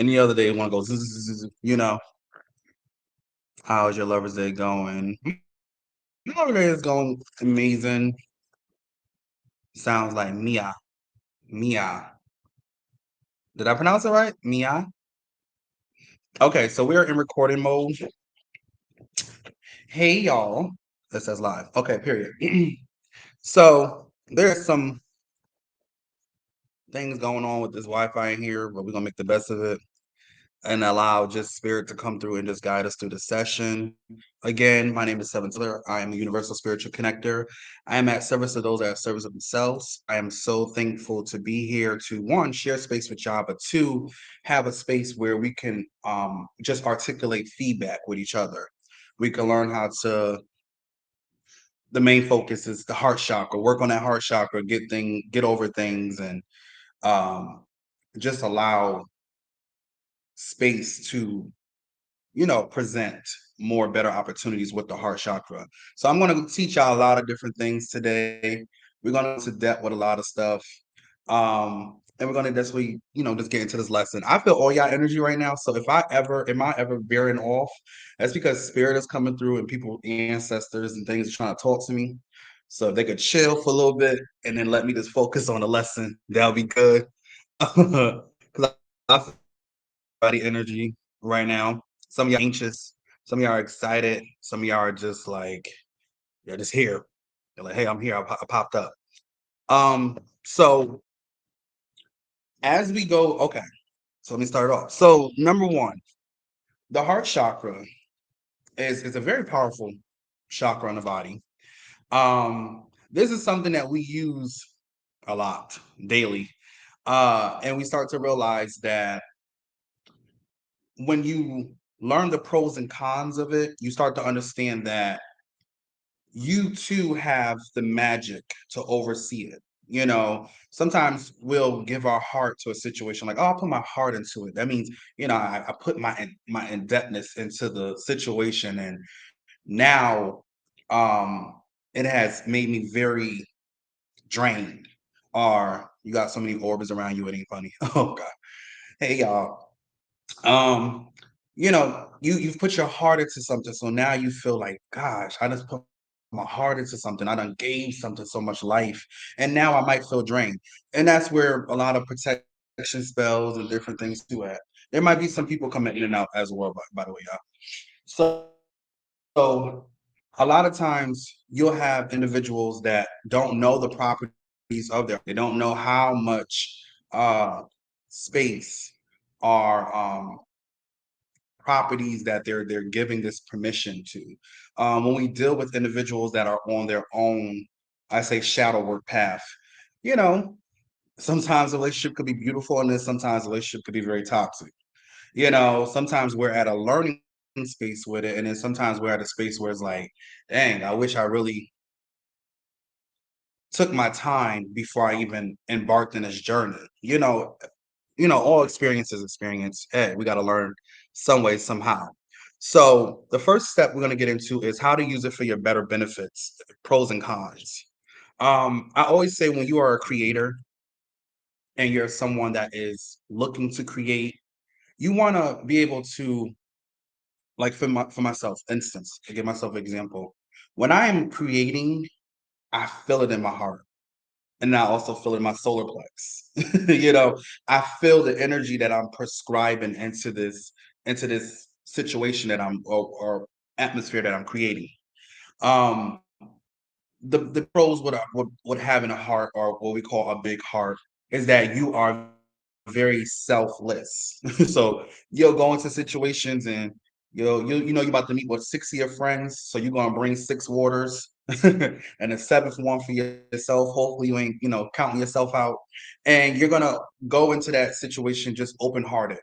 Any other day, want to go, how's your lover's day going? My lover's day is going amazing. Sounds like Mia. Mia. Did I pronounce it right? Mia? Okay, so we're in recording mode. Hey, y'all. It says live. Okay, period. So there's some things going on with this Wi-Fi in here, but we're gonna make the best of it and allow just spirit to come through and just guide us through the session. Again, my name is Seven Tiller. I am a universal spiritual connector. I am at service of those that are service of themselves. I am so thankful to be here to one, share space with y'all, but two, have a space where we can just articulate feedback with each other. We can learn how to the main focus is the heart chakra, work on that heart chakra, get over things and um just allow space to present more better opportunities with the heart chakra. So I'm going to teach y'all a lot of different things today. We're going to go into depth with a lot of stuff. And we're going to just get into this lesson. I feel all y'all energy right now. So if am I ever veering off, that's because spirit is coming through and people, ancestors and things are trying to talk to me. So if they could chill for a little bit and then let me just focus on the lesson, that'll be good. Because I feel body energy right now. Some of y'all anxious, some of y'all are excited, some of y'all are just like, you're just here. You're like, hey, I'm here. I popped up. So as we go, okay. So let me start off. So number one, the heart chakra is a very powerful chakra in the body. This is something that we use a lot daily. And we start to realize that when you learn the pros and cons of it, you start to understand that you too have the magic to oversee it. Sometimes we'll give our heart to a situation like, oh, I'll put my heart into it. That means, I put my indebtedness into the situation, and now it has made me very drained. Or you got so many orbs around you, it ain't funny. Oh God. Hey y'all. You've put your heart into something, so now you feel like, gosh, I just put my heart into something. I done gave something so much life, and now I might feel drained. And that's where a lot of protection spells and different things do at. There might be some people coming in and out as well, by the way, y'all. So a lot of times you'll have individuals that don't know the properties of they don't know how much space are properties that they're giving this permission to. When we deal with individuals that are on their own, I say shadow work path, you know, sometimes a relationship could be beautiful and then sometimes a relationship could be very toxic. Sometimes we're at a learning space with it, and then sometimes we're at a space where it's like, dang, I wish I really took my time before I even embarked in this journey. All experience is experience. Hey, we got to learn some way, somehow. So the first step we're going to get into is how to use it for your better benefits, pros and cons. I always say when you are a creator and you're someone that is looking to create, you want to be able to, like for myself, instance, to give myself an example. When I am creating, I feel it in my heart. And I also feel in my solar plex. I feel the energy that I'm prescribing into this situation that or atmosphere that I'm creating. Um, the pros would having a heart or what we call a big heart is that you are very selfless. So you'll go into situations and you're about to meet with 6 of your friends, so you're gonna bring 6 waters and a seventh one for yourself. Hopefully you ain't counting yourself out, and you're gonna go into that situation just open hearted.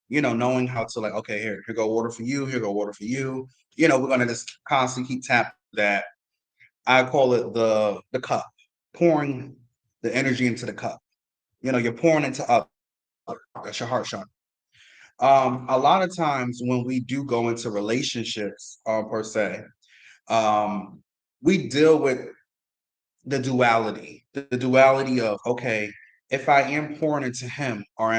Knowing how to like, okay, here go water for you, here go water for you. We're gonna just constantly keep tapping that. I call it the cup, pouring the energy into the cup. You're pouring into others. That's your heart chakra. A lot of times when we do go into relationships, per se, um, we deal with the duality of, okay, if I am pouring into him, or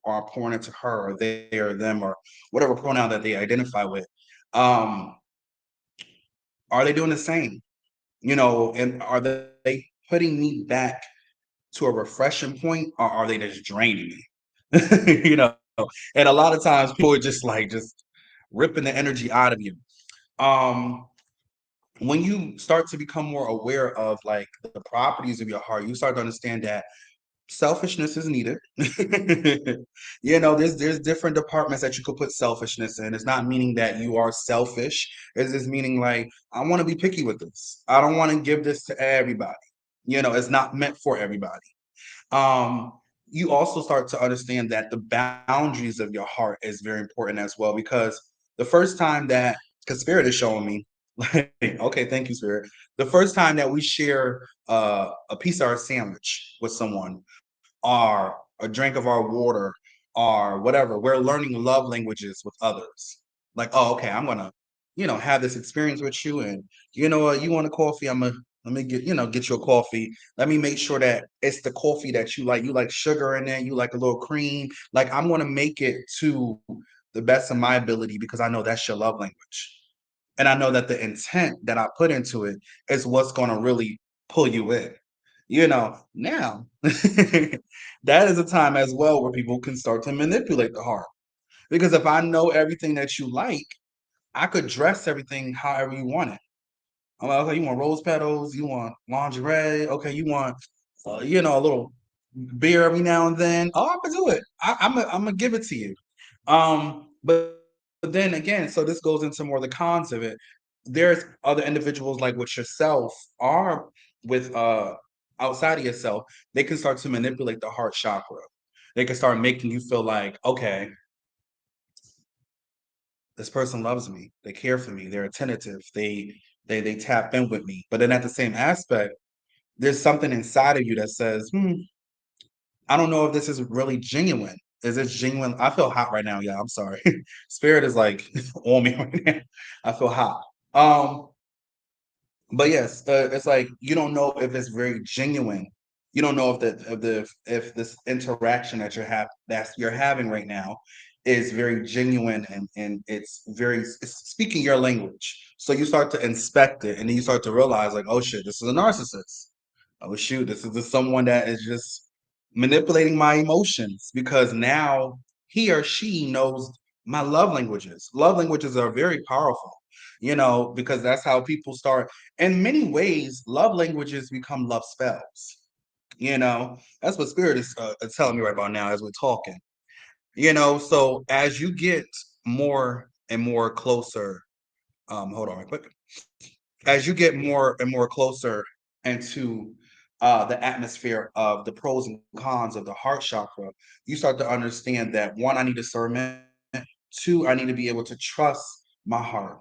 or pouring into her, or they or them, or whatever pronoun that they identify with, um, are they doing the same? And are they putting me back to a refreshing point, or are they just draining me? And a lot of times people are just like just ripping the energy out of you. Um, when you start to become more aware of like the properties of your heart, you start to understand that selfishness is needed. There's different departments that you could put selfishness in. It's not meaning that you are selfish. It's just meaning like I want to be picky with this. I don't want to give this to everybody. It's not meant for everybody. um, you also start to understand that the boundaries of your heart is very important as well. Because the first time that, because Spirit is showing me, like, okay, thank you, Spirit. The first time that we share a piece of our sandwich with someone, or a drink of our water, or whatever, we're learning love languages with others. Like, oh, okay, I'm gonna, have this experience with you, and you know what, you want a coffee? Let me get you a coffee. Let me make sure that it's the coffee that you like. You like sugar in there. You like a little cream. Like, I'm gonna make it to the best of my ability because I know that's your love language, and I know that the intent that I put into it is what's gonna really pull you in. Now that is a time as well where people can start to manipulate the heart. Because if I know everything that you like, I could dress everything however you want it. I'm like, okay, you want rose petals, you want lingerie, okay, you want, a little beer every now and then. Oh, I can do it. I'm gonna give it to you. But then again, so this goes into more the cons of it. There's other individuals like with yourself, or with outside of yourself, they can start to manipulate the heart chakra. They can start making you feel like, okay, this person loves me. They care for me. They're attentive. They tap in with me. But then at the same aspect, there's something inside of you that says, I don't know if this is really genuine. Is this genuine? I feel hot right now. Yeah, I'm sorry. Spirit is like on me right now. I feel hot. Um, but yes, it's like you don't know if it's very genuine. You don't know if this interaction that you're having right now is very genuine, and it's speaking your language. So you start to inspect it, and then you start to realize like, oh shit, this is a narcissist. Oh shoot, this is just someone that is just manipulating my emotions, because now he or she knows my love languages. Love languages are very powerful, because that's how people start. In many ways, love languages become love spells. That's what Spirit is telling me right about now as we're talking. So as you get more and more closer, hold on real quick. As you get more and more closer into the atmosphere of the pros and cons of the heart chakra, you start to understand that one, I need discernment. Two, I need to be able to trust my heart.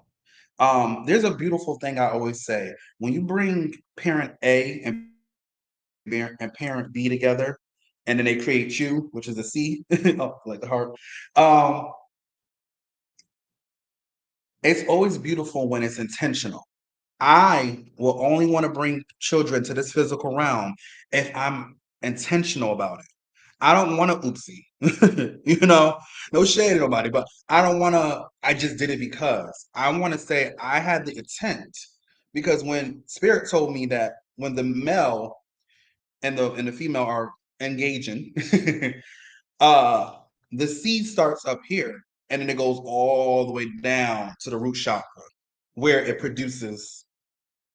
There's a beautiful thing I always say: when you bring parent A and parent B together, and then they create you, which is a C, oh, like the heart. Um, it's always beautiful when it's intentional. I will only want to bring children to this physical realm if I'm intentional about it. I don't want to oopsie, no shade at nobody, but I don't want to. I just did it because I want to say I had the intent. Because when Spirit told me that when the male and the female are engaging, uh, the seed starts up here, and then it goes all the way down to the root chakra, where it produces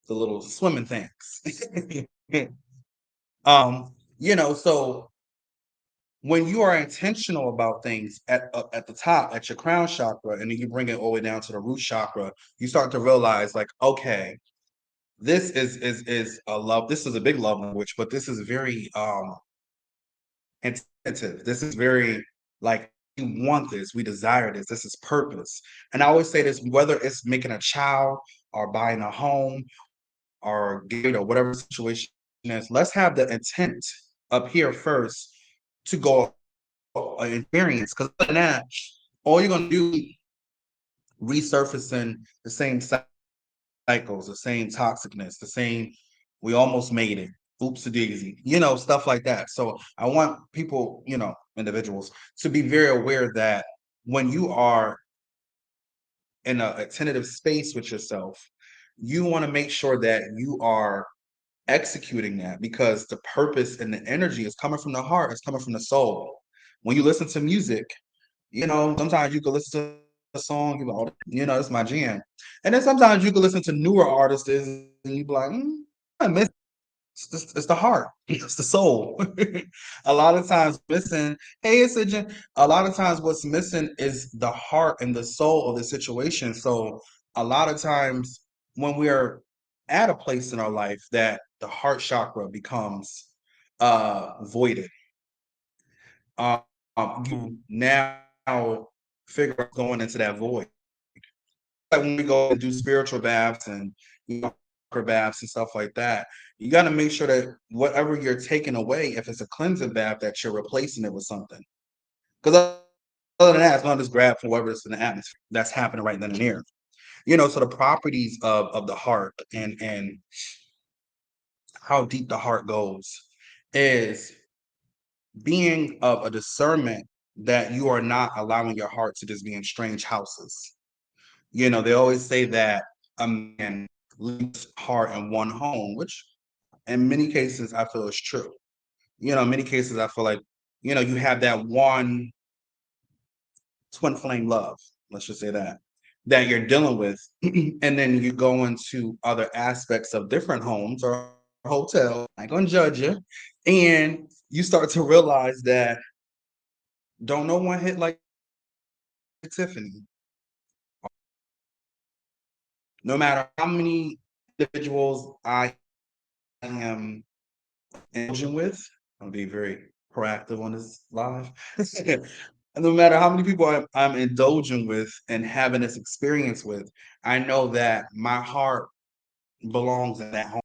the little swimming things. So when you are intentional about things at the top, at your crown chakra, and then you bring it all the way down to the root chakra, you start to realize like, okay, this is a love. This is a big love language, but this is very intensive. This is very like we want this, we desire this. This is purpose. And I always say this: whether it's making a child, or buying a home, or getting, or whatever the situation is, let's have the intent up here first to go experience. Because other than that, all you're gonna do resurfacing the same cycles, the same toxicness, the same. We almost made it. oops a daisy, stuff like that. So I want people, individuals to be very aware that when you are in a tentative space with yourself, you want to make sure that you are executing that because the purpose and the energy is coming from the heart, it's coming from the soul. When you listen to music, sometimes you can listen to a song, you go, it's my jam. And then sometimes you can listen to newer artists and you be like, I miss it's the heart, it's the soul. A lot of times missing, hey, a lot of times what's missing is the heart and the soul of the situation. So a lot of times when we're at a place in our life that the heart chakra becomes voided, um, you now figure out going into that void. Like when we go and do spiritual baths and chakra baths and stuff like that, you got to make sure that whatever you're taking away, if it's a cleansing bath, that you're replacing it with something. Because other than that, it's going to just grab from whatever is in the atmosphere that's happening right then and there. So the properties of the heart and how deep the heart goes is being of a discernment that you are not allowing your heart to just be in strange houses. They always say that a man leaves heart in one home, which in many cases I feel is true. In many cases I feel like, you have that one twin flame love, let's just say that you're dealing with. And then you go into other aspects of different homes or hotels, I'm not gonna judge you. And you start to realize that don't no one hit like Tiffany. No matter how many individuals I am indulging with, I'll be very proactive on this live. And no matter how many people I'm indulging with and having this experience with, I know that my heart belongs in that home.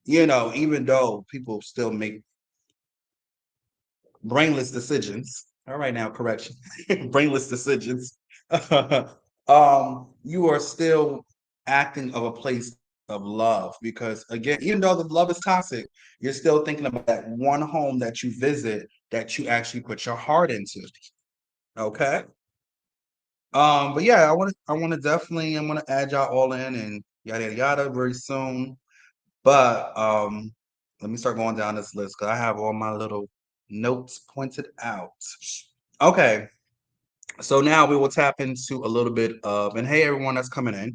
Even though people still make brainless decisions. All right, now correction, brainless decisions. You are still acting of a place of love because again, even though the love is toxic, you're still thinking about that one home that you visit that you actually put your heart into. Okay. But yeah, I'm gonna add y'all all in and yada yada yada very soon. But let me start going down this list because I have all my little notes pointed out. Okay, so now we will tap into a little bit of, and hey, everyone that's coming in.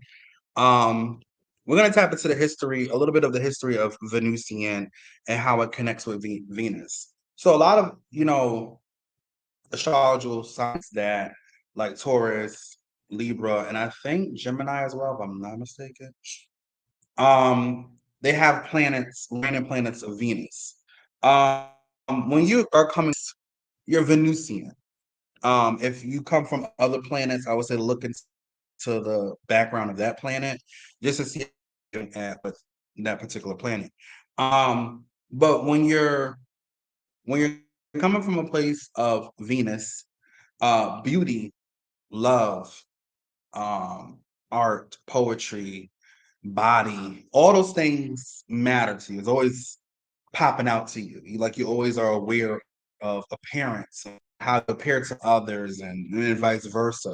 Um, we're gonna tap into a little bit of the history of Venusian and how it connects with Venus. So a lot of astrological signs that like Taurus, Libra, and I think Gemini as well, if I'm not mistaken. They have planets, random planets of Venus. When you are coming, you're Venusian. If you come from other planets, I would say look into the background of that planet just to see at with that particular planet. But when you're coming from a place of Venus, beauty, love, art, poetry, body, all those things matter to you. It's always popping out to you. Like you always are aware of appearance, how to appear to others, and vice versa.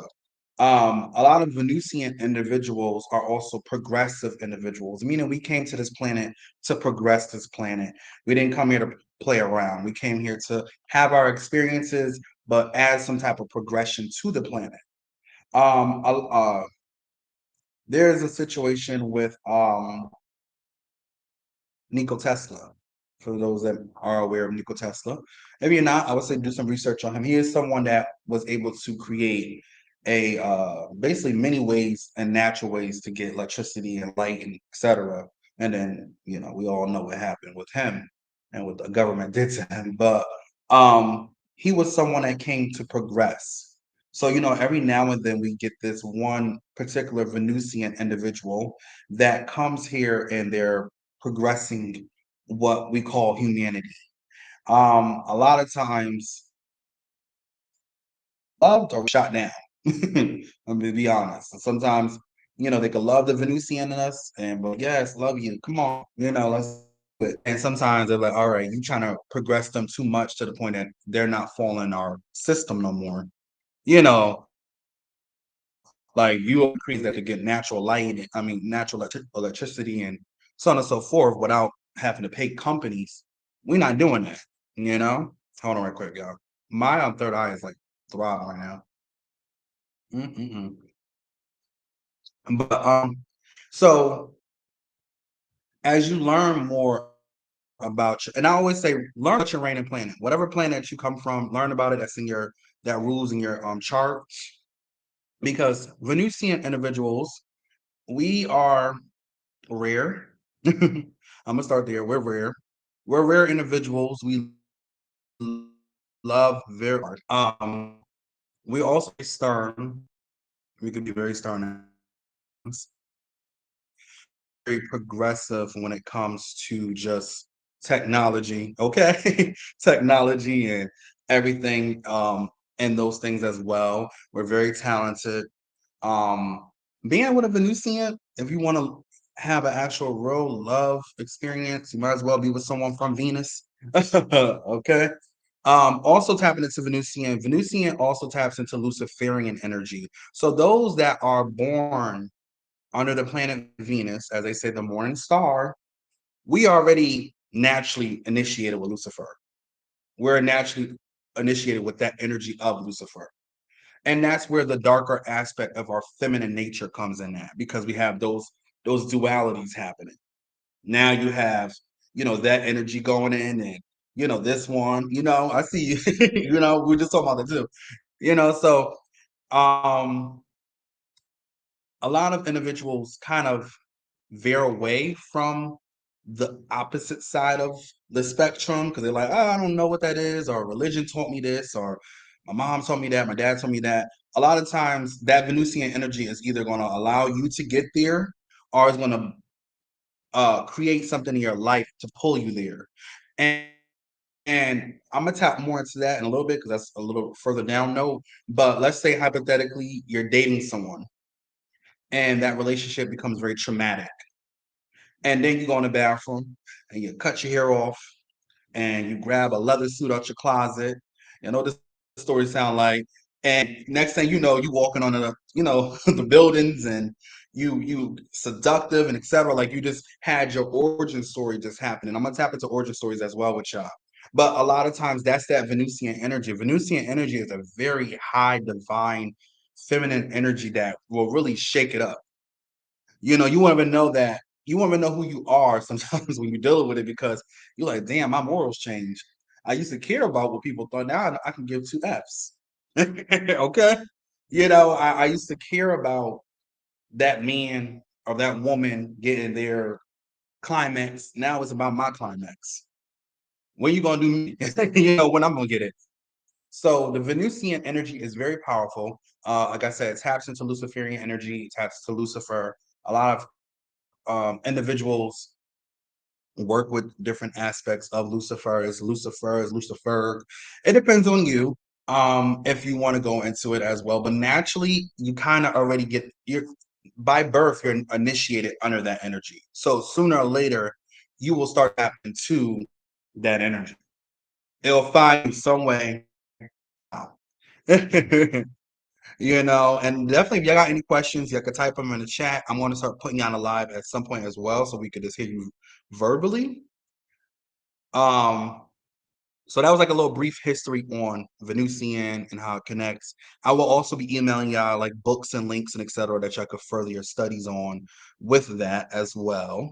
A lot of Venusian individuals are also progressive individuals, meaning we came to this planet to progress this planet. We didn't come here to play around. We came here to have our experiences, but add some type of progression to the planet. There is a situation with Nikola Tesla. For those that are aware of Nikola Tesla, if you're not, I would say do some research on him. He is someone that was able to create a basically many ways and natural ways to get electricity and light and etc. And then we all know what happened with him and what the government did to him. But he was someone that came to progress. So every now and then we get this one particular Venusian individual that comes here and they're progressing what we call humanity. A lot of times loved or shot down. I'm gonna be honest. And sometimes, they could love the Venusian in us and but yes, love you. Come on, let's it. And sometimes they're like, all right, you trying to progress them too much to the point that they're not following our system no more. You know, like you increase that to get natural light, I mean natural electricity and so on and so forth without having to pay companies. We're not doing that, you know? Hold on right quick, y'all. My third eye is like throbbing right now. Mm-mm-mm. But so as you learn more about and I always say learn about your reigning planet. Whatever planet you come from, learn about it. That's in your that rules in your chart. Because Venusian individuals, we are rare. I'm gonna start there. We're rare. We're rare individuals. We love very hard. We also stern. We can be very stern, very progressive when it comes to just technology. Okay, technology and everything. And those things as well. We're very talented. Um, being with a Venusian, if you want to have an actual real love experience, you might as well be with someone from Venus. Okay. Also tapping into Venusian. Venusian also taps into Luciferian energy. So those that are born under the planet Venus, as they say, the morning star, we already naturally initiated with Lucifer. We're naturally initiated with that energy of Lucifer. And that's where the darker aspect of our feminine nature comes in at because we have those dualities happening. Now you have, that energy going in and this one, I see you, we're just talking about the two, so um a lot of individuals kind of veer away from the opposite side of the spectrum because they're like, oh, I don't know what that is, or religion taught me this, or my mom told me that, my dad told me that. A lot of times, that Venusian energy is either going to allow you to get there, or it's going to create something in your life to pull you there. And I'm gonna tap more into that in a little bit because that's a little further down note. But let's say hypothetically you're dating someone and that relationship becomes very traumatic. And then you go in the bathroom and you cut your hair off and you grab a leather suit out your closet. You know this story sound like, and next thing you know, you walking on the the buildings and you seductive and etc. Like you just had your origin story just happening. I'm gonna tap into origin stories as well with y'all. But a lot of times that's that Venusian energy. Venusian energy is a very high divine feminine energy that will really shake it up. You won't even know that you won't even know who you are sometimes when you're dealing with it because you're like, damn, my morals changed. I used to care about what people thought. Now I can give two F's. Okay. I used to care about that man or that woman getting their climax. Now it's about my climax. When you gonna do me? When I'm gonna get it. So the Venusian energy is very powerful. Like I said, it taps into Luciferian energy, it taps to Lucifer. A lot of individuals work with different aspects of Lucifer. Is Lucifer. It depends on you. If you want to go into it as well. But naturally, you kind of already get you're by birth, you're initiated under that energy. So sooner or later, you will start tapping into that energy. It'll find you some way out. And definitely if y'all got any questions, y'all could type them in the chat. I'm going to start putting you on a live at some point as well, so we could just hear you verbally. Um, so that was like a little brief history on Venusian and how it connects. I will also be emailing y'all like books and links and etc. that y'all could further your studies on with that as well.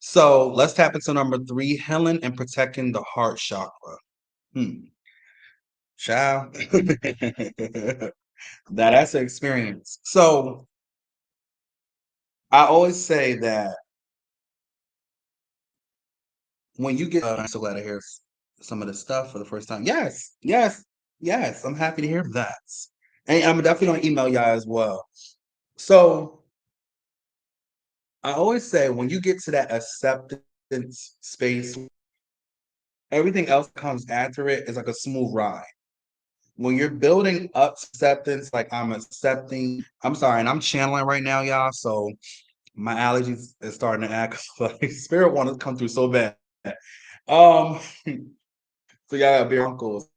So let's tap into number 3, healing and protecting the heart chakra. Hmm. Child. That's an experience. So I always say that when you get I'm so glad to hear some of the stuff for the first time. Yes, yes, yes. I'm happy to hear that. And I'm definitely gonna email y'all as well. So I always say when you get to that acceptance space, everything else comes after it is like a smooth ride. When you're building up acceptance, like I'm accepting, I'm sorry, and I'm channeling right now, y'all. So my allergies is starting to act like spirit want to come through so bad. Um, so yeah, beer uncles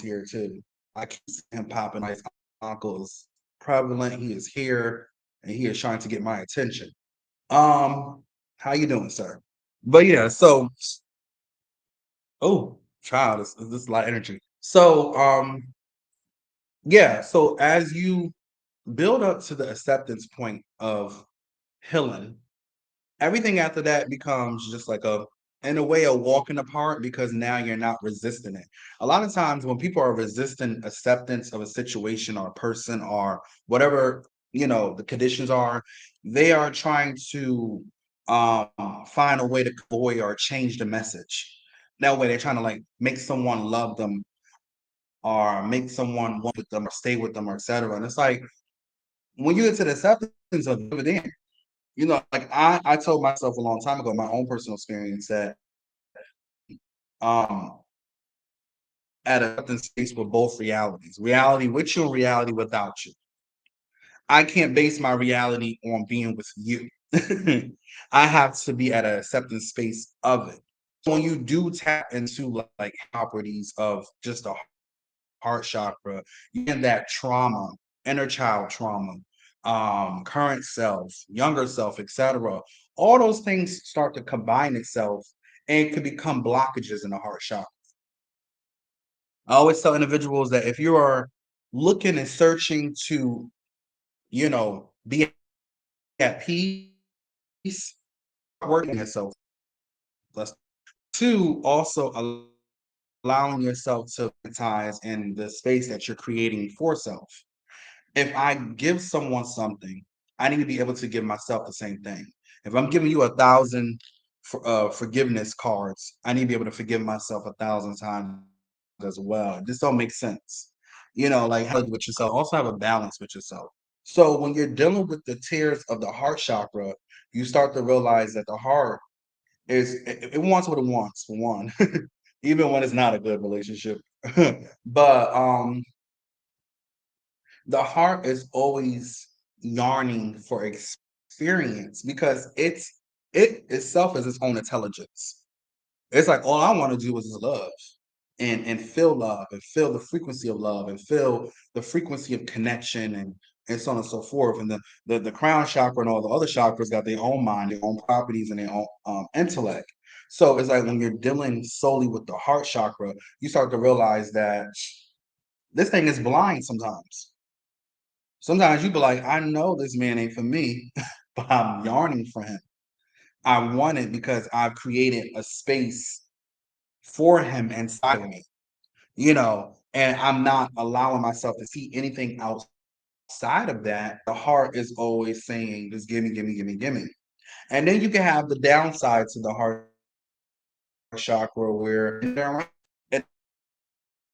here too. I keep seeing him popping. His uncle is prevalent. He is here, and he is trying to get my attention. How you doing, sir? But yeah, so oh, child, this is a lot of energy. So yeah, so as you build up to the acceptance point of healing, everything after that becomes just like in a way, a walk in the park because now you're not resisting it. A lot of times when people are resisting acceptance of a situation or a person or whatever, the conditions are, they are trying to um find a way to avoid or change the message. That way they're trying to like make someone love them or make someone want with them or stay with them or etc. And it's like when you get to the acceptance of it, like I told myself a long time ago, my own personal experience that um at a certain space with both realities, reality with you and reality without you. I can't base my reality on being with you. I have to be at an acceptance space of it. So when you do tap into like properties of just a heart chakra, you get that trauma, inner child trauma, current self, younger self, etc. All those things start to combine itself and could become blockages in the heart chakra. I always tell individuals that if you are looking and searching to, be at peace, working yourself. Plus, two, also allowing yourself to ties in the space that you're creating for self. If I give someone something, I need to be able to give myself the same thing. If I'm giving you 1,000 forgiveness cards, I need to be able to forgive myself 1,000 times as well. This don't make sense. Like how with yourself. Also have a balance with yourself. So when you're dealing with the tears of the heart chakra, you start to realize that the heart it wants what it wants for one, even when it's not a good relationship. But the heart is always yearning for experience because it itself is its own intelligence. It's like all I want to do is love and feel love and feel the frequency of love and feel the frequency of connection and so on and so forth. And the crown chakra and all the other chakras got their own mind, their own properties, and their own intellect. So it's like when you're dealing solely with the heart chakra, you start to realize that this thing is blind sometimes. Sometimes you be like, I know this man ain't for me, but I'm yearning for him. I want it because I've created a space for him inside of me, and I'm not allowing myself to see anything outside of that. The heart is always saying, just give me, give me, give me, give me. And then you can have the downside to the heart chakra where it's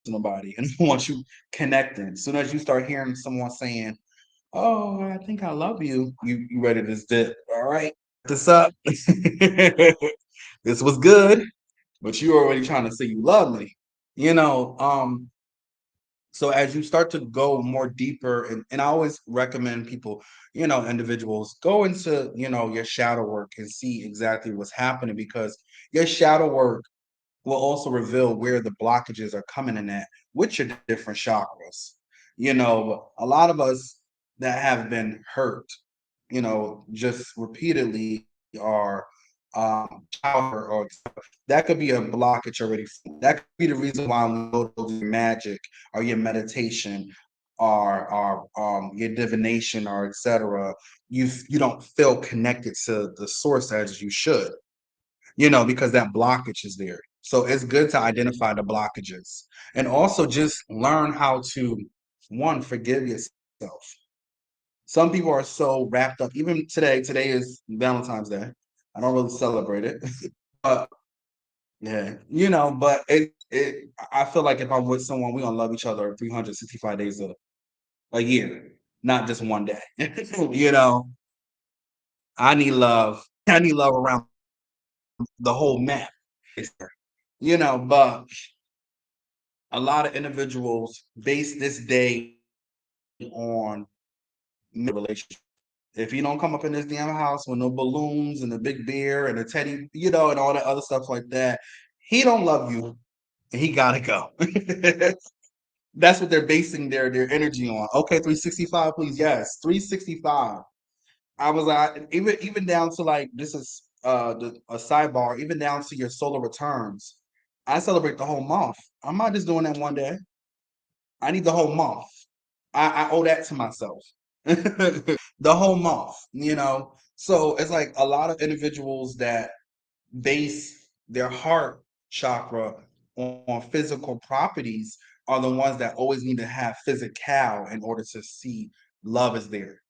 nobody and once you connecting. As soon as you start hearing someone saying, "Oh, I think I love you," you ready to dip. All right, this up. This was good, but you already trying to say you love me. You know, um, so as you start to go more deeper, and I always recommend people, individuals, go into, your shadow work and see exactly what's happening because your shadow work will also reveal where the blockages are coming in at with your different chakras. A lot of us that have been hurt, just repeatedly are or that could be a blockage already. That could be the reason why we go to your magic or your meditation or your divination or etc. You don't feel connected to the source as you should, because that blockage is there. So it's good to identify the blockages and also just learn how to one forgive yourself. Some people are so wrapped up. Even today, today is Valentine's Day. I don't really celebrate it, but yeah, but I feel like if I'm with someone, we're gonna love each other 365 days a year, not just one day. you know, I need love. I need love around the whole map. But a lot of individuals base this day on relationship. If he don't come up in this damn house with no balloons and the big bear and the teddy, and all that other stuff like that, he don't love you and he gotta go. That's what they're basing their energy on. Okay, 365, please. Yes, 365. I was like, even down to like this is a sidebar, even down to your solar returns. I celebrate the whole month. I'm not just doing that one day. I need the whole month. I owe that to myself. The whole month. So it's like a lot of individuals that base their heart chakra on physical properties are the ones that always need to have physical in order to see love is there.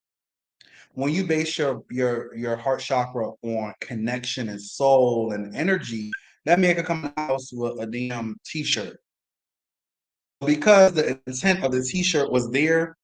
When you base your heart chakra on connection and soul and energy, that man can come in the house with a damn t-shirt. Because the intent of the t-shirt was there,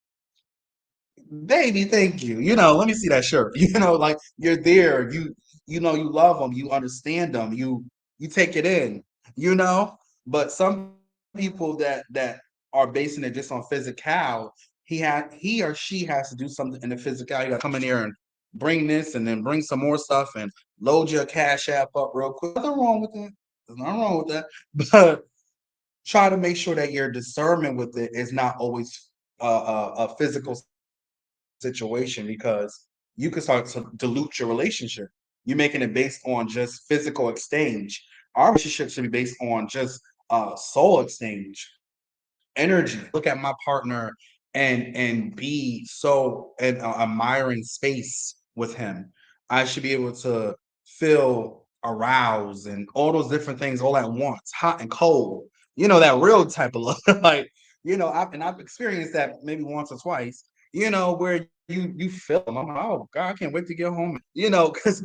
baby, thank you. Let me see that shirt. Like you're there. You love them. You understand them. You take it in. You know. But some people that are basing it just on physical, he or she has to do something in the physical. You got to come in here and bring this, and then bring some more stuff, and load your cash app up real quick. Nothing wrong with that. There's nothing wrong with that. But try to make sure that your discernment with it is not always a physical situation because you can start to dilute your relationship. You're making it based on just physical exchange. Our relationship should be based on just soul exchange, energy. Look at my partner and be so in a admiring space with him. I should be able to feel aroused and all those different things all at once, hot and cold. That real type of love. Like, I've experienced that maybe once or twice, where you feel them. I'm like, oh God, I can't wait to get home. Because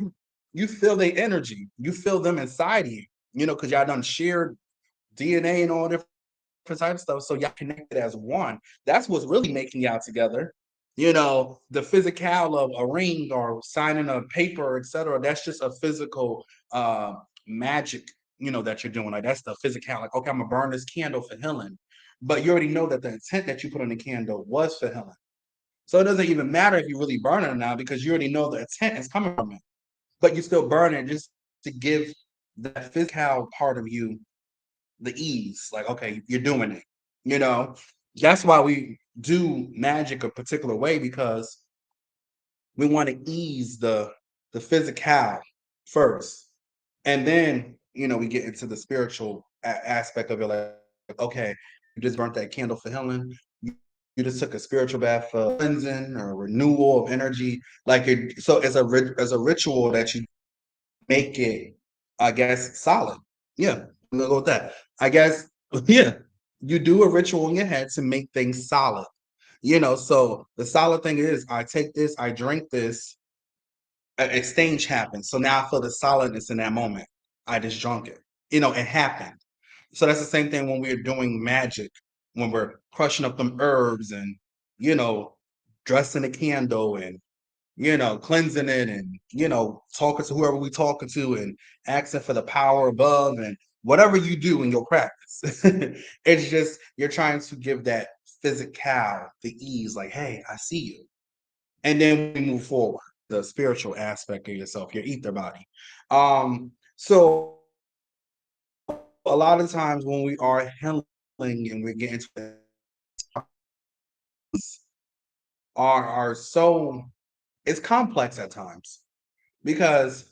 you feel their energy. You feel them inside of you, because y'all done shared DNA and all different type of stuff. So y'all connected as one. That's what's really making y'all together. The physical of a ring or signing a paper, etc. That's just a physical magic, that you're doing. Like that's the physical. Like, okay, I'm gonna burn this candle for healing. But you already know that the intent that you put on the candle was for healing. So it doesn't even matter if you really burn it now because you already know the intent is coming from it. But you still burn it just to give that physical part of you the ease. Like, okay, you're doing it. You know, that's why we do magic a particular way because we want to ease the physical first, and then we get into the spiritual aspect of it. Like, okay, you just burnt that candle for healing. You just took a spiritual bath for cleansing or renewal of energy. Like, so as a ritual that you make it, I guess, solid. Yeah, I'm gonna go with that. I guess, yeah, you do a ritual in your head to make things solid. So the solid thing is, I take this, I drink this, an exchange happens. So now I feel the solidness in that moment. I just drunk it. It happened. So that's the same thing when we're doing magic, when we're crushing up them herbs and, you know, dressing a candle and cleansing it and, talking to whoever we talking to and asking for the power above and whatever you do in your practice. It's just you're trying to give that physical the ease, like, hey, I see you. And then we move forward, the spiritual aspect of yourself, your ether body. So a lot of times when we are healing and we're getting to are so it's complex at times because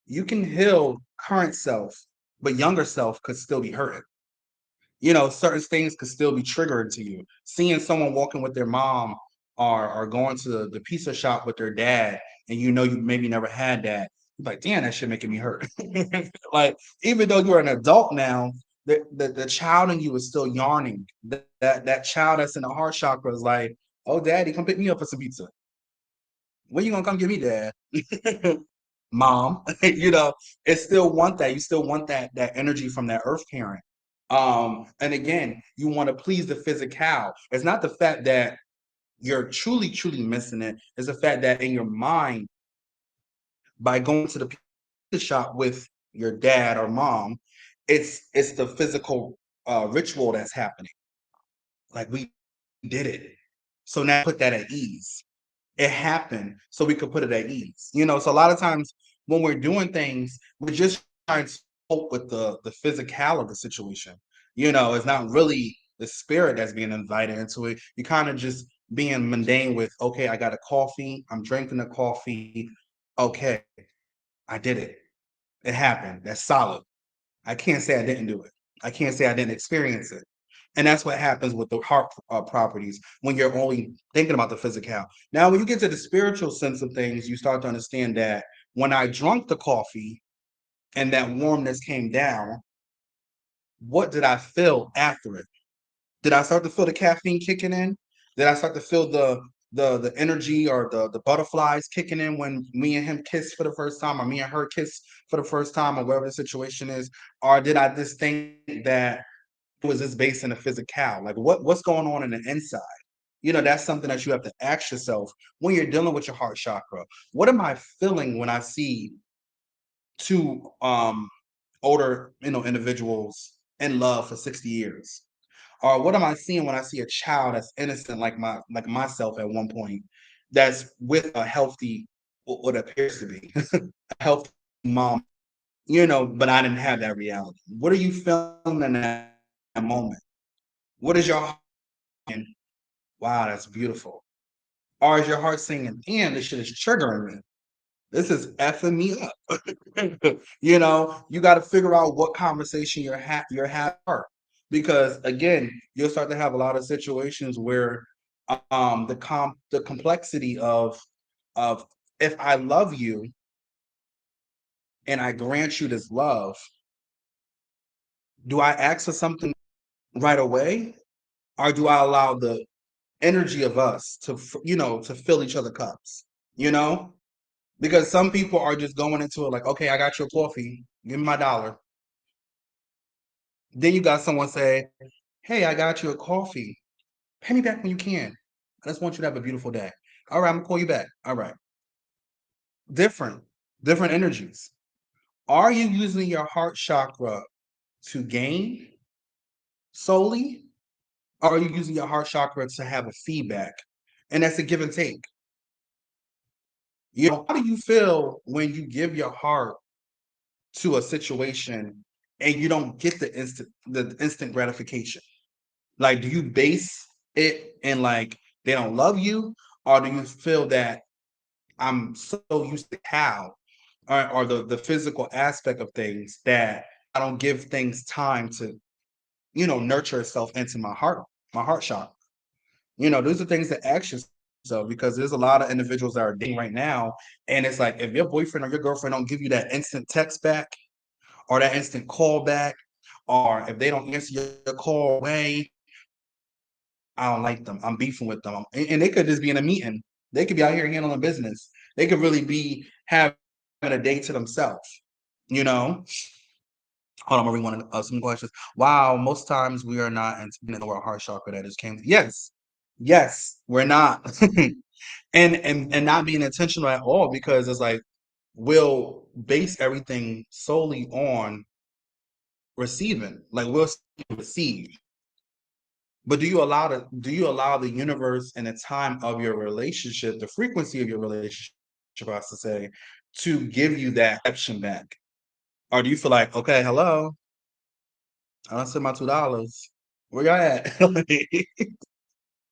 you can heal current self, but younger self could still be hurting. Certain things could still be triggering to you. Seeing someone walking with their mom or going to the pizza shop with their dad, and you maybe never had that. You're like, damn, that shit making me hurt. Like, even though you're an adult now, the child in you is still yarning. That child that's in the heart chakra is like, oh, daddy, come pick me up for some pizza. When you gonna come get me, dad? Mom, it still want that. You still want that energy from that earth parent. And again, you want to please the physical. It's not the fact that you're truly, truly missing it. It's the fact that in your mind, by going to the pizza shop with your dad or mom, it's the physical ritual that's happening. Like we did it. So now put that at ease. It happened so we could put it at ease. So a lot of times when we're doing things, we're just trying to cope with the physical of the situation. It's not really the spirit that's being invited into it. You're kind of just being mundane with, okay, I got a coffee, I'm drinking the coffee. Okay, I did it. It happened. That's solid. I can't say I didn't do it. I can't say I didn't experience it. And that's what happens with the heart properties when you're only thinking about the physical. Now, when you get to the spiritual sense of things, you start to understand that when I drunk the coffee and that warmness came down, what did I feel after it? Did I start to feel the caffeine kicking in? Did I start to feel the energy or the butterflies kicking in when me and him kissed for the first time, or me and her kiss for the first time, or whatever the situation is? Or did I just think that it was just based in the physical? Like what's going on in the inside? That's something that you have to ask yourself when you're dealing with your heart chakra. What am I feeling when I see two older, individuals in love for 60 years? Or what am I seeing when I see a child that's innocent like myself at one point, that's with a healthy, what appears to be a healthy mom, but I didn't have that reality. What are you feeling in that moment? What is your heart saying? Wow, that's beautiful. Or is your heart saying, damn, this shit is triggering me? This is effing me up. You got to figure out what conversation you're having, because again, you'll start to have a lot of situations where the complexity of if I love you and I grant you this love, do I ask for something right away, or do I allow the energy of us to fill each other cups? You know, because some people are just going into it like, okay, I got your coffee, give me my dollar. Then you got someone say, hey, I got you a coffee. Pay me back when you can. I just want you to have a beautiful day. All right, I'm gonna call you back. All right. Different, different energies. Are you using your heart chakra to gain solely? Or are you using your heart chakra to have a feedback? And that's a give and take. How do you feel when you give your heart to a situation and you don't get the instant gratification? Like, do you base it in like they don't love you, or do you feel that I'm so used to how, or the physical aspect of things, that I don't give things time to nurture itself into my heart chakra? Those are things to ask yourself, because there's a lot of individuals that are dating right now, and it's like if your boyfriend or your girlfriend don't give you that instant text back or that instant call back, or if they don't answer your call away, I don't like them. I'm beefing with them. And they could just be in a meeting. They could be out here handling business. They could really be having a day to themselves. You know. Hold on, I'm reading one of some questions. Wow, most times we are not in our heart chakra that is came. Yes, yes, we're not, and not being intentional at all, because it's like we'll base everything solely on receiving. Like we'll receive. But do you allow the universe and the time of your relationship, the frequency of your relationship, I have to say, to give you that action back? Or do you feel like, okay, hello, I done sent my $2. Where y'all at?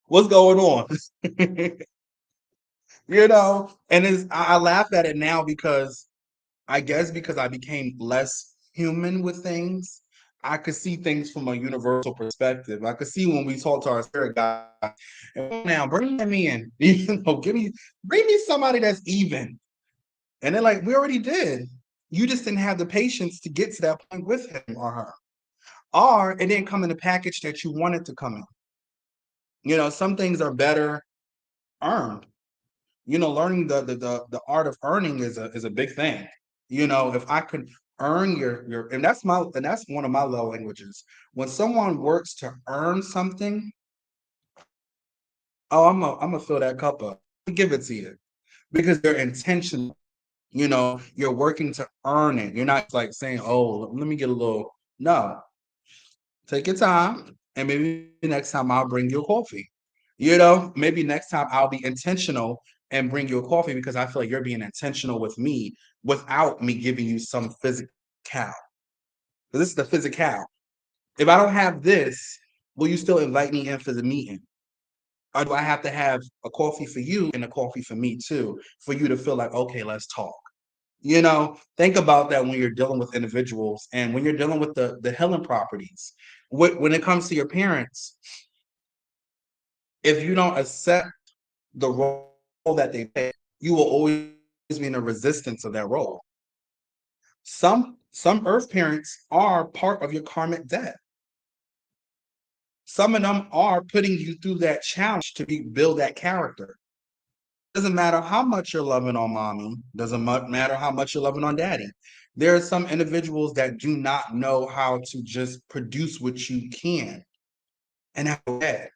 What's going on? And I laugh at it now, because I guess because I became less human with things, I could see things from a universal perspective. I could see when we talk to our spirit guide, and now bring them in, bring me somebody that's even. And they're like, we already did. You just didn't have the patience to get to that point with him or her. Or it didn't come in the package that you wanted to come in. Some things are better earned. Learning the art of earning is a big thing. If I could earn your, and that's one of my love languages. When someone works to earn something, oh, I'm gonna fill that cup up, give it to you, because they're intentional. You're working to earn it. You're not like saying, oh, let me get a little. No, take your time, and maybe next time I'll bring you a coffee. Maybe next time I'll be intentional and bring you a coffee because I feel like you're being intentional with me without me giving you some physical. This is the physical. If I don't have this, will you still invite me in for the meeting? Or do I have to have a coffee for you and a coffee for me too, for you to feel like, okay, let's talk? Think about that when you're dealing with individuals and when you're dealing with the healing properties. When it comes to your parents, if you don't accept the role that they play, you will always be in a resistance of that role. Some earth parents are part of your karmic debt. Some of them are putting you through that challenge to build that character. Doesn't matter how much you're loving on mommy, doesn't matter how much you're loving on daddy. There are some individuals that do not know how to just produce what you can. And that's okay.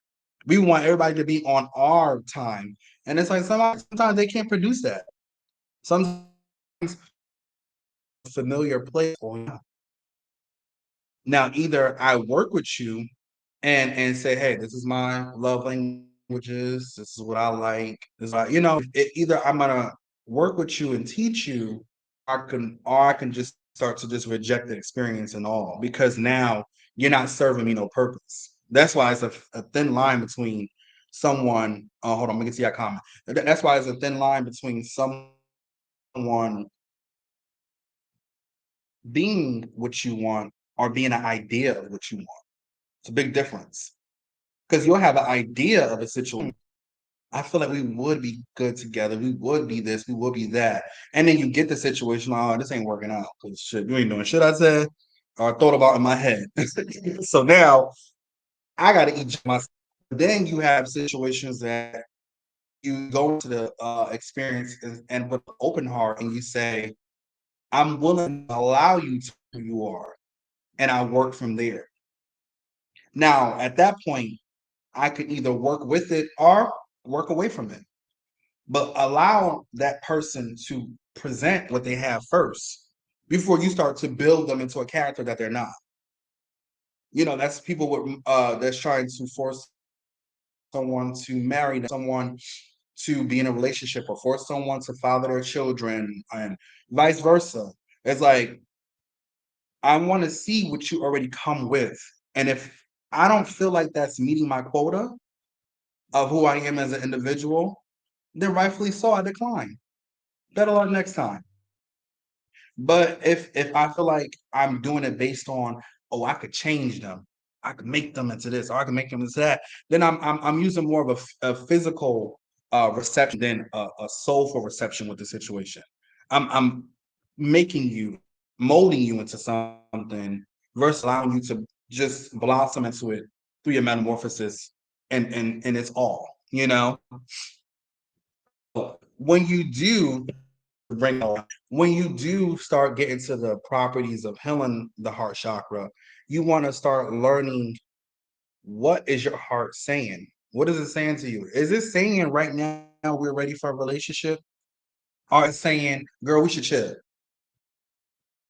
We want everybody to be on our time. And it's like sometimes they can't produce that. Sometimes familiar place. Now, either I work with you and say, hey, this is my love languages, this is what I like. This is either I'm gonna work with you and teach you, or I can just start to just reject the experience and all because now you're not serving me no purpose. That's why it's a thin line between someone. Hold on, let me get to that comment. That's why it's a thin line between someone being what you want or being an idea of what you want. It's a big difference because you'll have an idea of a situation. I feel like we would be good together. We would be this, we would be that. And then you get the situation, oh, this ain't working out because shit, you ain't doing shit I said or thought about in my head. So now I got to eat myself. Then you have situations that you go into the experience and with an open heart and you say, I'm willing to allow you to who you are. And I work from there. Now, at that point, I could either work with it or work away from it, but allow that person to present what they have first before you start to build them into a character that they're not. That's people that's trying to force someone to marry someone to be in a relationship or force someone to father their children and vice versa. It's like I want to see what you already come with. And if I don't feel like that's meeting my quota of who I am as an individual, then rightfully so, I decline. Better luck next time. But if I feel like I'm doing it based on, oh, I could change them, I could make them into this, or I can make them into that, then I'm using more of a physical reception than a soulful reception with the situation. I'm making you, molding you into something versus allowing you to just blossom into it through your metamorphosis and it's all, when you do bring when you do start getting to the properties of healing the heart chakra, you want to start learning what is your heart saying? What is it saying to you? Is it saying right now we're ready for a relationship? Or is it saying, girl, we should chill?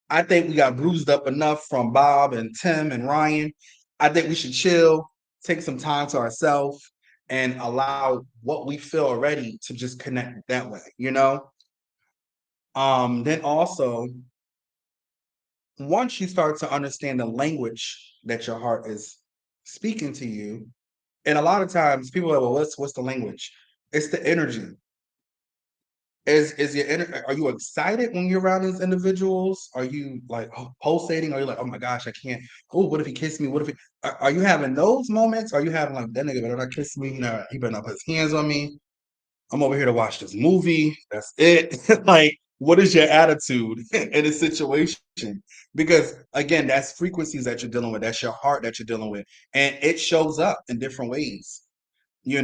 I think we got bruised up enough from Bob and Tim and Ryan. I think we should chill, take some time to ourselves, and allow what we feel already to just connect that way. Then also once you start to understand the language that your heart is speaking to you, and a lot of times people are, well, what's the language? It's the energy. Are you excited when you're around these individuals? Are you like pulsating? Are you like, oh my gosh, I can't? Oh, what if he kissed me? What if are you having those moments? Are you having like that nigga better not kiss me? He better not put his hands on me. I'm over here to watch this movie. That's it. Like, what is your attitude in a situation? Because again, that's frequencies that you're dealing with. That's your heart that you're dealing with, and it shows up in different ways. You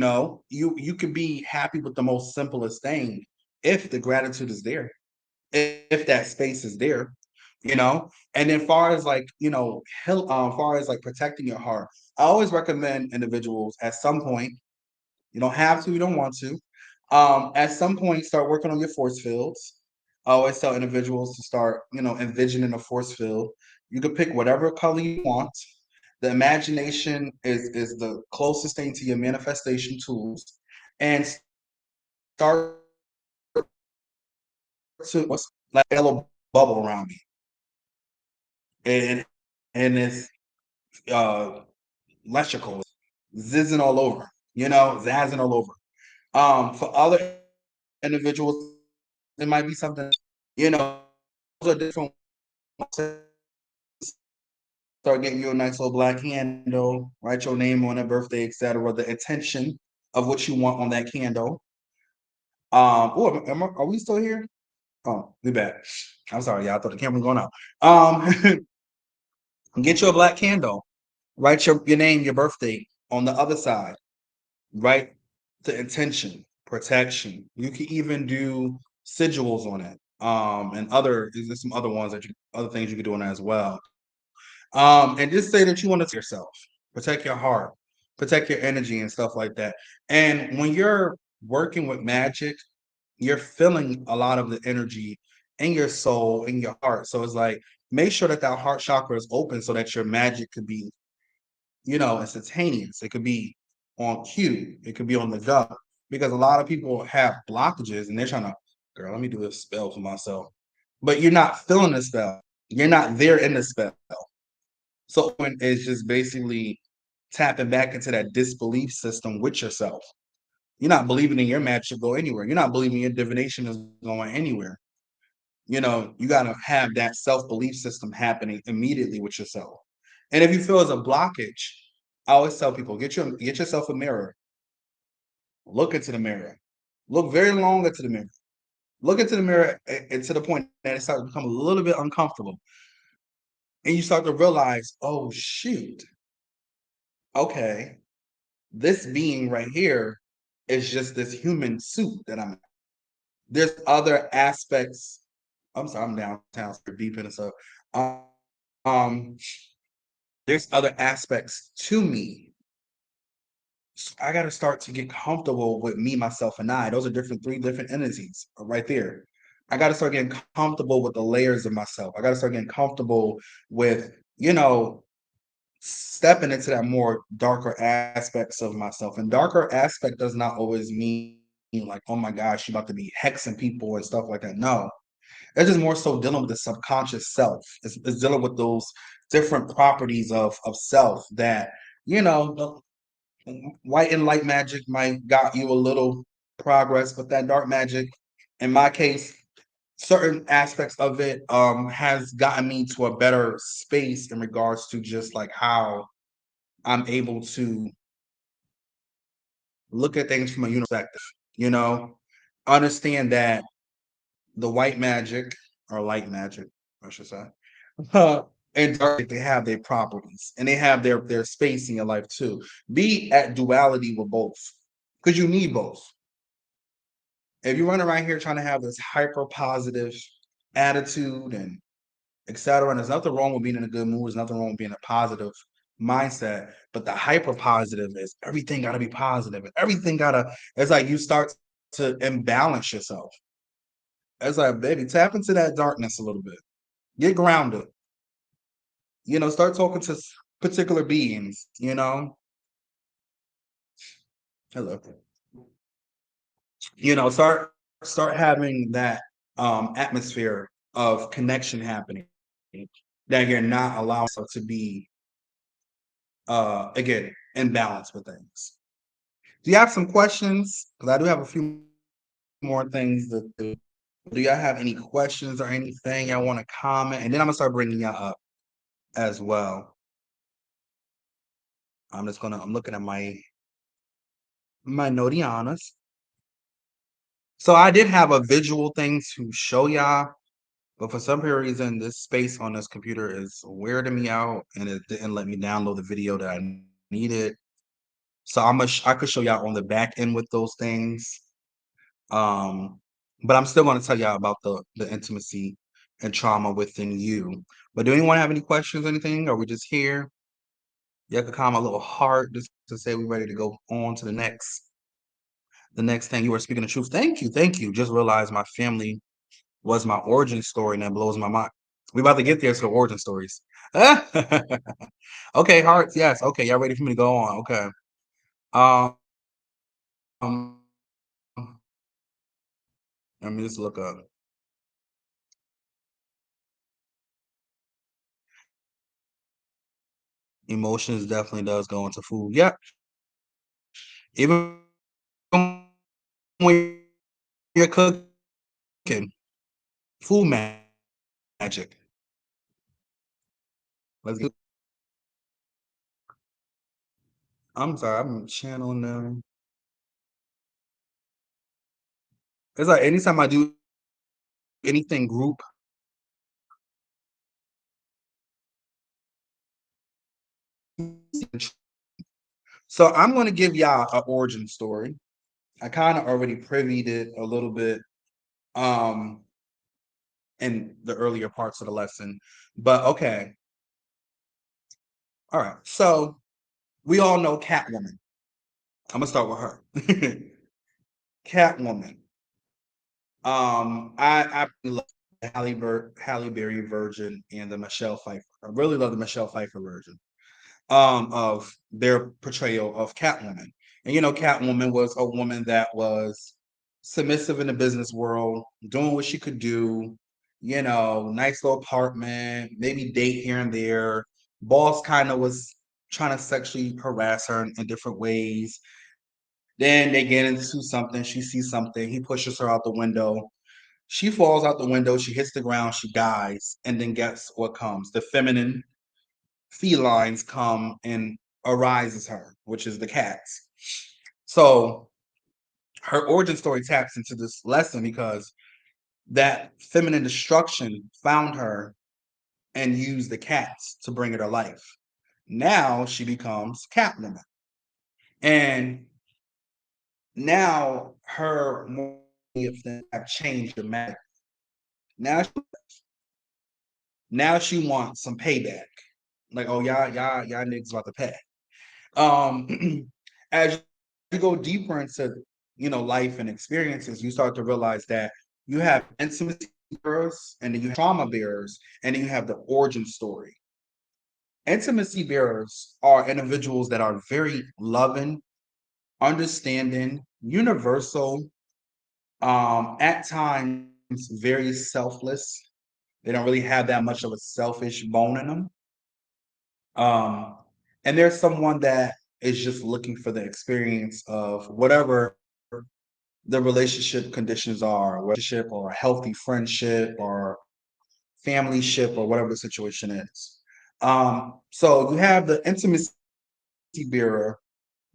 can be happy with the most simplest thing if the gratitude is there, if that space is there. And then far as like far as like protecting your heart, I always recommend individuals at some point. You don't have to, you don't want to. At some point, start working on your force fields. I always tell individuals to start, envisioning a force field. You can pick whatever color you want. The imagination is the closest thing to your manifestation tools, and start to what's like a little bubble around me, and it's electrical, zizzing all over, zazzing all over. For other individuals, it might be something, those are different. Start getting you a nice little black candle, write your name on it, birthday, etc. The intention of what you want on that candle. Are we still here? Oh, we back. I'm sorry, y'all. I thought the camera was going out. Get you a black candle. Write your name, your birthday on the other side. Write the intention, protection. You can even do sigils on it. And there's some other ones other things you can do on that as well. And just say that you want to yourself, protect your heart, protect your energy and stuff like that. And when you're working with magic, you're feeling a lot of the energy in your soul, in your heart. So it's like make sure that heart chakra is open so that your magic could be, instantaneous. It could be on cue. It could be on the go. Because a lot of people have blockages and they're trying to, girl, let me do a spell for myself. But you're not feeling the spell. You're not there in the spell. So it's just basically tapping back into that disbelief system with yourself. You're not believing in your magic to go anywhere. You're not believing your divination is going anywhere. You got to have that self belief system happening immediately with yourself. And if you feel as a blockage, I always tell people get yourself a mirror, look into the mirror, look very long into the mirror, look into the mirror and to the point that it starts to become a little bit uncomfortable, and you start to realize, oh shoot, okay, this being right here is just this human suit that I'm in. There's other aspects. I'm sorry, I'm downtown, so deep in it. So, um, there's other aspects to me. So I got to start to get comfortable with me, myself, and I. Those are three different entities right there. I got to start getting comfortable with the layers of myself. I got to start getting comfortable with, stepping into that more darker aspects of myself. And darker aspect does not always mean like, oh my gosh, you about to be hexing people and stuff like that. No, it's just more so dealing with the subconscious self. It's dealing with those different properties of self that, white and light magic might got you a little progress, but that dark magic, in my case, certain aspects of it has gotten me to a better space in regards to just like how I'm able to look at things from a universal perspective, you know, understand that the white magic or light magic, I should say, and dark, they have their properties and they have their space in your life too. Be at duality with both because you need both. If you run around here trying to have this hyper positive attitude and etc., and there's nothing wrong with being in a good mood, there's nothing wrong with being a positive mindset, but the hyper positive is everything got to be positive and everything gotta. It's like you start to imbalance yourself. It's like, baby, tap into that darkness a little bit. Get grounded. Start talking to particular beings. Hello. Start having that atmosphere of connection happening that you're not allowing yourself to be again in balance with things. Do you have some questions? Because I do have a few more things to do. Do y'all have any questions or anything y'all want to comment? And then I'm gonna start bringing y'all up as well. I'm looking at my notianas. So I did have a visual thing to show y'all, but for some reason, this space on this computer is weirding me out, and it didn't let me download the video that I needed. So I could show y'all on the back end with those things. But I'm still going to tell y'all about the intimacy and trauma within you. But do anyone have any questions or anything? Are we just here? You could calm a little heart just to say we're ready to go on to the next thing. You are speaking the truth. Thank you, thank you. Just realized my family was my origin story, and that blows my mind. We about to get there to the origin stories. Okay, hearts. Yes. Okay, y'all ready for me to go on? Okay. Um, let me just look up. Emotions definitely does go into food. Yep. Even when you're cooking, food magic. Let's get I'm sorry, I'm channeling them. It's like anytime I do anything group, so I'm gonna give y'all an origin story. I kind of already previewed it a little bit um in the earlier parts of the lesson. But okay, all right. So we all know Catwoman. I'm gonna start with her. Catwoman. I love the Halle Berry version and the Michelle Pfeiffer. I really love the Michelle Pfeiffer version of their portrayal of Catwoman. And Catwoman was a woman that was submissive in the business world, doing what she could do. Nice little apartment, maybe date here and there. Boss kind of was trying to sexually harass her in different ways. Then they get into something. She sees something. He pushes her out the window. She falls out the window. She hits the ground. She dies. And then guess what comes? The feminine felines come and arises her, which is the cats. So her origin story taps into this lesson because that feminine destruction found her and used the cats to bring her to life. Now she becomes Catwoman. And now her things have changed dramatically. Now, now she wants some payback. Like, oh y'all niggas about to pay. As you go deeper into life and experiences, you start to realize that you have intimacy bearers, and then you have trauma bearers, and then you have the origin story. Intimacy bearers are individuals that are very loving, understanding, universal, at times very selfless. They don't really have that much of a selfish bone in them. Um, and there's someone that is just looking for the experience of whatever the relationship conditions are, relationship or a healthy friendship or family ship or whatever the situation is. So you have the intimacy bearer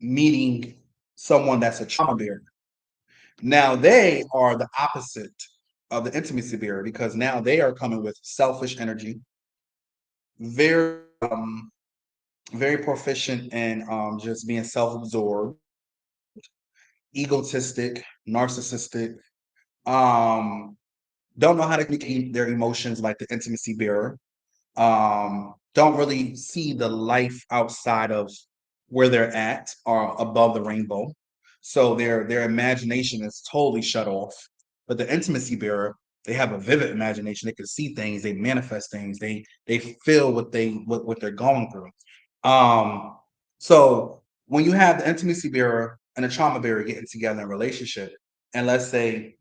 meeting someone that's a trauma bearer. Now they are the opposite of the intimacy bearer because now they are coming with selfish energy, very very proficient in just being self-absorbed, egotistic, narcissistic, um, don't know how to communicate their emotions like the intimacy bearer, don't really see the life outside of where they're at or above the rainbow. So their imagination is totally shut off. But the intimacy bearer, they have a vivid imagination. They can see things, they manifest things, they feel what they're going through. Um, so when you have the intimacy bearer and the trauma bearer getting together in a relationship, and let's say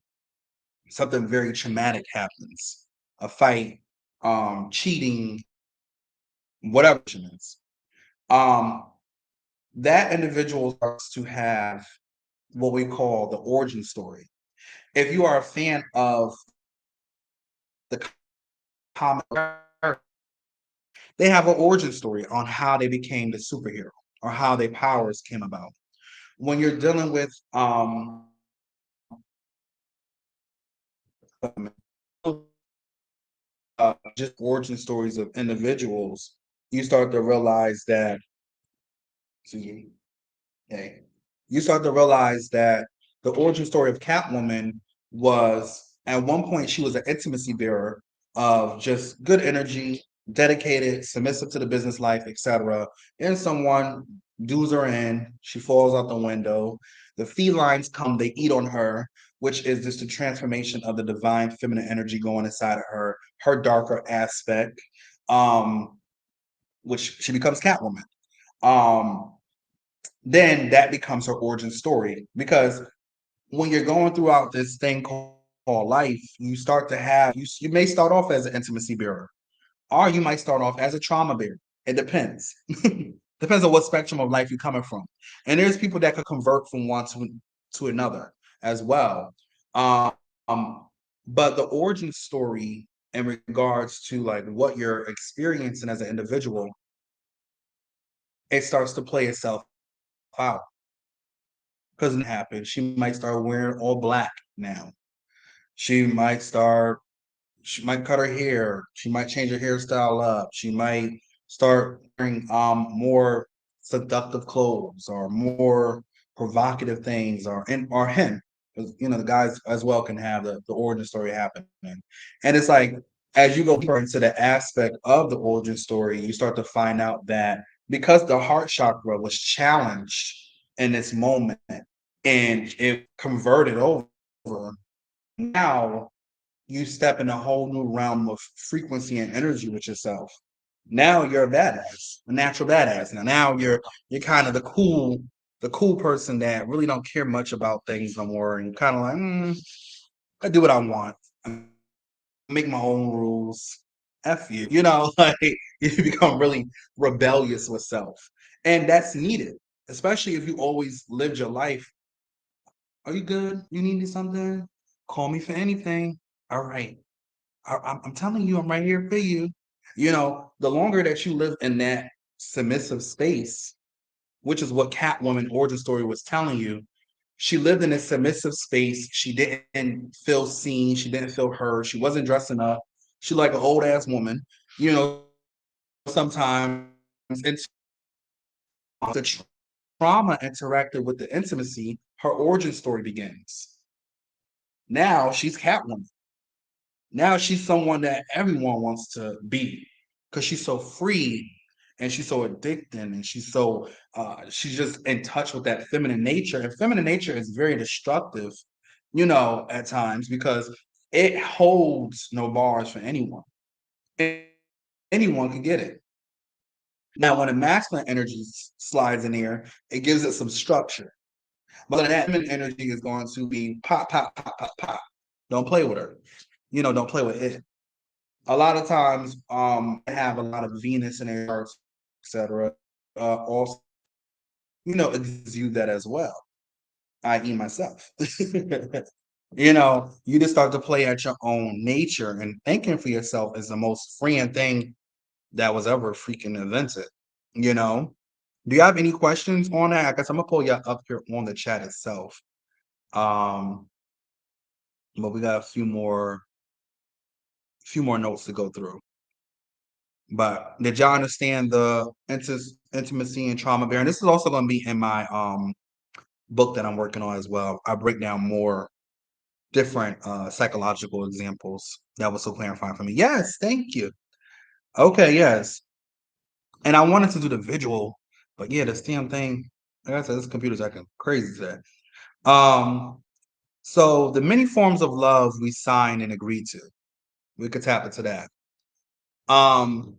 something very traumatic happens, a fight, cheating, whatever it is, um, that individual starts to have what we call the origin story. If you are a fan of the comic, they have an origin story on how they became the superhero or how their powers came about. When you're dealing with just origin stories of individuals, you start to realize that, excuse me, hey, you start to realize that the origin story of Catwoman was at one point she was an intimacy bearer of just good energy, dedicated, submissive to the business life, etc. And someone does her in, she falls out the window. The felines come, they eat on her, which is just a transformation of the divine feminine energy going inside of her darker aspect, um, which she becomes Catwoman. Um, then that becomes her origin story because when you're going throughout this thing called life, you start to have you may start off as an intimacy bearer, or you might start off as a trauma bearer. It depends. Depends on what spectrum of life you're coming from. And there's people that could convert from one to another as well. Um, but the origin story in regards to like what you're experiencing as an individual, it starts to play itself out. Because it happens. She might start wearing all black now. She might start She might cut her hair. She might change her hairstyle up. She might start wearing more seductive clothes or more provocative things or him. 'Cause, the guys as well can have the origin story happening. And it's like as you go deeper into the aspect of the origin story, you start to find out that because the heart chakra was challenged in this moment and it converted over, now you step in a whole new realm of frequency and energy with yourself. Now you're a badass, a natural badass. Now you're kind of the cool person that really don't care much about things no more, and kind of like, I do what I want. I make my own rules. F you, like you become really rebellious with self, and that's needed, especially if you always lived your life. Are you good? You need something? Call me for anything. All right. I'm telling you, I'm right here for you. The longer that you live in that submissive space, which is what Catwoman origin story was telling you, she lived in a submissive space. She didn't feel seen. She didn't feel heard. She wasn't dressing up. She like an old ass woman. Sometimes it's the trauma interacted with the intimacy. Her origin story begins. Now she's Catwoman. Now she's someone that everyone wants to be because she's so free and she's so addicted and she's just in touch with that feminine nature. And feminine nature is very destructive, at times because it holds no bars for anyone. Anyone can get it. Now, when a masculine energy slides in here, it gives it some structure. But that feminine energy is going to be pop, pop, pop, pop, pop. Don't play with her. Don't play with it. A lot of times, have a lot of Venus in their charts, etc. Also, exude that as well, i.e., myself. You just start to play at your own nature, and thinking for yourself is the most freeing thing that was ever freaking invented. You know, do you have any questions on that? I guess I'm gonna pull you up here on the chat itself. Um, but we got a few more notes to go through. But did y'all understand the intimacy and trauma bearing? This is also going to be in my book that I'm working on as well. I break down more different psychological examples. That was so clarifying for me. Yes, thank you. Okay, yes. And I wanted to do the visual, but yeah, this damn thing, like I said, this computer's acting crazy today. Um, so the many forms of love we sign and agree to. We could tap into that. Um,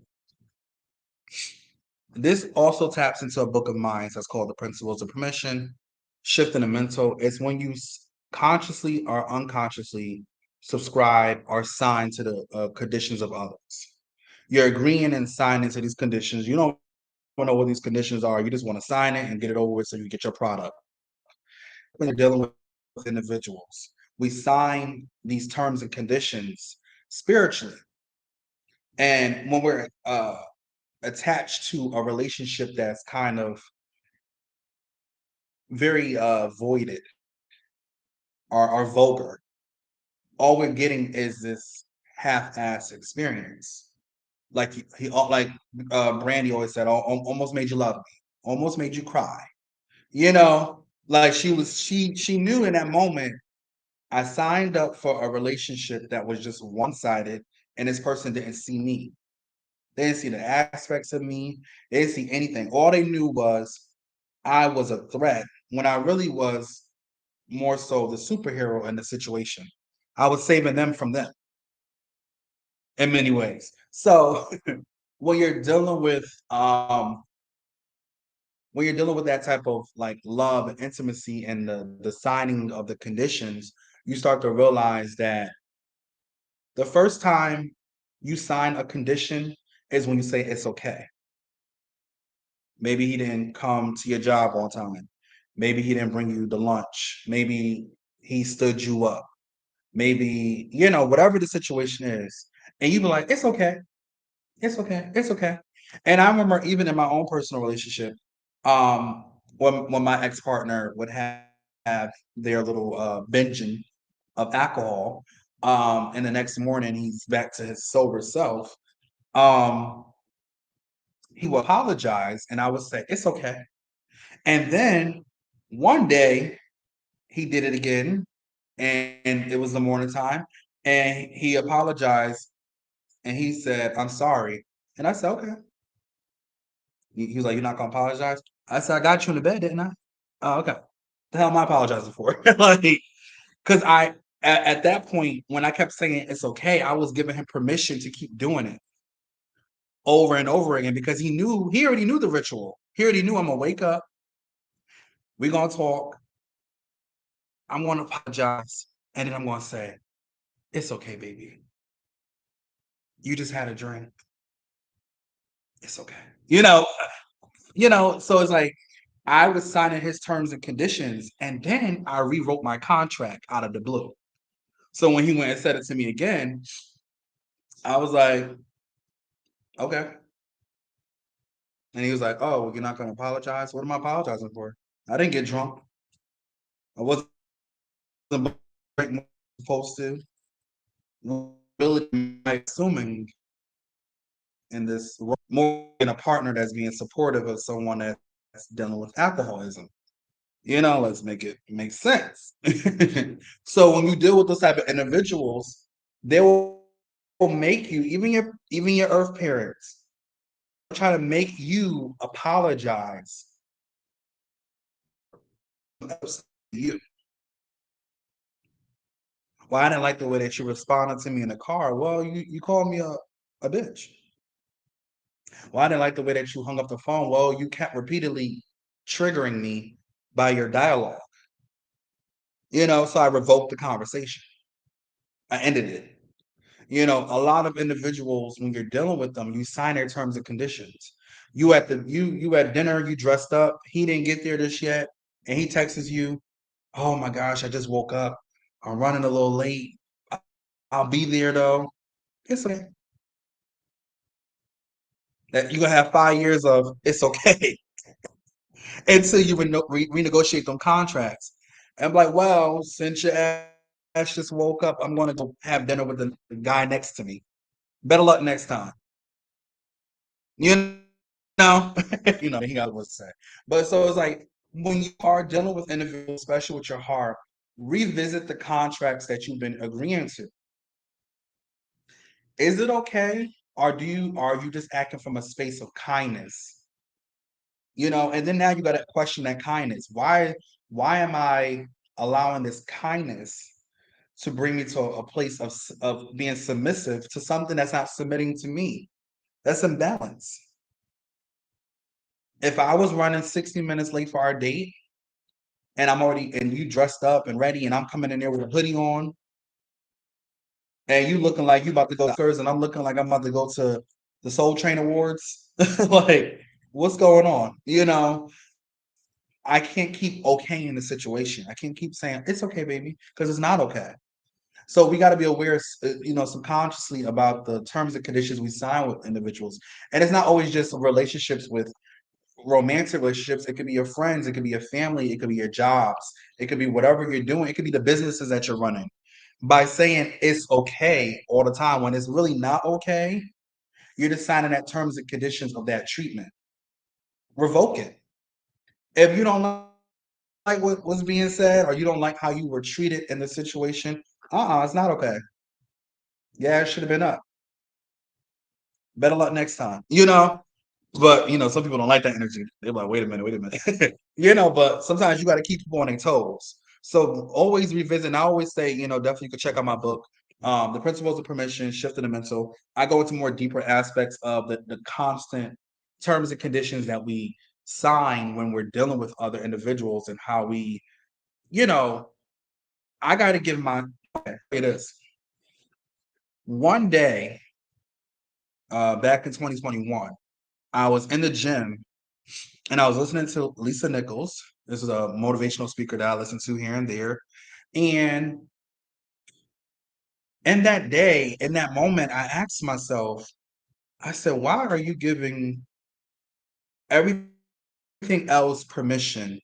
This also taps into a book of minds that's called The Principles of Permission, Shifting the Mental. It's when you consciously or unconsciously subscribe or sign to the conditions of others. You're agreeing and signing to these conditions. You don't know what these conditions are. You just want to sign it and get it over with so you get your product. When you're dealing with individuals, we sign these terms and conditions spiritually. And when we're attached to a relationship that's kind of very voided or vulgar. All we're getting is this half-ass experience. Like like Brandy always said, almost made you love me, almost made you cry. Like she knew in that moment. I signed up for a relationship that was just one-sided, and this person didn't see me. They didn't see the aspects of me. They didn't see anything. All they knew was I was a threat when I really was more so the superhero in the situation. I was saving them from them in many ways. So when you're dealing with that type of like love and intimacy and the signing of the conditions, you start to realize that the first time you sign a condition is when you say it's okay. Maybe he didn't come to your job on time. Maybe he didn't bring you the lunch. Maybe he stood you up. Maybe, whatever the situation is. And you be like, it's okay. It's okay. It's okay. And I remember even in my own personal relationship, when my ex-partner would have their little binging of alcohol, and the next morning he's back to his sober self, um, he would apologize and I would say, it's okay. And then one day he did it again, and it was the morning time, and he apologized and he said, I'm sorry. And I said, okay. He was like, you're not gonna apologize? I said, I got you in the bed, didn't I? Oh, okay. The hell am I apologizing for? Like, because at that point, when I kept saying it's okay, I was giving him permission to keep doing it over and over again because he already knew the ritual. He already knew I'm gonna wake up, we're gonna talk, I'm gonna apologize, and then I'm gonna say, it's okay, baby. You just had a drink. It's okay. So it's like I was signing his terms and conditions, and then I rewrote my contract out of the blue. So when he went and said it to me again, I was like, okay. And he was like, oh, well, you're not going to apologize? What am I apologizing for? I didn't get drunk. I wasn't supposed to. Really assuming in this more than a partner that's being supportive of someone that's dealing with alcoholism. Let's make it make sense. So when you deal with those type of individuals, they will make you, even your earth parents, try to make you apologize to you. Well, I didn't like the way that you responded to me in the car. Well, you called me a bitch. Well, I didn't like the way that you hung up the phone. Well, you kept repeatedly triggering me by your dialogue. So I revoked the conversation. I ended it. A lot of individuals, when you're dealing with them, you sign their terms and conditions. You at dinner, you dressed up, he didn't get there just yet, and he texts you, oh my gosh, I just woke up. I'm running a little late. I'll be there though. It's okay. That you're gonna have 5 years of it's okay until you renegotiate them contracts. And I'm like, well, since your ass just woke up, I'm gonna go have dinner with the guy next to me. Better luck next time. You know, he got what to say. But so it's like when you are dealing with individuals, especially with your heart, revisit the contracts that you've been agreeing to. Is it okay? Or are you just acting from a space of kindness? And then now you gotta question that kindness. Why am I allowing this kindness to bring me to a place of being submissive to something that's not submitting to me? That's imbalance. If I was running 60 minutes late for our date and you dressed up and ready and I'm coming in there with a hoodie on and you looking like you about to go to Oscars and I'm looking like I'm about to go to the Soul Train Awards, like what's going on? I can't keep okaying the situation. I can't keep saying it's okay, baby, because it's not okay. So we got to be aware, subconsciously about the terms and conditions we sign with individuals, and it's not always just relationships with romantic relationships. It could be your friends, it could be your family, it could be your jobs, it could be whatever you're doing, it could be the businesses that you're running. By saying it's okay all the time when it's really not okay, you're just signing that terms and conditions of that treatment. Revoke it. If you don't like what was being said or you don't like how you were treated in the situation, it's not okay. Yeah, it should have been up. Better luck next time. But some people don't like that energy. They're like, wait a minute. But sometimes you got to keep people on their toes. So always revisit. And I always say, definitely you could check out my book, The Principles of Permission, Shifting the Mental. I go into more deeper aspects of the constant terms and conditions that we sign when we're dealing with other individuals and how we, you know, I got to give my it is. One day, back in 2021, I was in the gym and I was listening to Lisa Nichols. This is a motivational speaker that I listen to here and there. And in that day, in that moment, I asked myself, I said, why are you giving everything else permission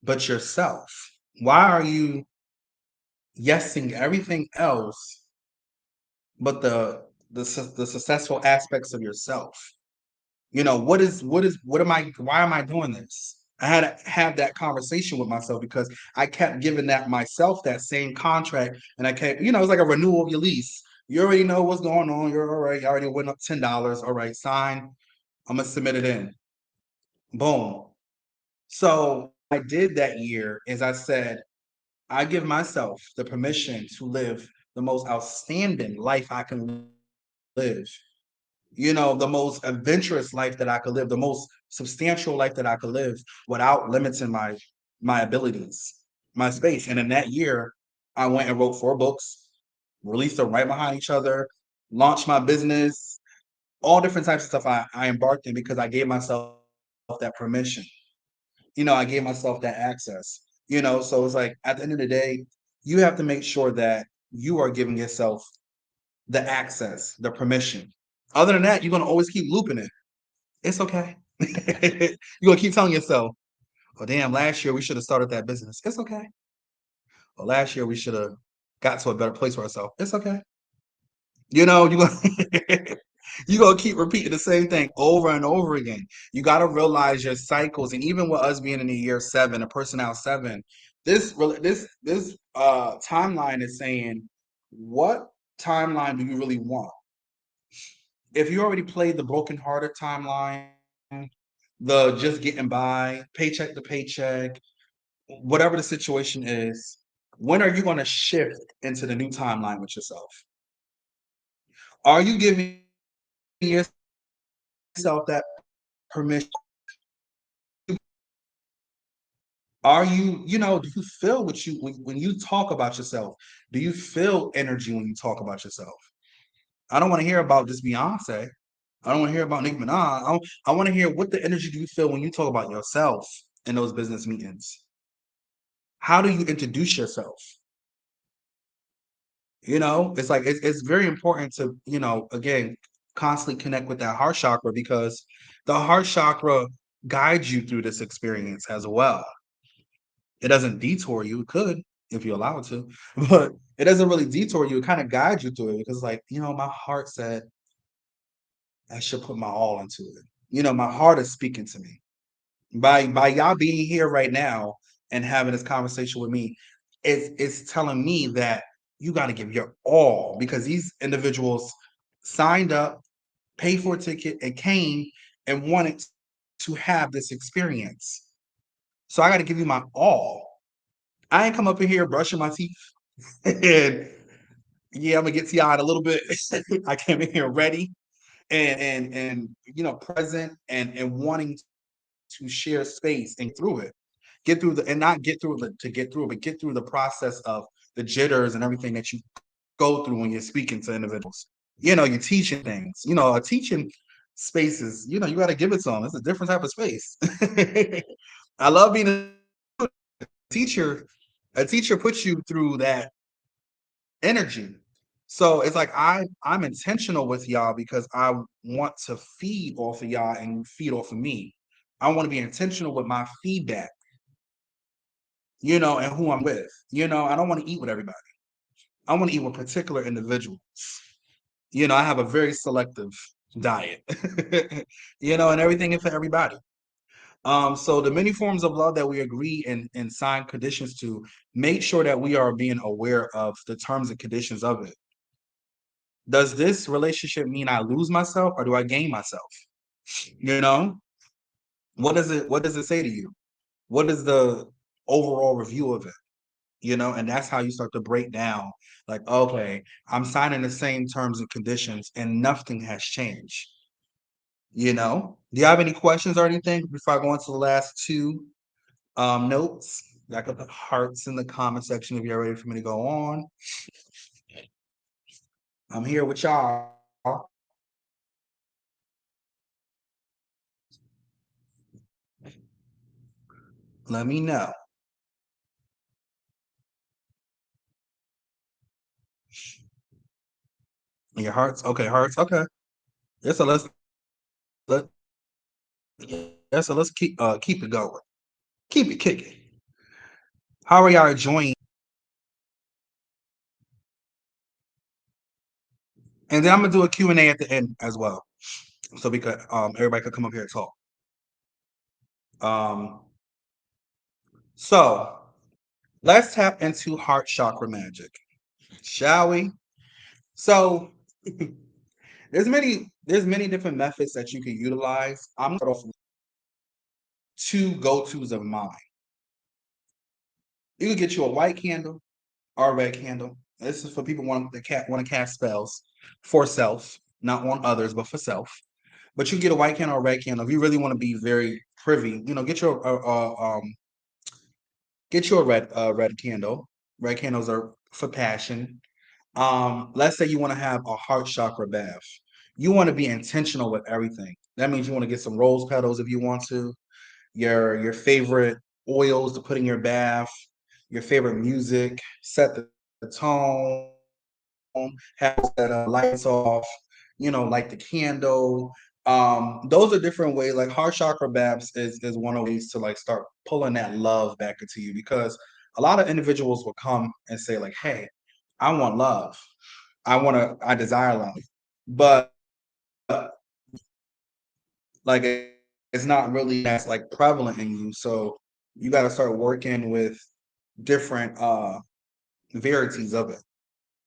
but yourself? Why are you yesing everything else but the successful aspects of yourself? You know, what am I why am I doing this? I had to have that conversation with myself because I kept giving that myself that same contract and I kept, it's like a renewal of your lease. You already know what's going on. You're all right. You already went up $10. All right, sign. I'm gonna submit it in. Boom. So I did that year is I said, I give myself the permission to live the most outstanding life I can live. The most adventurous life that I could live, the most substantial life that I could live without limiting my abilities, my space. And in that year, I went and wrote 4 books, released them right behind each other, launched my business, all different types of stuff I embarked in because I gave myself that permission. I gave myself that access. So it's like at the end of the day, you have to make sure that you are giving yourself the access, the permission. Other than that, you're gonna always keep looping it. It's okay. You're gonna keep telling yourself, "Oh, damn, last year we should have started that business." It's okay. Well, last year we should have got to a better place for ourselves. It's okay. You're gonna you're gonna keep repeating the same thing over and over again. You gotta realize your cycles, and even with us being in the year 7, a personnel 7, this timeline is saying, what timeline do you really want? If you already played the brokenhearted timeline, the just getting by, paycheck to paycheck, whatever the situation is, when are you going to shift into the new timeline with yourself? Are you giving yourself that permission? Do you feel what when you talk about yourself? Do you feel energy when you talk about yourself? I don't want to hear about just Beyonce. I don't want to hear about Nicki Minaj. I want to hear what the energy do you feel when you talk about yourself in those business meetings. How do you introduce yourself? It's like it's very important to, again, constantly connect with that heart chakra because the heart chakra guides you through this experience as well. It doesn't detour you. It could if you allow it to, but it doesn't really detour you. It kind of guides you through it because, like, my heart said I should put my all into it. My heart is speaking to me. By y'all being here right now and having this conversation with me, it's telling me that you got to give your all because these individuals signed up, paid for a ticket, and came and wanted to have this experience. So I got to give you my all. I ain't come up in here brushing my teeth and yeah, I'm gonna get to y'all in a little bit. I came in here ready and present and wanting to share space and through it. Get through the and not get through the to get through it, but get through the process of the jitters and everything that you go through when you're speaking to individuals. You're teaching things. A teaching space is, you got to give it to them. It's a different type of space. I love being a teacher. A teacher puts you through that energy. So it's like I'm intentional with y'all because I want to feed off of y'all and feed off of me. I want to be intentional with my feedback, and who I'm with. I don't want to eat with everybody. I want to eat with particular individuals. I have a very selective diet, and everything is for everybody. So the many forms of love that we agree and sign conditions to, make sure that we are being aware of the terms and conditions of it. Does this relationship mean I lose myself or do I gain myself? You know, what does it say to you? What is the overall review of it? And that's how you start to break down like, okay, I'm signing the same terms and conditions and nothing has changed. Do you have any questions or anything before I go into the last two notes? I got the hearts in the comment section if you're ready for me to go on. I'm here with y'all. Let me know. Your hearts, okay, hearts, okay. Yeah, so let yeah, so let's keep it going. Keep it kicking. How are y'all enjoying? And then I'm gonna do a Q&A at the end as well. So we could everybody could come up here and talk. Um so let's tap into heart chakra magic, shall we? So there's many different methods that you can utilize. I'm gonna start off with two go-tos of mine. You can get you a white candle or a red candle. This is for people want to cast spells for self, not on others, but for self. But you can get a white candle or a red candle if you really want to be very privy. Get your get you a red candle. Red candles are for passion. Let's say you want to have a heart chakra bath. You want to be intentional with everything. That means you want to get some rose petals if you want to, your favorite oils to put in your bath, your favorite music, set the tone, have set lights off, light the candle. Those are different ways. Like heart chakra baths is one of the ways to like start pulling that love back into you because a lot of individuals will come and say like, "Hey, I want love. I desire love," but like it's not really as like prevalent in you. So you got to start working with different varieties of it.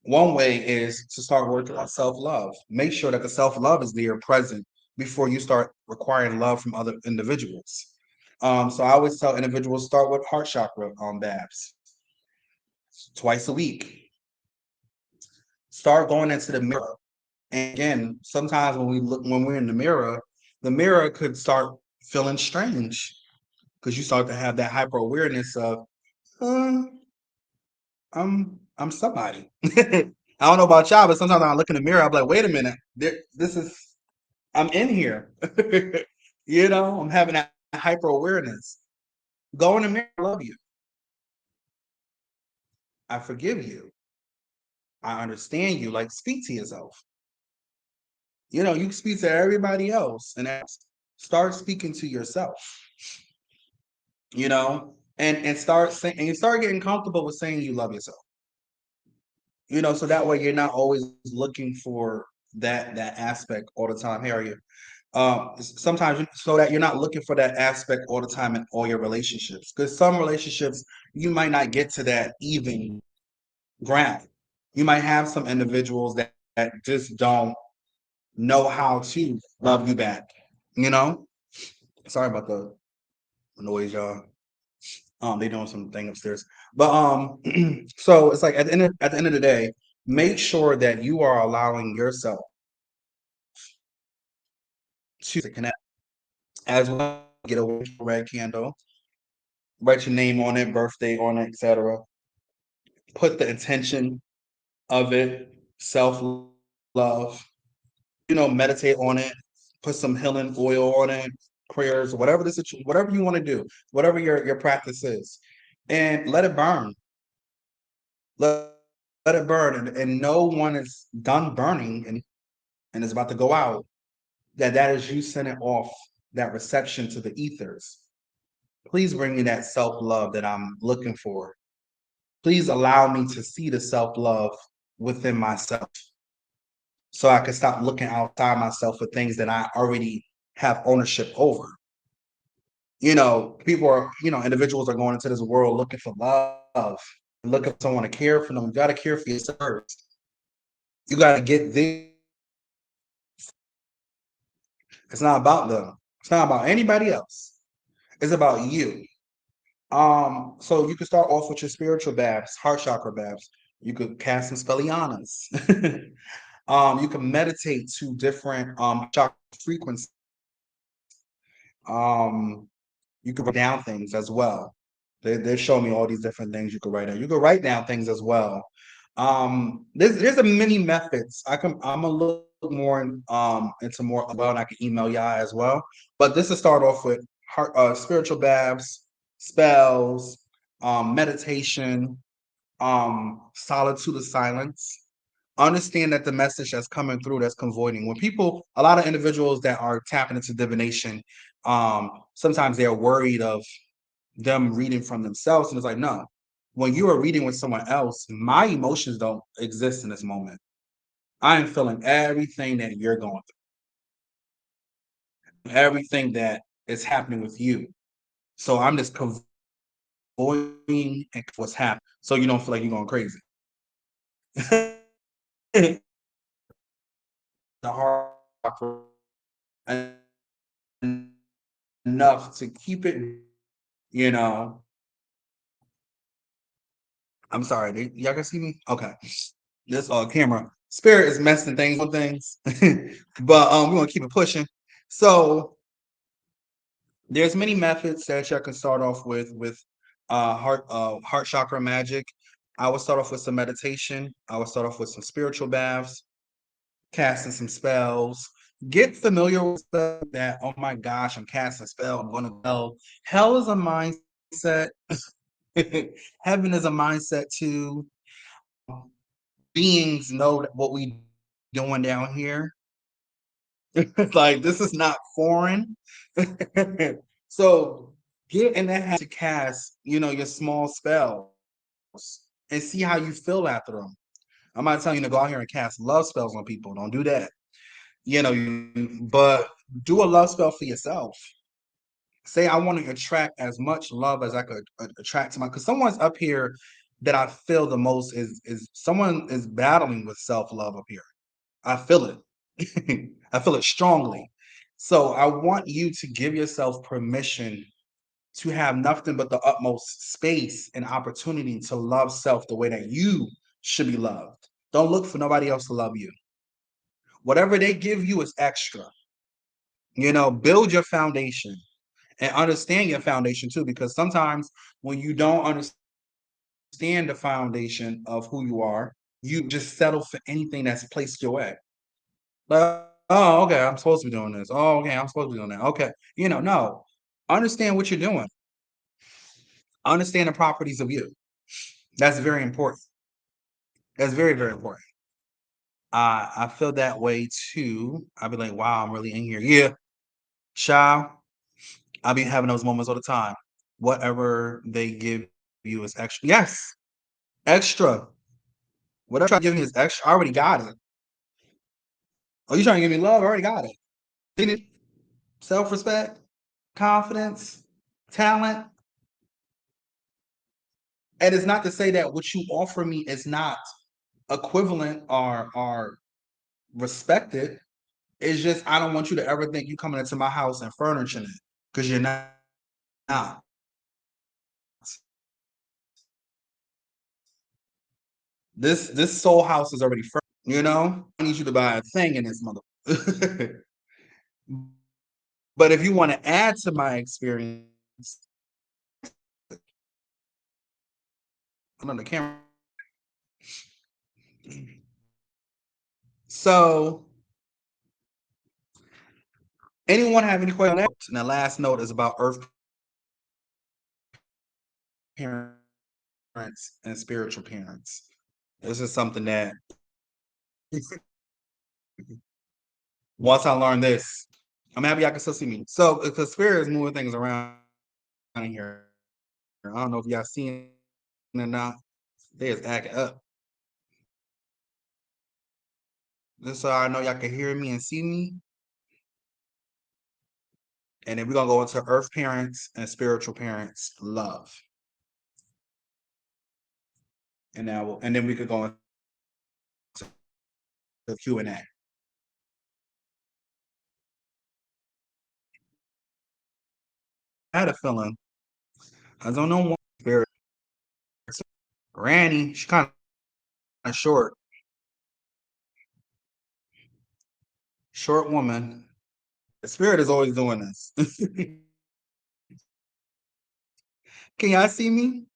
One way is to start working on self-love. Make sure that the self-love is there present before you start requiring love from other individuals. So I always tell individuals start with heart chakra baths twice a week. Start going into the mirror. And again, sometimes when we're in the mirror could start feeling strange because you start to have that hyper awareness of, uh, I'm somebody. I don't know about y'all, but sometimes when I look in the mirror, I'm like, wait a minute, this is I'm in here. I'm having that hyper awareness. Go in the mirror, I love you. I forgive you. I understand you. Like speak to yourself. You can speak to everybody else and start speaking to yourself, and start saying and you start getting comfortable with saying you love yourself. So that way you're not always looking for that aspect all the time. Hey, are you? Sometimes so that you're not looking for that aspect all the time in all your relationships. Because some relationships you might not get to that even ground. You might have some individuals that just don't know how to love you back. You know. Sorry about the noise, y'all. They doing something upstairs. But so it's like at the end of the day, make sure that you are allowing yourself to connect as well. Get a red candle, write your name on it, birthday on it, etc. Put the intention of it, self love. Meditate on it. Put some healing oil on it, prayers, whatever you want to do, whatever your practice is, and let it burn. Let, let it burn, and no one is done burning and is about to go out. That is you sending off that reception to the ethers. Please bring me that self love that I'm looking for. Please allow me to see the self love within myself so I can stop looking outside myself for things that I already have ownership over. Individuals are going into this world looking for love, looking for someone to care for them. You got to care for yourself first. You got to get there. It's not about them. It's not about anybody else. It's about you. So you can start off with your spiritual baths, heart chakra baths. You could cast some spellianas. You can meditate to different chakra frequencies. Um, you can write down things as well. They show me all these different things you could write down. You could write down things as well. There's a many methods. I'm a little more into more well, and I can email y'all as well. But this is start off with heart spiritual baths, spells, meditation, solitude of silence. Understand that the message that's coming through that's convoying. When people, a lot of individuals that are tapping into divination, sometimes they're worried of them reading from themselves. And it's like, no, when you are reading with someone else, my emotions don't exist in this moment. I am feeling everything that you're going through, everything that is happening with you. So I'm just convoying and what's happening. So you don't feel like you're going crazy. The heart enough to keep it, you know. I'm sorry, y'all can see me? Okay. This camera. Spirit is messing things with things. But we're gonna keep it pushing. So there's many methods that you can start off with heart chakra magic. I would start off with some meditation. I would start off with some spiritual baths, casting some spells. Get familiar with stuff that, oh my gosh, I'm casting a spell, I'm gonna go. Hell is a mindset. Heaven is a mindset too. Beings know what we doing down here. Like this is not foreign. So get in that to cast, your small spells and see how you feel after them. I'm not telling you to go out here and cast love spells on people. Don't do that. But do a love spell for yourself. Say I want to attract as much love as I could attract to my, because someone's up here that I feel the most is someone is battling with self-love up here. I feel it. I feel it strongly. So I want you to give yourself permission to have nothing but the utmost space and opportunity to love self the way that you should be loved. Don't look for nobody else to love you. Whatever they give you is extra. Build your foundation and understand your foundation too, because sometimes when you don't understand the foundation of who you are, you just settle for anything that's placed your way. Like, oh, okay, I'm supposed to be doing this. Oh, okay, I'm supposed to be doing that. Okay. No. Understand what you're doing. Understand the properties of you. That's very important. That's very, very important. I feel that way too. I'll be like, wow, I'm really in here. Yeah, child. I'll be having those moments all the time. Whatever they give you is extra. Yes, extra. Whatever trying to give me is extra. I already got it. Oh, you trying to give me love? I already got it. Dignity, self-respect, confidence, talent. And it's not to say that what you offer me is not equivalent or respected. It's just I don't want you to ever think you coming into my house and furnishing it because you're not. This soul house is already furnished. I need you to buy a thing in this mother. But if you want to add to my experience, I'm on the camera. So, anyone have any questions? And the last note is about Earth parents and spiritual parents. This is something that once I learned this, I'm happy I can still see me. So, if the spirit is moving things around in here, I don't know if y'all seeing it or not. They is acting up. Just so I know y'all can hear me and see me. And then we're gonna go into Earth parents and spiritual parents love. And then we could go into the Q&A. I had a feeling. I don't know what spirit. Granny, she's kind of short. Short woman. The spirit is always doing this. Can y'all see me?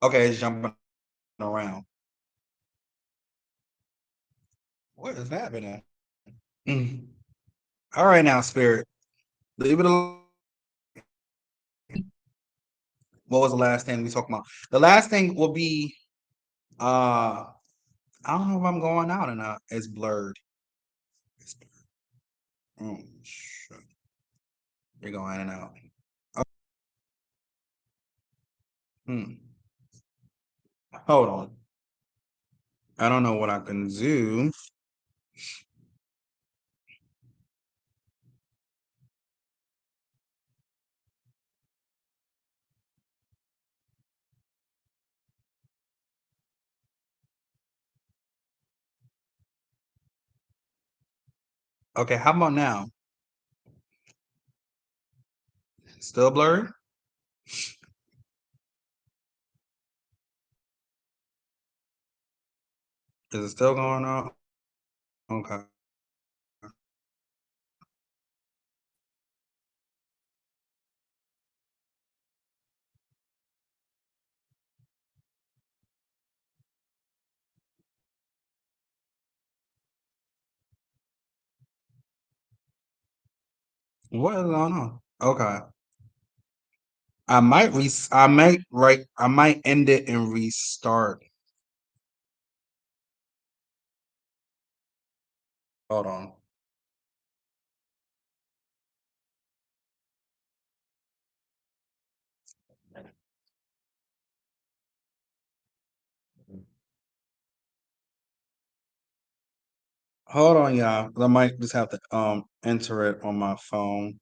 Okay, it's jumping around. What is happening? Mm. All right now, spirit. Leave it alone. What was the last thing we talked about? The last thing will be I don't know if I'm going out or not. It's blurred. It's blurred. Oh shit. You're going in and out. Oh, hmm. Hold on. I don't know what I can do. Okay, how about now? Still blurred? Is it still going on? Okay. What is going on? Okay. I might end it and restart. Hold on. Hold on, y'all. I might just have to enter it on my phone.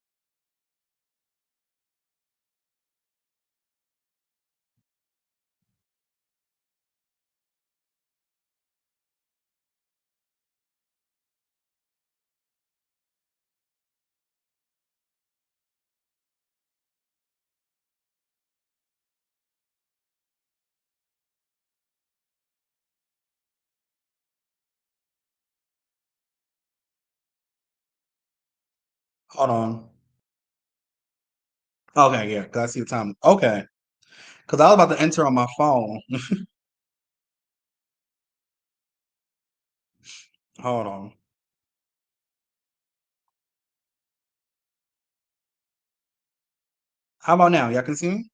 Hold on. Okay, yeah, 'cause I see the time. Okay. Because I was about to enter on my phone. Hold on. How about now? Y'all can see me?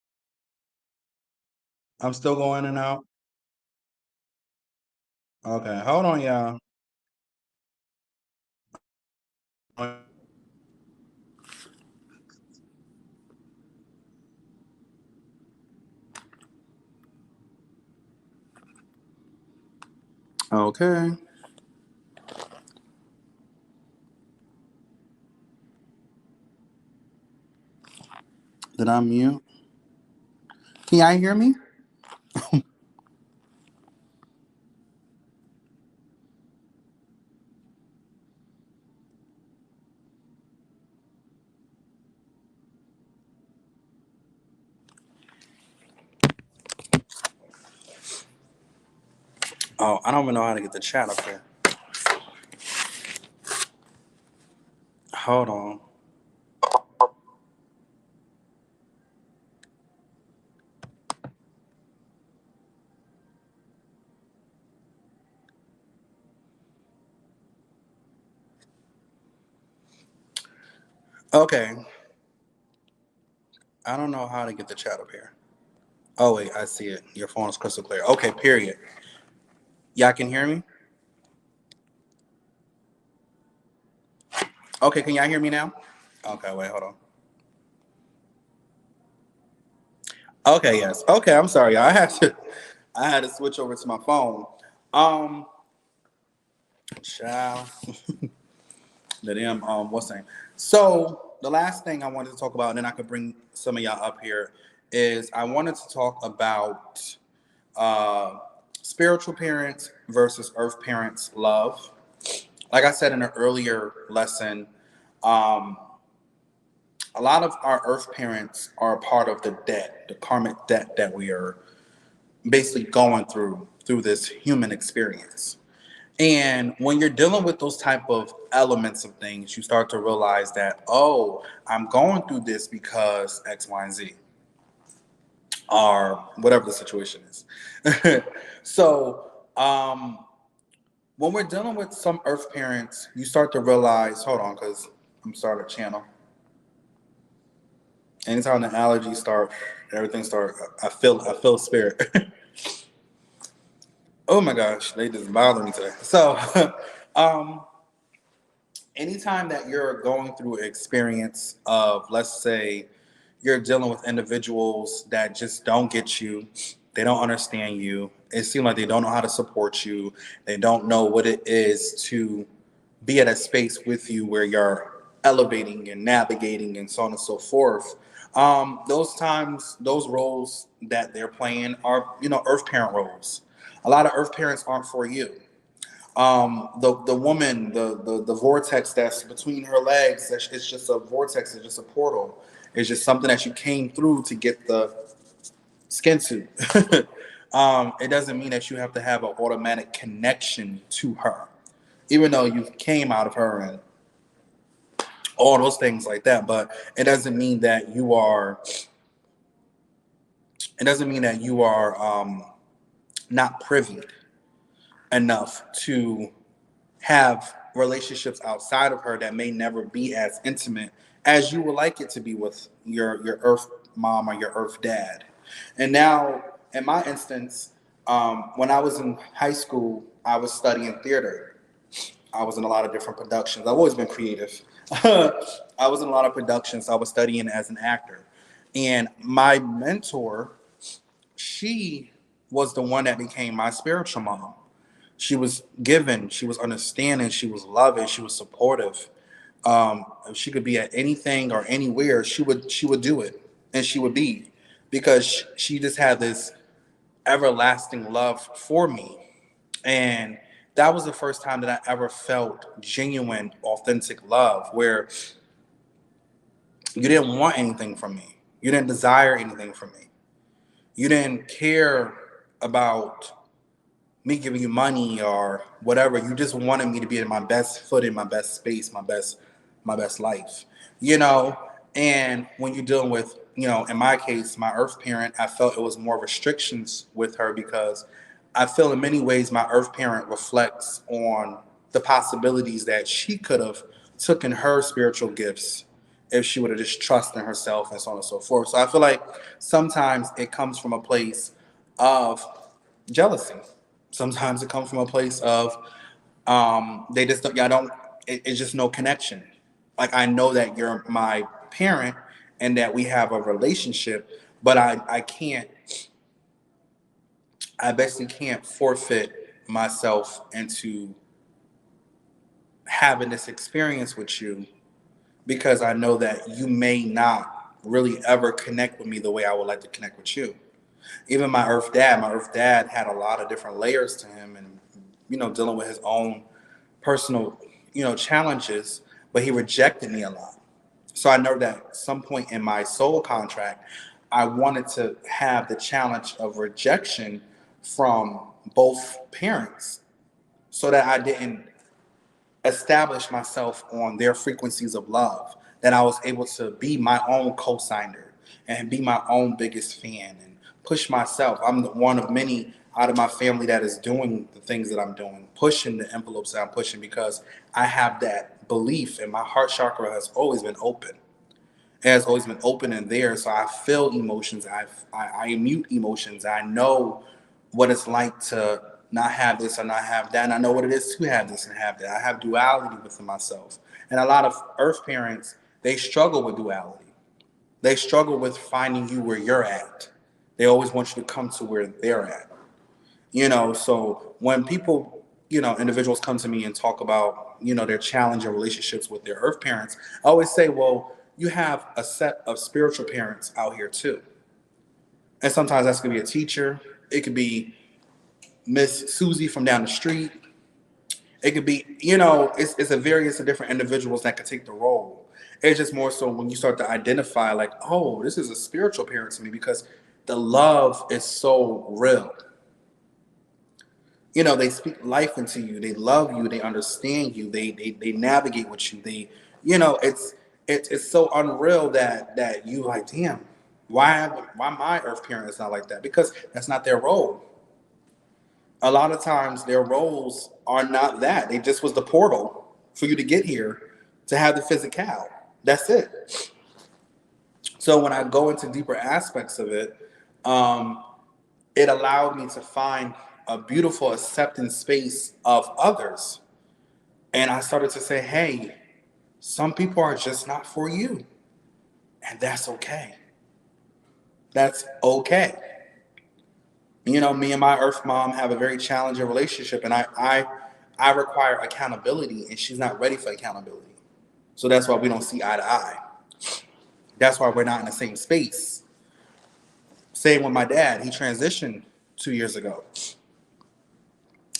I'm still going in and out. Okay, hold on, y'all. Okay. Did I mute? Can y'all hear me? Oh, I don't even know how to get the chat up here. Hold on. Okay. I don't know how to get the chat up here. Oh wait, I see it. Your phone is crystal clear. Okay, period. Y'all can hear me? Okay, can y'all hear me now? Okay, wait, hold on. Okay, yes. Okay, I'm sorry, y'all. I had to switch over to my phone. Um, child. The damn what's name? So the last thing I wanted to talk about, and then I could bring some of y'all up here, is I wanted to talk about uh spiritual parents versus earth parents love. Like I said in an earlier lesson, um, a lot of our earth parents are a part of the debt, the karmic debt that we are basically going through this human experience. And when you're dealing with those type of elements of things, you start to realize that, oh, I'm going through this because X, Y, and Z, or whatever the situation is. So when we're dealing with some earth parents, you start to realize, hold on, because I'm starting a channel. Anytime the allergies start, everything start. I feel spirit. Oh my gosh, they just bother me today. So, um, anytime that you're going through an experience of, let's say, you're dealing with individuals that just don't get you, they don't understand you, it seems like they don't know how to support you, they don't know what it is to be at a space with you where you're elevating and navigating and so on and so forth. Those times, those roles that they're playing are, earth parent roles. A lot of earth parents aren't for you. The woman, the vortex that's between her legs, it's just a vortex, it's just a portal, it's just something that you came through to get the skin suit. It doesn't mean that you have to have an automatic connection to her, even though you came out of her and all those things like that. But it doesn't mean that you are, not privy enough to have relationships outside of her that may never be as intimate as you would like it to be with your earth mom or your earth dad. And now, in my instance, when I was in high school, I was studying theater. I was in a lot of different productions. I've always been creative. I was in a lot of productions. I was studying as an actor. And my mentor, she was the one that became my spiritual mom. She was giving, she was understanding, she was loving, she was supportive. If she could be at anything or anywhere, she would do it, and she would be, because she just had this everlasting love for me. And that was the first time that I ever felt genuine, authentic love, where you didn't want anything from me, you didn't desire anything from me, you didn't care about me giving you money or whatever. You just wanted me to be in my best foot, in my best space, my best life. You know, and when you're dealing with, in my case, my earth parent, I felt it was more restrictions with her, because I feel in many ways my earth parent reflects on the possibilities that she could have took in her spiritual gifts if she would have just trusted in herself and so on and so forth. So I feel like sometimes it comes from a place of jealousy. Sometimes it comes from a place of, they just don't, y'all don't, it's just no connection. Like, I know that you're my parent and that we have a relationship, but I can't, I basically can't forfeit myself into having this experience with you, because I know that you may not really ever connect with me the way I would like to connect with you. Even my earth dad had a lot of different layers to him, and dealing with his own personal challenges, but he rejected me a lot. So I know that at some point in my soul contract, I wanted to have the challenge of rejection from both parents, so that I didn't establish myself on their frequencies of love, that I was able to be my own co-signer and be my own biggest fan and push myself. I'm one of many out of my family that is doing the things that I'm doing, pushing the envelopes that I'm pushing, because I have that belief, and my heart chakra has always been open. It has always been open and there. So I feel emotions. I mute emotions. I know what it's like to not have this or not have that. And I know what it is to have this and have that. I have duality within myself. And a lot of earth parents, they struggle with duality. They struggle with finding you where you're at. They always want you to come to where they're at. So when people, individuals come to me and talk about, their challenging relationships with their earth parents, I always say, well, you have a set of spiritual parents out here too. And sometimes that's going to be a teacher. It could be Miss Susie from down the street. It could be, it's a various of different individuals that could take the role. It's just more so when you start to identify, like, oh, this is a spiritual parent to me, because the love is so real. They speak life into you, they love you, they understand you, they navigate with you, it's so unreal that you like, damn, why my earth parent is not like that, because that's not their role. A lot of times their roles are not that, they just was the portal for you to get here, to have the physical. That's it. So when I go into deeper aspects of it, um, it allowed me to find a beautiful acceptance space of others. And I started to say, hey, some people are just not for you. And that's okay. That's okay. You know, me and my Earth mom have a very challenging relationship, and I require accountability, and she's not ready for accountability. So that's why we don't see eye to eye. That's why we're not in the same space. Same with my dad. He transitioned 2 years ago,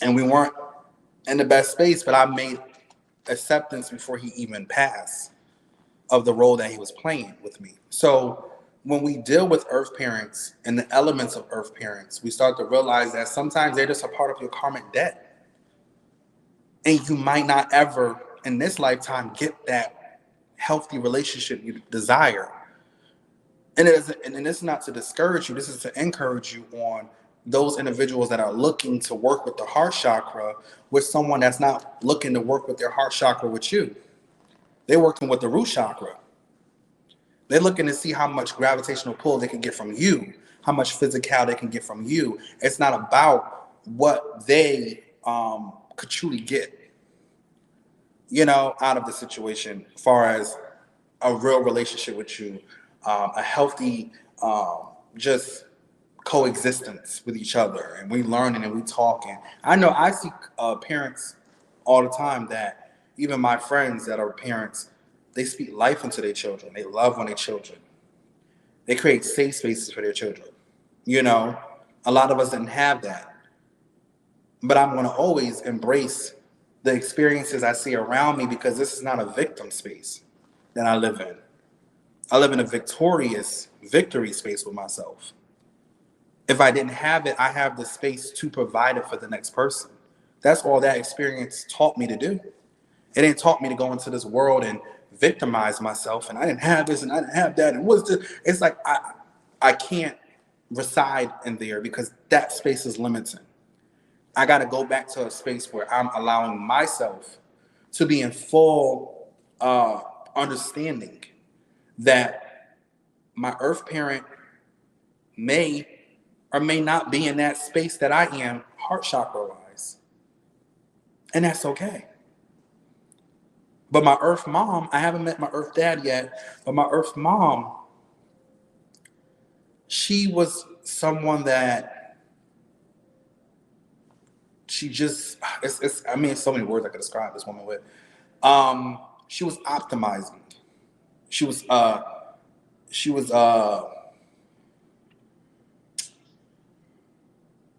and we weren't in the best space, but I made acceptance before he even passed of the role that he was playing with me. So when we deal with earth parents and the elements of earth parents, we start to realize that sometimes they're just a part of your karmic debt. And you might not ever in this lifetime get that healthy relationship you desire. And it's not to discourage you, this is to encourage you on those individuals that are looking to work with the heart chakra with someone that's not looking to work with their heart chakra with you. They're working with the root chakra. They're looking to see how much gravitational pull they can get from you, how much physical they can get from you. It's not about what they could truly get, out of the situation, as far as a real relationship with you, a healthy, just coexistence with each other, and we learning and we talking. I know I see parents all the time that even my friends that are parents, they speak life into their children. They love on their children. They create safe spaces for their children. You know, a lot of us didn't have that, but I'm going to always embrace the experiences I see around me because this is not a victim space that I live in. I live in a victorious victory space with myself. If I didn't have it, I have the space to provide it for the next person. That's all that experience taught me to do. It ain't taught me to go into this world and victimize myself. And I didn't have this and I didn't have that. And what's this? It's like I can't reside in there because that space is limiting. I got to go back to a space where I'm allowing myself to be in full understanding that my earth parent may or may not be in that space that I am heart chakra wise. And that's okay. But my earth mom, I haven't met my earth dad yet, but my earth mom, she was someone that she just, it's so many words I could describe this woman with. She was optimizing. She was,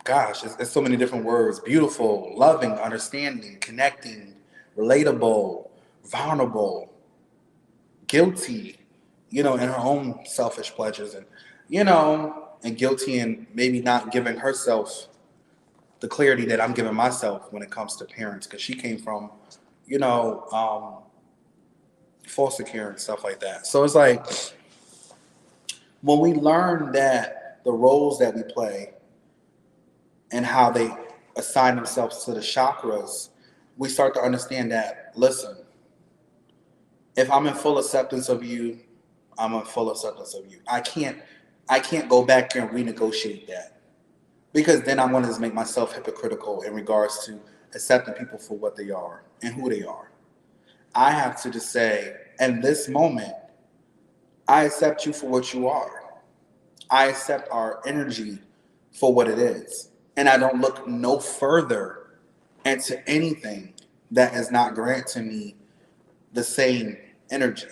gosh, it's so many different words. Beautiful, loving, understanding, connecting, relatable, vulnerable, guilty, in her own selfish pleasures, and guilty and maybe not giving herself the clarity that I'm giving myself when it comes to parents, because she came from, foster care and stuff like that. So it's like when we learn that the roles that we play and how they assign themselves to the chakras, we start to understand that, listen, if I'm in full acceptance of you, I'm in full acceptance of you. I can't go back and renegotiate that, because then I'm going to make myself hypocritical in regards to accepting people for what they are and who they are. I have to just say, in this moment, I accept you for what you are. I accept our energy for what it is. And I don't look no further into anything that is not granting me the same energy.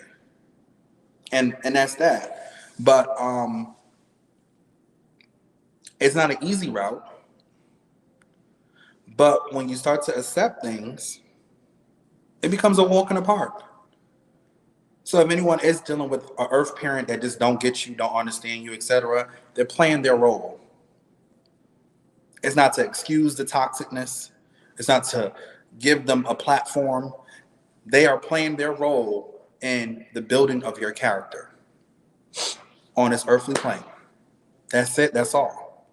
And that's that. But it's not an easy route. But when you start to accept things, it becomes a walk in the park. So if anyone is dealing with an earth parent that just don't get you, don't understand you, etc., they're playing their role. It's not to excuse the toxicness. It's not to give them a platform. They are playing their role in the building of your character on this earthly plane. That's it. That's all.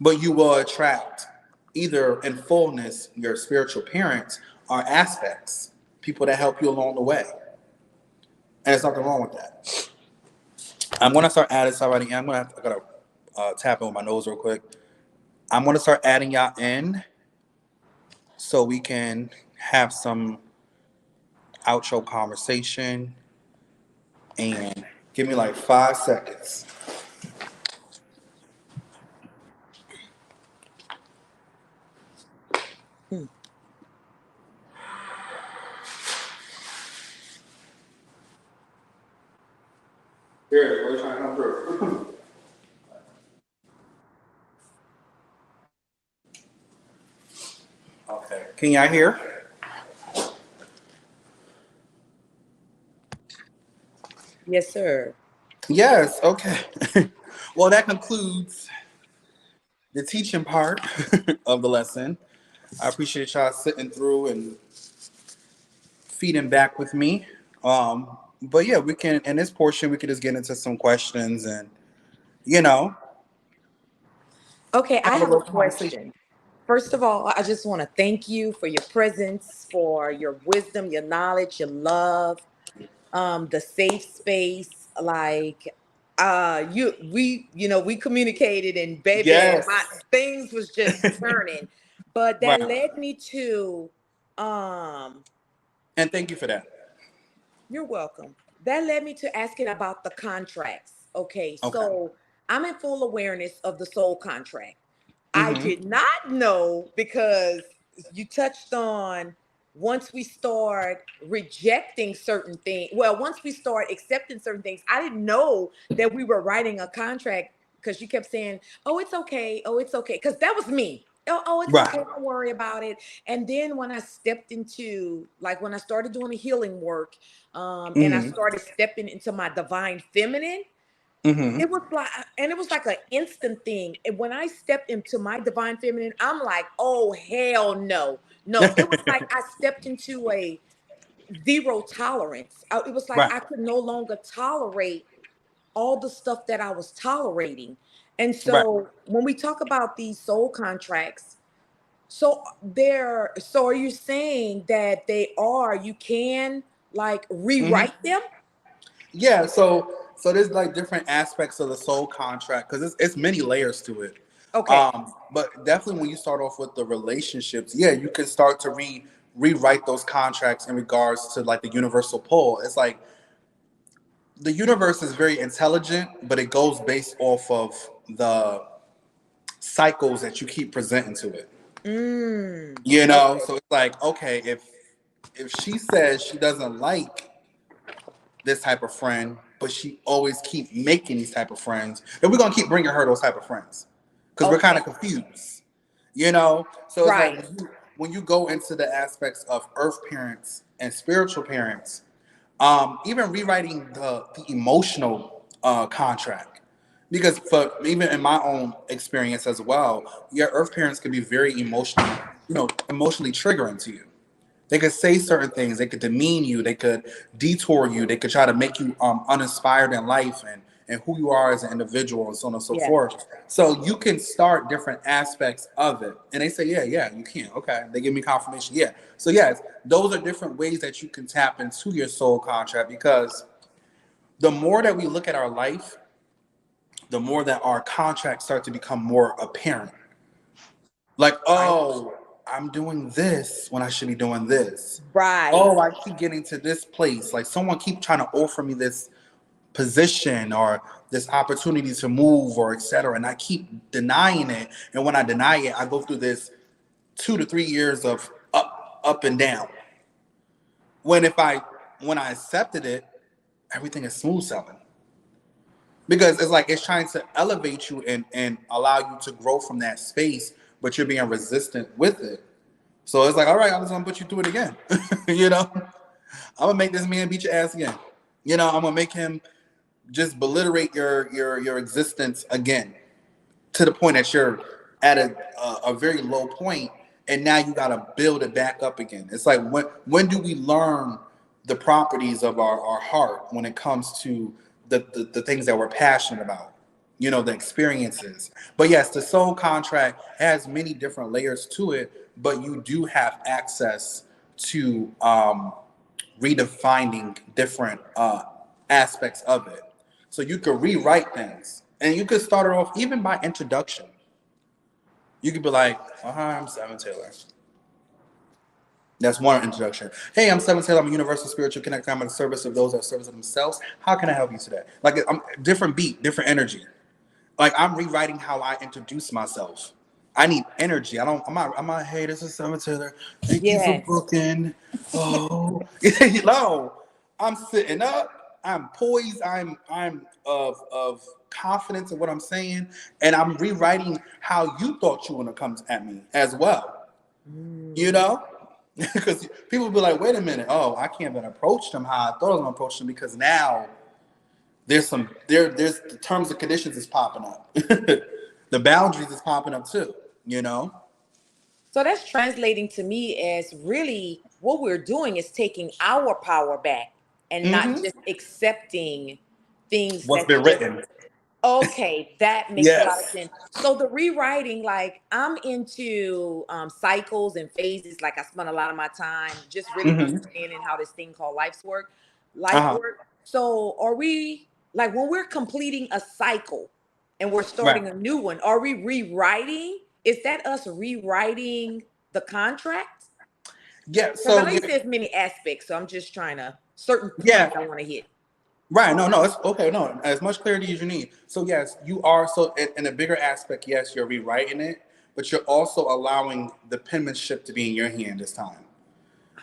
But you will attract either in fullness your spiritual parents or aspects, people that help you along the way. and there's nothing wrong with that. I'm gonna start adding somebody in. I gotta tap in with my nose real quick. I'm gonna start adding y'all in so we can have some outro conversation. And give me like 5 seconds. Here, we're trying to come through. Okay. Can y'all hear? Yes, sir. Yes. Okay. Well, that concludes the teaching part of the lesson. I appreciate y'all sitting through and feeding back with me. But yeah, we can in this portion we could just get into some questions and you know Okay, I have a have a little conversation. question. First of all, I just want to thank you for your presence, for your wisdom, your knowledge, your love, the safe space. Like, we communicated, and baby, Yes. my things was just turning. But that Right. led me to, um, And thank you for that. you're welcome. That led me to asking about the contracts. Okay, Okay. so I'm in full awareness of the soul contract. I Mm-hmm. did not know because you touched on once we start rejecting certain things. Well, once we start accepting certain things, I didn't know that we were writing a contract because you kept saying, "Oh, it's okay. Oh, it's okay." Because that was me. Oh, it's okay. Right. Don't worry about it. And then when I stepped into, like, when I started doing the healing work, and I Mm-hmm. started stepping into my divine feminine, Mm-hmm. it was like an instant thing. And when I stepped into my divine feminine, I'm like, oh hell no. No, it was like I stepped into a zero tolerance. It was like Right. I could no longer tolerate all the stuff that I was tolerating. And Right. so when we talk about these soul contracts, so are you saying that you can like Mm-hmm. rewrite them? Yeah. So there's like different aspects of the soul contract because it's many layers to it. Okay. But definitely when you start off with the relationships, yeah, you can start to rewrite those contracts in regards to like the universal pull. It's like the universe is very intelligent, but it goes based off of the cycles that you keep presenting to it. Okay. So it's like, okay, if she says she doesn't like this type of friend, but she always keep making these type of friends, then we're gonna keep bringing her those type of friends because we're kind Okay. of confused. So it's like Right. when you go into the aspects of earth parents and spiritual parents, even rewriting the emotional contract. Because for even in my own experience as well, your earth parents can be very emotionally triggering to you. They could say certain things, they could demean you, they could detour you, they could try to make you uninspired in life and who you are as an individual and so on and so Yeah. forth. So you can start different aspects of it. And they say, yeah, you can. Okay. They give me confirmation. Yeah. So yes, those are different ways that you can tap into your soul contract because the more that we look at our life, the more that our contracts start to become more apparent. Like, Right. oh, I'm doing this when I should be doing this. Right. Oh, I keep getting to this place. Like someone keep trying to offer me this position or this opportunity to move or etc. And I keep denying it. And when I deny it, I go through this 2 to 3 years of up and down. When if I when I accepted it, everything is smooth sailing. Because it's like it's trying to elevate you and allow you to grow from that space, but you're being resistant with it. So it's like, all right, I'm just gonna put you through it again. I'm gonna make this man beat your ass again. I'm gonna make him just beliterate your existence again to the point that you're at a very low point, and now you gotta build it back up again. It's like when do we learn the properties of our heart when it comes to the things that we're passionate about? The experiences. But yes, the soul contract has many different layers to it, but you do have access to redefining different aspects of it. So you could rewrite things. And you could start it off even by introduction. You could be like, hi, I'm Seven Taylor. That's one introduction. Hey, I'm Seven Taylor. I'm a universal spiritual connector. I'm at the service of those that service of themselves. How can I help you today? Like, I'm different beat, different energy. Like, I'm rewriting how I introduce myself. I need energy. I'm not, hey, this is Seven Taylor. Thank you for Yes. booking. Oh, no. I'm sitting up. I'm poised. I'm of confidence in what I'm saying. And I'm rewriting how you thought you want to come at me as well. You Mm. know? Because people will be like, wait a minute, oh, I can't even approach them how I thought I was gonna approach them because now there's the terms and conditions is popping up. The boundaries is popping up too, you know? So that's translating to me as really what we're doing is taking our power back and not Mm-hmm. just accepting things What's that's been just written. okay. That makes a lot of Yes. sense. So the rewriting, like I'm into cycles and phases. Like I spend a lot of my time just really Mm-hmm. understanding how this thing called life Uh-huh. work. So are we like when we're completing a cycle and we're Right. starting a new one, are we rewriting? Is that us rewriting the contract? Yeah, Because I so know you yeah, said it's many aspects, so I'm just trying to certain yeah. points I want to hit. Right. No, no, it's okay. No, as much clarity as you need. So yes, you are. So in a bigger aspect, yes, you're rewriting it, but you're also allowing the penmanship to be in your hand this time.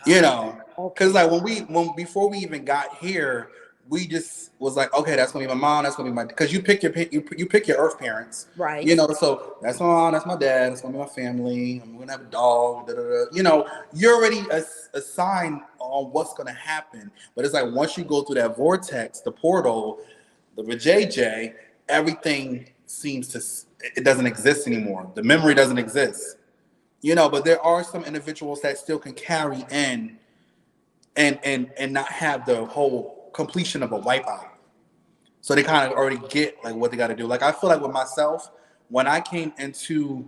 You Ah, know, because okay. like when before we even got here, we just was like, okay, that's gonna be my mom, that's gonna be my, because you pick you pick your earth parents, Right. you know. So that's my mom, that's my dad, that's gonna be my family. I'm gonna have a dog, da, da, da. You know, you're already assigned on what's gonna happen. But it's like once you go through that vortex, the portal, the JJ, everything seems to it doesn't exist anymore. The memory doesn't exist. You know, but there are some individuals that still can carry in and not have the whole completion of a wipeout. So they kind of already get like what they got to do. Like I feel like with myself, when I came into,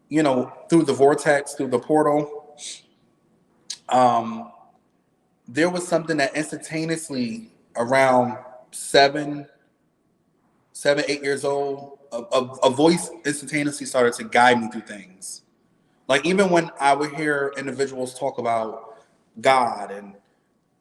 you know, through the vortex, through the portal, um, there was something that instantaneously around seven, 8 years old, a voice instantaneously started to guide me through things. Like even when I would hear individuals talk about God and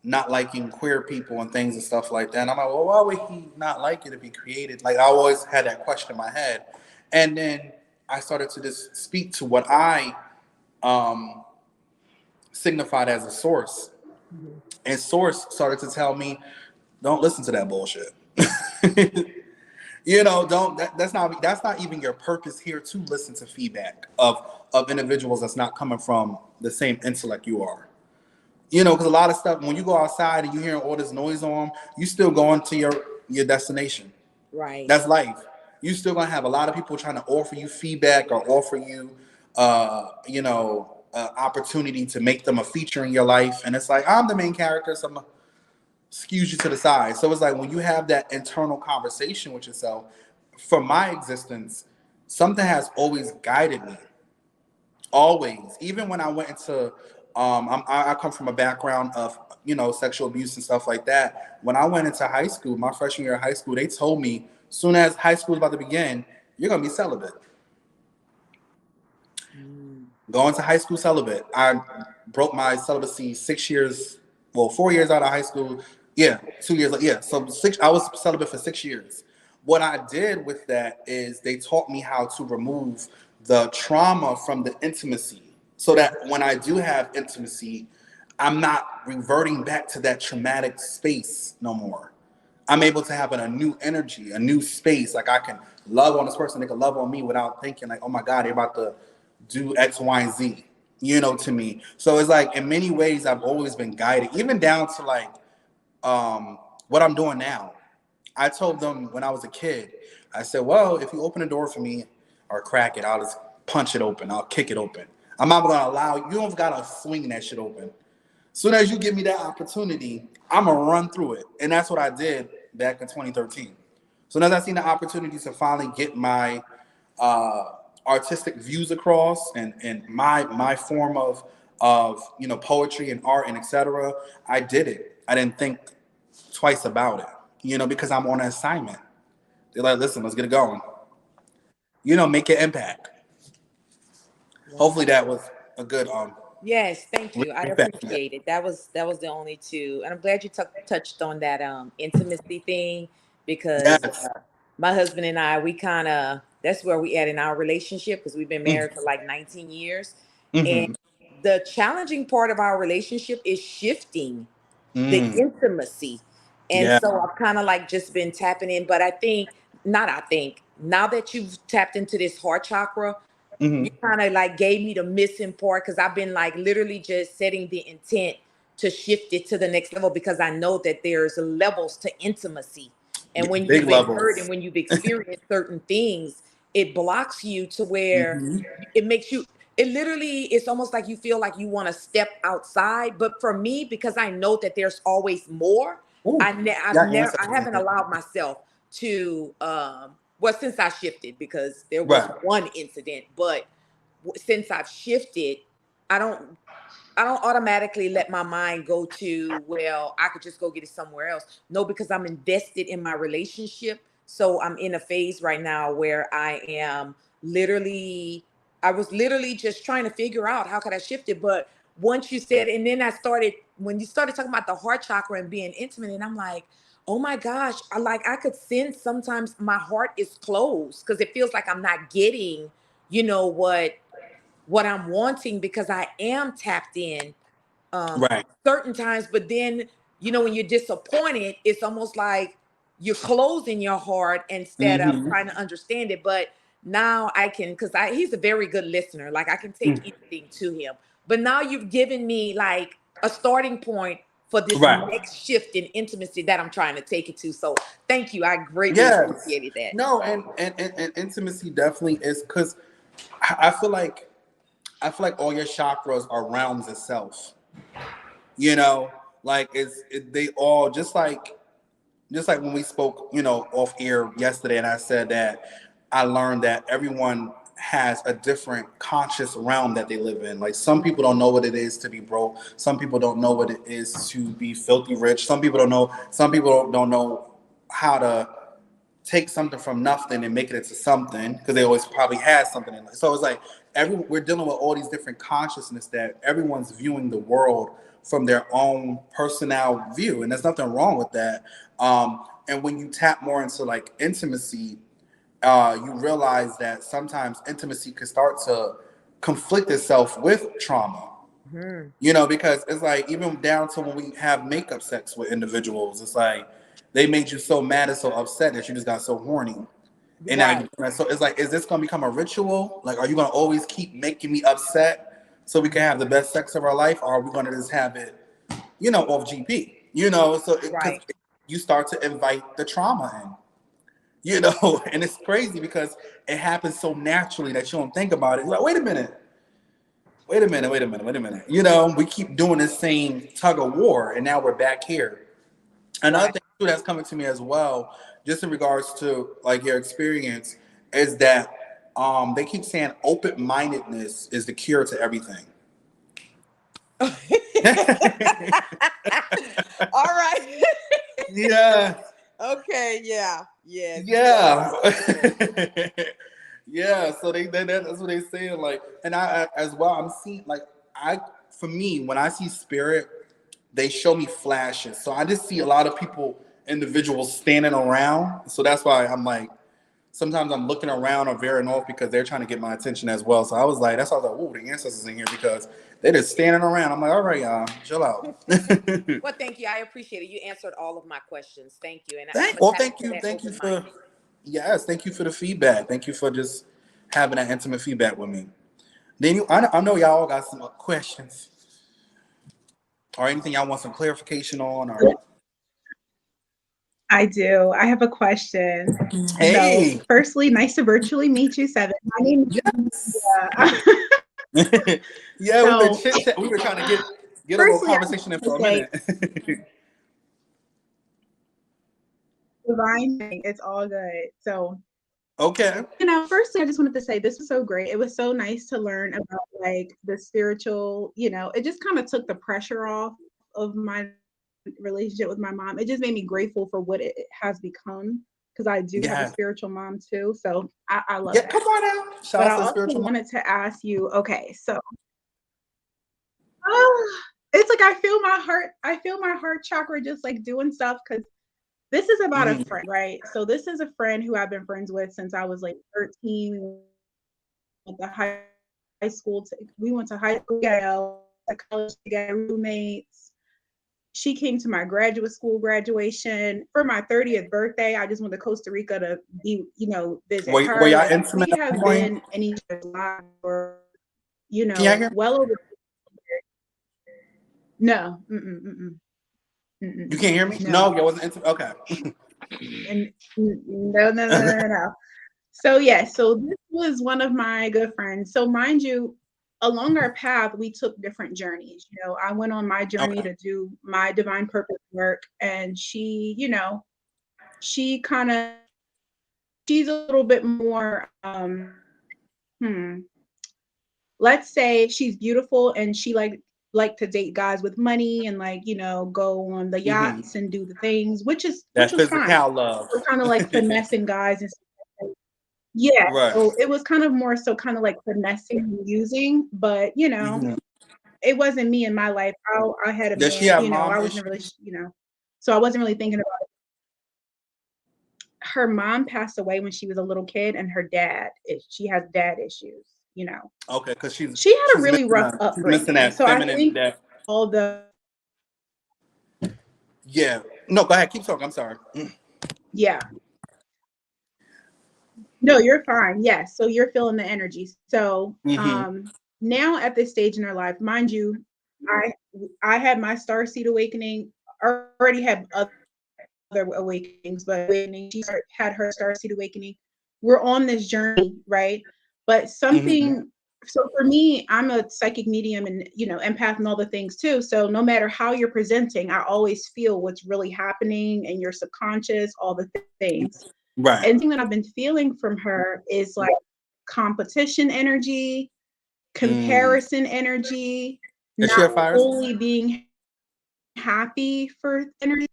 not liking queer people and things and stuff like that. And I'm like, well, why would he not like it if he created? Like I always had that question in my head. And then I started to just speak to what I um, signified as a source. Mhm. And source started to tell me, don't listen to that bullshit. You know, don't that's not even your purpose here to listen to feedback of individuals that's not coming from the same intellect you are. You know, because a lot of stuff when you go outside and you hearing all this noise on, you still going to your destination. Right. That's life. You still gonna have a lot of people trying to offer you feedback or offer you, opportunity to make them a feature in your life, and it's like I'm the main character, so I'm gonna skews you to the side. So it's like when you have that internal conversation with yourself. From my existence, something has always guided me. Always, even when I went into, I come from a background of sexual abuse and stuff like that. When I went into high school, my freshman year of high school, they told me soon as high school is about to begin, you're gonna be celibate. Mm. Going to high school celibate. I broke my celibacy 6 years, well, 4 years out of high school. Yeah, 2 years. Yeah, so six. I was celibate for 6 years. What I did with that is they taught me how to remove the trauma from the intimacy, so that when I do have intimacy, I'm not reverting back to that traumatic space no more. I'm able to have a new energy, a new space. Like I can love on this person, they can love on me without thinking like, oh my God, they're about to do X, Y, and Z, to me. So it's like in many ways I've always been guided, even down to like what I'm doing now. I told them when I was a kid, I said, well, if you open a door for me or crack it, I'll just punch it open. I'll kick it open. I'm not gonna allow you don't gotta swing that shit open. Soon as you give me that opportunity, I'm gonna run through it. And that's what I did back in 2013. So now that I seen the opportunity to finally get my uh, artistic views across and my form of poetry and art and etc. I did it. I didn't think twice about it. because I'm on an assignment. They're like, listen, let's get it going. Make an impact. Hopefully Wow. that was a good Yes, thank you. I feedback. appreciate it. That was the only two, and I'm glad you touched on that intimacy thing because Yes. my husband and I, we kind of that's where we at in our relationship because we've been married for Mm-hmm. like 19 years, and Mm-hmm. the challenging part of our relationship is shifting the Mm. intimacy. And Yeah. so I've kind of like just been tapping in, but I think, now that you've tapped into this heart chakra, Mm-hmm. you kind of like gave me the missing part because I've been like literally just setting the intent to shift it to the next level because I know that there's levels to intimacy. And when Big you've been hurt and levels. when you've experienced certain things, it blocks you to where Mm-hmm. it makes you, it literally, it's almost like you feel like you want to step outside. But for me, because I know that there's always more, Ooh. I've Yeah, never, I ancestors in haven't here. allowed myself to, well, since I shifted, because there was Right. one incident, but since I've shifted, I don't I don't automatically let my mind go to, well, I could just go get it somewhere else. No, because I'm invested in my relationship. So I'm in a phase right now where literally I was literally just trying to figure out how could I shift it. But once you said, and then I started when you started talking about the heart chakra and being intimate, and I'm like, oh my gosh, I could sense sometimes my heart is closed because it feels like I'm not getting, you know, what I'm wanting because I am tapped in um Right. certain times, but then when you're disappointed, it's almost like you're closing your heart instead of Mm-hmm. trying to understand it. But now I can, because I he's a very good listener. Like I can take anything to him. But now you've given me like a starting point for this Right. next shift in intimacy that I'm trying to take it to. So thank you. I greatly Yes. appreciated that. No, and intimacy definitely is because I feel like all your chakras are realms itself. You know, like they all just like when we spoke, off air yesterday, and I said that I learned that everyone has a different conscious realm that they live in. Like some people don't know what it is to be broke. Some people don't know what it is to be filthy rich. Some people don't know. Some people don't know how to take something from nothing and make it into something because they always probably had something in it. So it's like we're dealing with all these different consciousness that everyone's viewing the world from their own personal view, and there's nothing wrong with that. And when you tap more into like intimacy, you realize that sometimes intimacy can start to conflict itself with trauma. Mhm. Because it's like even down to when we have makeup sex with individuals, it's like they made you so mad and so upset that you just got so horny. And now Right. so it's like, is this gonna become a ritual? Like, are you gonna always keep making me upset so we can have the best sex of our life, or are we gonna just have it, off GP? So because Right. you start to invite the trauma in, and it's crazy because it happens so naturally that you don't think about it. You're like, wait a minute, wait a minute, wait a minute, wait a minute. We keep doing the same tug of war, and now we're back here. Another Right. thing too that's coming to me as well, just in regards to like your experience, is that they keep saying open mindedness is the cure to everything. All right. Yeah, Okay, yeah. Yes, you are. yeah, yeah. So that's what they saying. Like, and I as well. I'm seeing like for me when I see spirit, they show me flashes. So I just see a lot of people, individuals standing around. So that's why I'm like, sometimes I'm looking around or veering off because they're trying to get my attention as well. So I was like, that's why I was like, ooh, the ancestors in here because they're just standing around. I'm like, all right, y'all, chill out. Well, thank you. I appreciate it. You answered all of my questions. Thank you. And I'm Well, tap into that thank you open for minded. yes, thank you for the feedback. Thank you for just having that intimate feedback with me. Then I know y'all got some questions or anything y'all want some clarification on or I do. I have a question. So, hey, firstly, nice to virtually meet you, Seven. My name yes. is Yeah, we've been so, chit chat. We were trying to get a little firstly, I conversation in want for a to say minute. divine thing. It's all good. So, Okay. firstly, I just wanted to say this was so great. It was so nice to learn about like the spiritual, it just kind of took the pressure off of my relationship with my mom. It just made me grateful for what it has become because I do have a Yeah. spiritual mom too. So I love Yeah, that. come on out. Shout But out I to the also spiritual mom. wanted to ask you, okay, so it's like I feel my heart chakra just like doing stuff because this is about a Mhm. friend, right? So this is a friend who I've been friends with since I was like 13. We went to high school. We went to high school together, to college together, roommates. She came to my graduate school graduation for my 30th birthday. I just went to Costa Rica to be, visit Were her. y'all Like we intimate at have one point? been in each other's lives for, Can y'all hear me? well over. No, mm-mm, You can't hear me? No, no, y'all wasn't intimate. Okay. and no. So yeah, so this was one of my good friends. So mind you, along our path, we took different journeys. I went on my journey Okay. to do my divine purpose work, and she kind of she's a little bit more hmm, let's say she's beautiful and she like to date guys with money and like go on the Hmm. yachts and do the things, which That was fine. physical love. So kind of like finessing guys and stuff like that. Yeah, Right. so it was kind of more so kind of like finessing and using, but Hmm. it wasn't me in my life. I had a Does she man, have mom I wasn't really, issues? so I wasn't really thinking about her mom passed away when she was a little kid, and her dad, she has dad issues. Okay, because She had a she's really missing rough that she's missing upbringing. that So I feminine think that all the, yeah. No, go ahead, keep talking. I'm sorry. yeah, no, you're fine. Yes. So you're feeling the energy. So Mm-hmm. now at this stage in her life, mind you, I I had my star seed awakening, already had other awakenings, but had her star seed awakening. We're on this journey, right? But Mm-hmm. something, so for me, I'm a psychic medium and empath and all the things too. So no matter how you're presenting, I always feel what's really happening in your subconscious, all the things. Right. And the thing that I've been feeling from her is like competition energy, Mm. comparison energy, Is she not a fire sign? fully being happy for energy.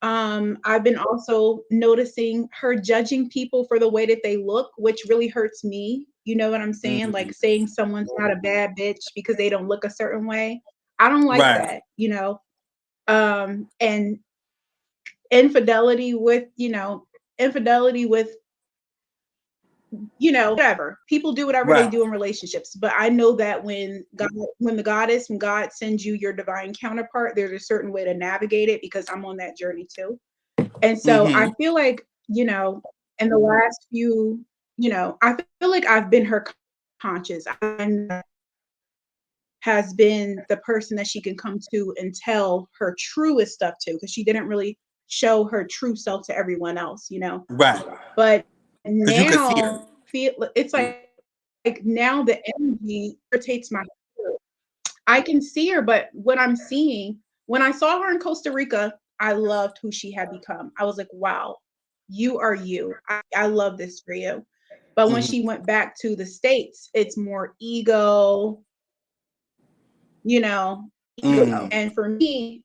I've been also noticing her judging people for the way that they look, which really hurts me. You know what I'm saying? Mm. Like saying someone's not a bad bitch because they don't look a certain way. I don't like Right. that. And infidelity with, infidelity with, whatever. People do whatever they Right. do in relationships. But I know that when God sends you your divine counterpart, there's a certain way to navigate it because I'm on that journey too. And so I Mm-hmm. feel like, in the last few, I feel like I've been her conscious. Has been the person that she can come to and tell her truest stuff to, because she didn't really show her true self to everyone else. Right. But Because you could see her. now feel it's like now the energy irritates my spirit. I can see her, but what I'm seeing when I saw her in Costa Rica, I loved who she had become. I was like, wow, you are you. I love this for you. But when Mm-hmm. she went back to the States, it's more ego, you know, ego. Mm. And for me,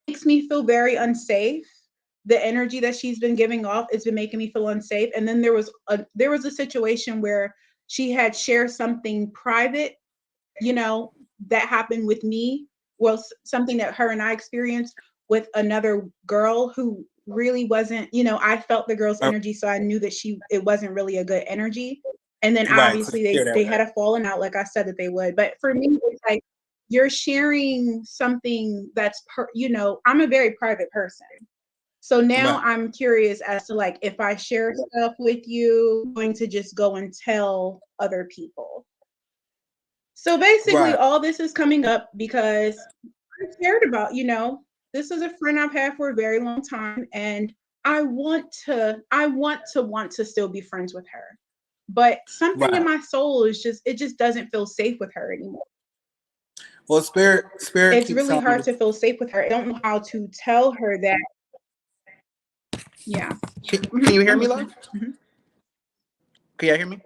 it makes me feel very unsafe. The energy that she's been giving off, it's been making me feel unsafe. And then there was a situation where she had shared something private, that happened with me. Well, something that her and I experienced with another girl who really wasn't, I felt the girl's energy, so I knew that it wasn't really a good energy. And then Right. So obviously you they that they way. had a falling out, like I said that they would. But for me, it's like you're sharing something that's I'm a very private person. So now Right. I'm curious as to like if I share stuff with you, I'm going to just go and tell other people. So basically, Right. all this is coming up because I cared about, this is a friend I've had for a very long time, and I want to still be friends with her. But something in Right. my soul it just doesn't feel safe with her anymore. Well, spirit It's keeps really telling me hard to. to feel safe with her. I don't know how to tell her that. Yeah. Can you hear I'm me, love? listening. Mhm. Can you hear me?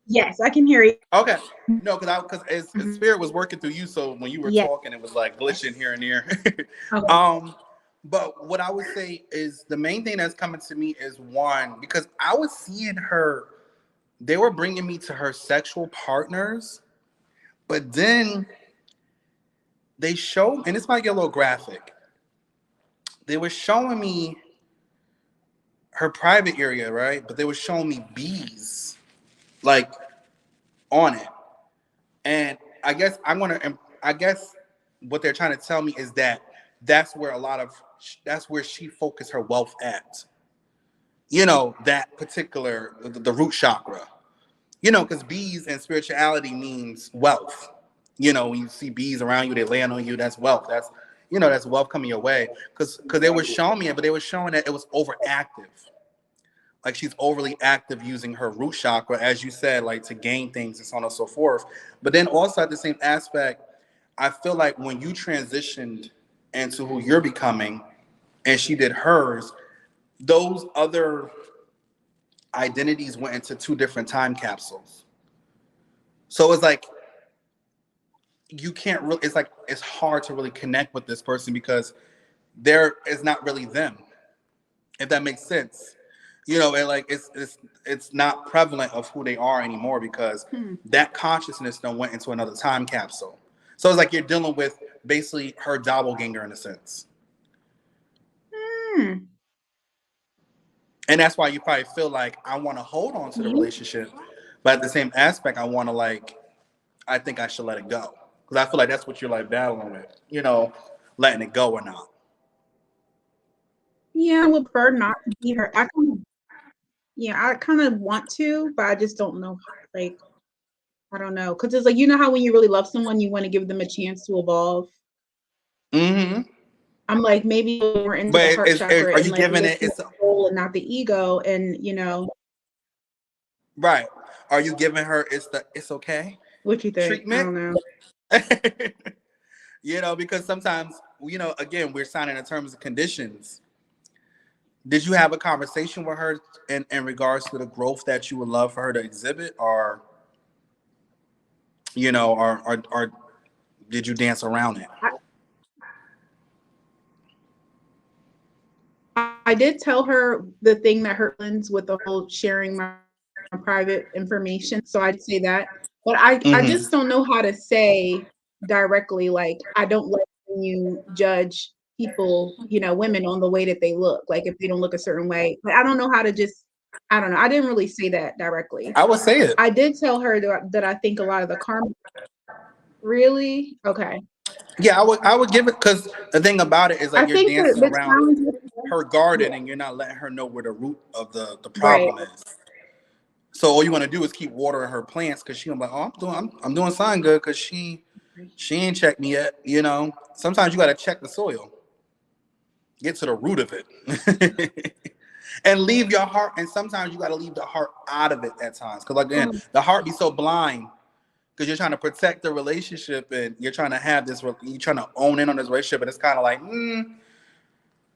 Yes, I can hear you. Okay. No, because as Mhm. spirit was working through you, so when you were Yes. talking, it was like glitching here and there. Okay. um, but what I would say is the main thing that's coming to me is one, because I was seeing her, they were bringing me to her sexual partners, but then they showed, and this might get a little graphic, they were showing me her private area, right? But they were showing me bees, like on it. And I guess what they're trying to tell me is that that's where a lot of that's where she focused her wealth at. You know, that particular the root chakra. You know, because bees and spirituality means wealth. You know, when you see bees around you, they land on you. That's wealth. That's wealth coming your way. Because they were showing me it, but they were showing that it was overactive. Like she's overly active using her root chakra, as you said, like to gain things and so on and so forth. But then also at the same aspect, I feel like when you transitioned into who you're becoming and she did hers, those other identities went into two different time capsules. So it's like you can't really, it's like it's hard to really connect with this person because there is not really them, if that makes sense. You know, and like it's not prevalent of who they are anymore because Hmm. that consciousness then went into another time capsule. So it's like you're dealing with basically her doppelganger in a sense. Hmm. And that's why you probably feel like I want to hold on to the Yeah. relationship, but at the same aspect, I want to like I think I should let it go because I feel like that's what you're like battling with, letting it go or not. Yeah, I would prefer not to be her. Yeah, I kind of want to, but I just don't know. Like, I don't know, because it's like you know how when you really love someone, you want to give them a chance to evolve. Mm-hmm. I'm like maybe we're into the But heart chakra are and you like giving it? listen to the soul and not the ego, and Right. Are you giving her it's okay what you think? I treatment? don't know. Because sometimes, again, we're signing the terms and conditions. Did you have a conversation with her in regards to the growth that you would love for her to exhibit, or or did you dance around it? I did tell her the thing that hurt feelings with the whole sharing my private information. So I did say that. But I Mm-hmm. just don't know how to say directly, like, I don't like when you judge people, women on the way that they look. Like if they don't look a certain way. Like I don't know how to just I don't know. I didn't really say that directly. I would say it. I did tell her that I think a lot of the karma really okay. Yeah, I would give it because the thing about it is I like you're think that dancing the around challenge with her yeah, garden and you're not letting her know where the root of the right. problem is. So all you want to do is keep watering her plants because she gonna be like, oh, I'm doing something good because she ain't checked me yet. Sometimes you got to check the soil, get to the root of it, and leave your heart. And sometimes you got to leave the heart out of it at times because again, Um, the heart be so blind because you're trying to protect the relationship and you're trying to have this. You're trying to own in on this relationship, and it's kind of like,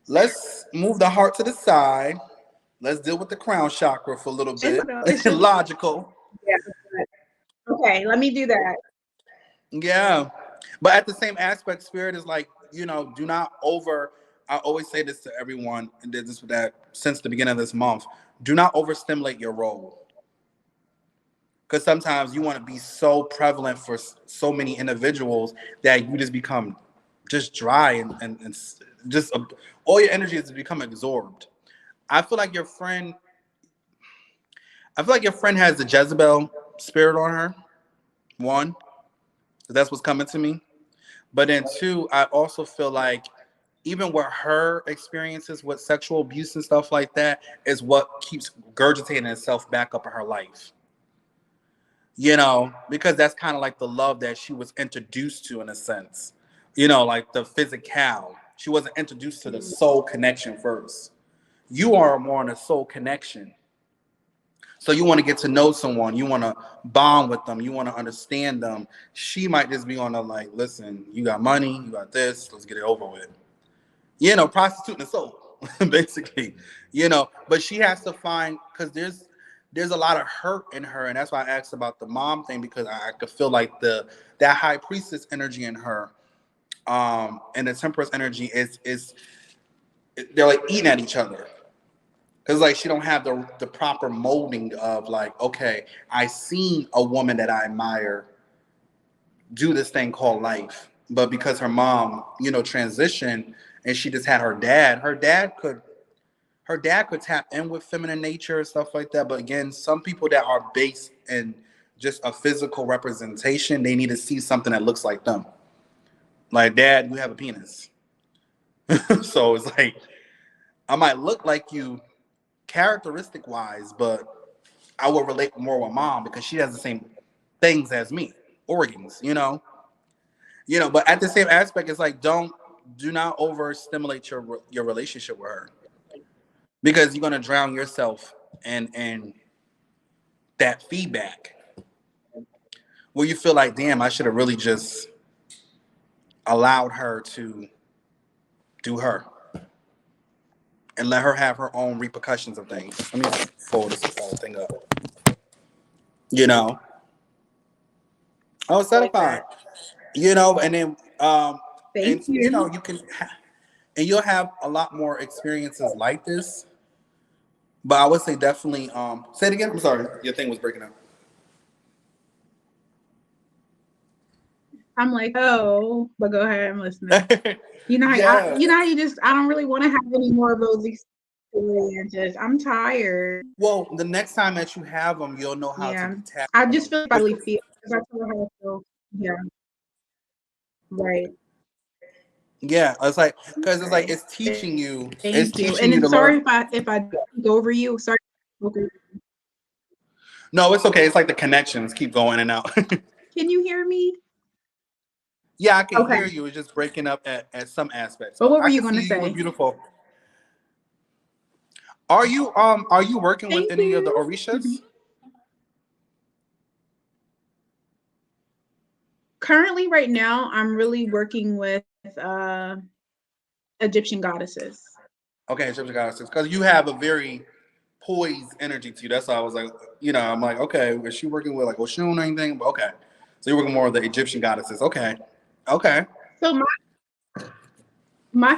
let's move the heart to the side. Let's deal with the crown chakra for a little bit. it's just Logical. yeah. Okay, let me do that. Yeah. But at the same aspect, spirit is like, do not I always say this to everyone, and did this with that since the beginning of this month. Do not overstimulate your role. Because sometimes you want to be so prevalent for so many individuals that you just become just dry and just all your energy is become absorbed. I feel like your friend, I feel like your friend has the Jezebel spirit on her. One, that's what's coming to me. But then two, I also feel like even with her experiences with sexual abuse and stuff like that is what keeps gurgitating itself back up in her life. Because that's kind of like the love that she was introduced to in a sense. Like the physical. She wasn't introduced to the soul connection first. You are more on a soul connection. So you want to get to know someone, you want to bond with them, you want to understand them. She might just be on a like, listen, you got money, you got this, let's get it over with. Prostituting the soul, basically. But she has to find because there's a lot of hurt in her, and that's why I asked about the mom thing, because I could feel like the that high priestess energy in her, and the temperance energy is they're like eating at each other. Because like she don't have the proper molding of like, okay, I seen a woman that I admire do this thing called life, but because her mom, transitioned, and she just had her dad could tap in with feminine nature and stuff like that. But again, some people that are based in just a physical representation, they need to see something that looks like them. Like, dad, you have a penis. So it's like, I might look like you characteristic wise, but I will relate more with mom because she has the same things as me, organs. But at the same aspect, it's like, do not overstimulate your relationship with her, because you're gonna drown yourself in that feedback where you feel like, damn, I should have really just allowed her to do her and let her have her own repercussions of things. Let me fold this whole thing up. You know, oh, I like certified. that. And then Thank and you. you can, and you'll have a lot more experiences like this. But I would say definitely. Say it again. I'm sorry, your thing was breaking up. I'm like, oh, but go ahead, I'm listening. Yeah. You know how you just, I don't really want to have any more of those experiences. I'm tired. Well, the next time that you have them, you'll know how to Yeah. detach I from just them. feel like I really feel, because I feel how I feel. Yeah. Right. Yeah, it's like, because it's like Okay. it's teaching you. It's Thank you. teaching And you then to learn. sorry if I go over you. Sorry. Okay. No, it's okay. It's like the connections keep going in and out. Can you hear me? Yeah, I can Okay. hear you. It's just breaking up at some aspects, But but what were I you can going see to you. You look say? beautiful. Are you working with Thank any of the you. Orishas? Currently, right now, I'm really working with Egyptian goddesses. Okay, Egyptian goddesses, because you have a very poised energy to you. That's why I was like, I'm like, okay, is she working with like Oshun or anything? But okay, so you're working more with the Egyptian goddesses. Okay, okay. So my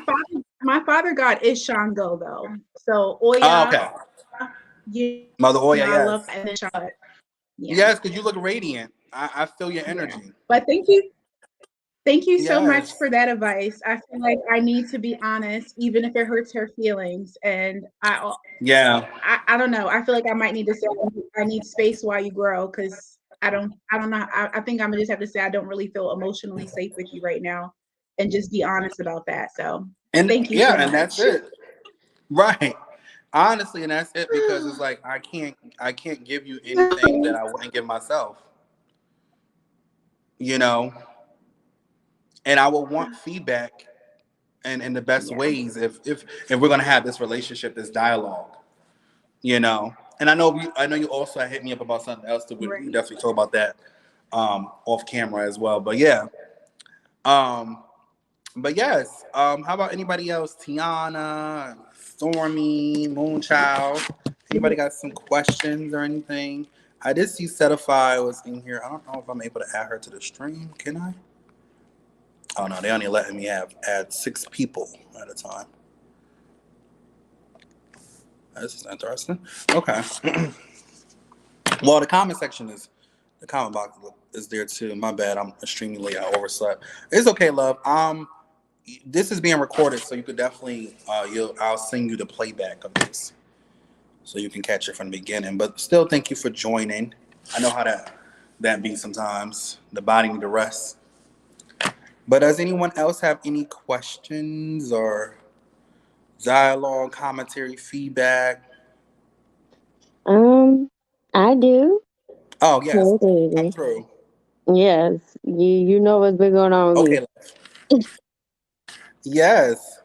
father god is Shango though. So Oh, Oya, okay. Mother I Oya, love yes, that. And then Charlotte. Yeah. yes, because you look radiant. I feel your Yeah. energy. But thank you so much Yes. for that advice. I feel like I need to be honest, even if it hurts her feelings. And Yeah. I don't know. I feel like I might need to say I need space while you grow, because I don't know. I think I'm gonna just have to say I don't really feel emotionally safe with you right now, and just be honest about that. So And thank you yeah, so and that's much. it. Right. Honestly, and that's it, because it's like I can't give you anything that I wouldn't give myself. You know, and I will want feedback and in the best Yeah. ways if we're gonna have this relationship, this dialogue. You know, and I know you also hit me up about something else too. We Right. definitely talk about that off camera as well. But yeah, um, but yes, how about anybody else? Tiana, Stormy, Moonchild. Anybody got some questions or anything? I did see Setify was in here. I don't know if I'm able to add her to the stream. Can I? Oh no, they only letting me add 6 people at a time. This is interesting. Okay. Well, the comment box is there too. My bad. I'm extremely late. I overslept. It's okay, love. This is being recorded, so you could definitely I'll send you the playback of this, so you can catch it from the beginning. But still, thank you for joining. I know how that be sometimes. The body need to rest. But does anyone else have any questions or dialogue, commentary, feedback? Um, I do. Oh yes, Hey, come baby. through. Yes, you know what's been going on with Okay. me. Yes.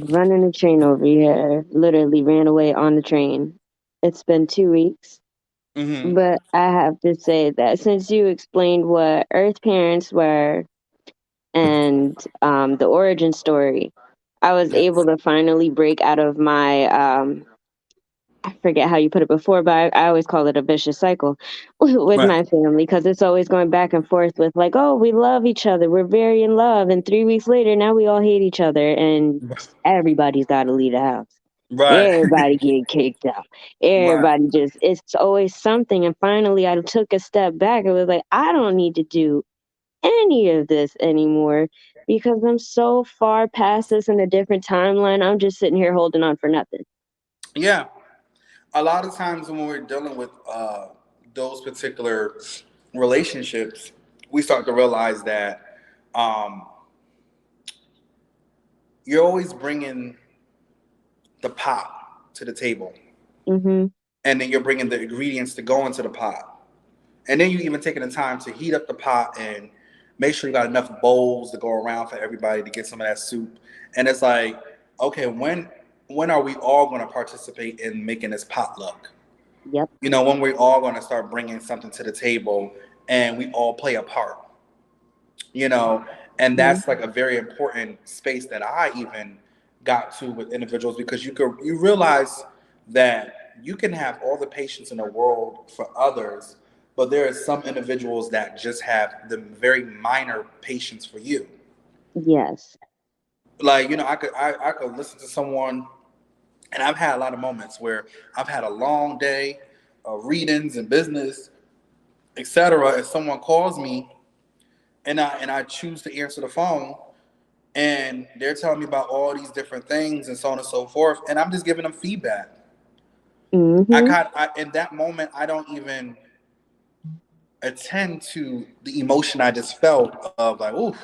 Running a train over here. Literally ran away on the train. It's been 2 weeks. Mm-hmm. But I have to say that since you explained what Earth parents were and the origin story, I was Yes. able to finally break out of my I forget how you put it before, but I always call it a vicious cycle with Right. my family because it's always going back and forth with like, oh, we love each other, we're very in love, and 3 weeks later, now we all hate each other, and everybody's got to leave the house. Right. Everybody getting kicked out. Right. Everybody just, it's always something. And finally, I took a step back and was like, I don't need to do any of this anymore because I'm so far past this in a different timeline. I'm just sitting here holding on for nothing. Yeah. A lot of times when we're dealing with those particular relationships, we start to realize that um, you're always bringing the pot to the table, Mm-hmm. and then you're bringing the ingredients to go into the pot, and then you even taking the time to heat up the pot and make sure you got enough bowls to go around for everybody to get some of that soup. And it's like, okay, when are we all going to participate in making this potluck? Yep. When we're all going to start bringing something to the table and we all play a part, you know, and Mm-hmm. that's like a very important space that I even got to with individuals, because you realize that you can have all the patience in the world for others, but there are some individuals that just have the very minor patience for you. Yes. Like, I could listen to someone, and I've had a lot of moments where I've had a long day of readings and business, etc. And someone calls me, and I choose to answer the phone, and they're telling me about all these different things and so on and so forth, and I'm just giving them feedback. Mm-hmm. In that moment, I don't even attend to the emotion I just felt of like, ooh,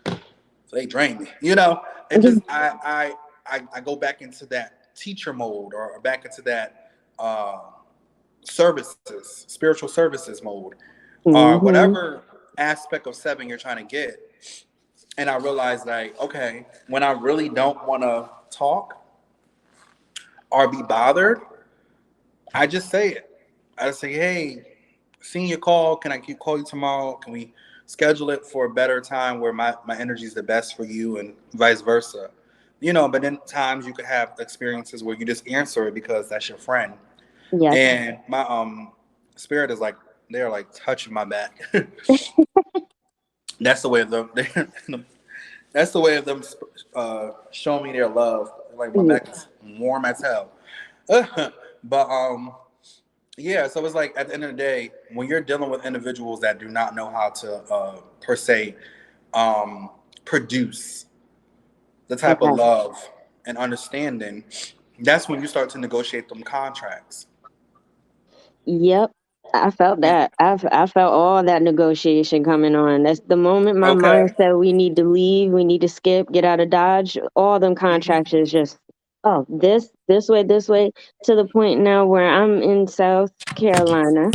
so they drain me. It just I go back into that teacher mode, or back into that spiritual services mode, or Mm-hmm. whatever aspect of seven you're trying to get. And I realized, like, okay, when I really don't want to talk or be bothered, I just say it. I just say, hey, seeing your call, can I call you tomorrow? Can we schedule it for a better time where my energy is the best for you, and vice versa? But then times you could have experiences where you just answer it because that's your friend. Yes. And my spirit is like, they're like touching my back. That's the way of them. That's the way of them showing me their love. Like, my Yeah. back is warm as hell. But yeah, so it's like, at the end of the day, when you're dealing with individuals that do not know how to per se um, produce the type of Okay. love and understanding, that's when you start to negotiate them contracts. Yep. I felt Yeah. that. I felt all that negotiation coming on. That's the moment my mind Okay. said we need to leave, we need to skip, get out of Dodge. All them contracts is just, oh, this way, to the point now where I'm in South Carolina.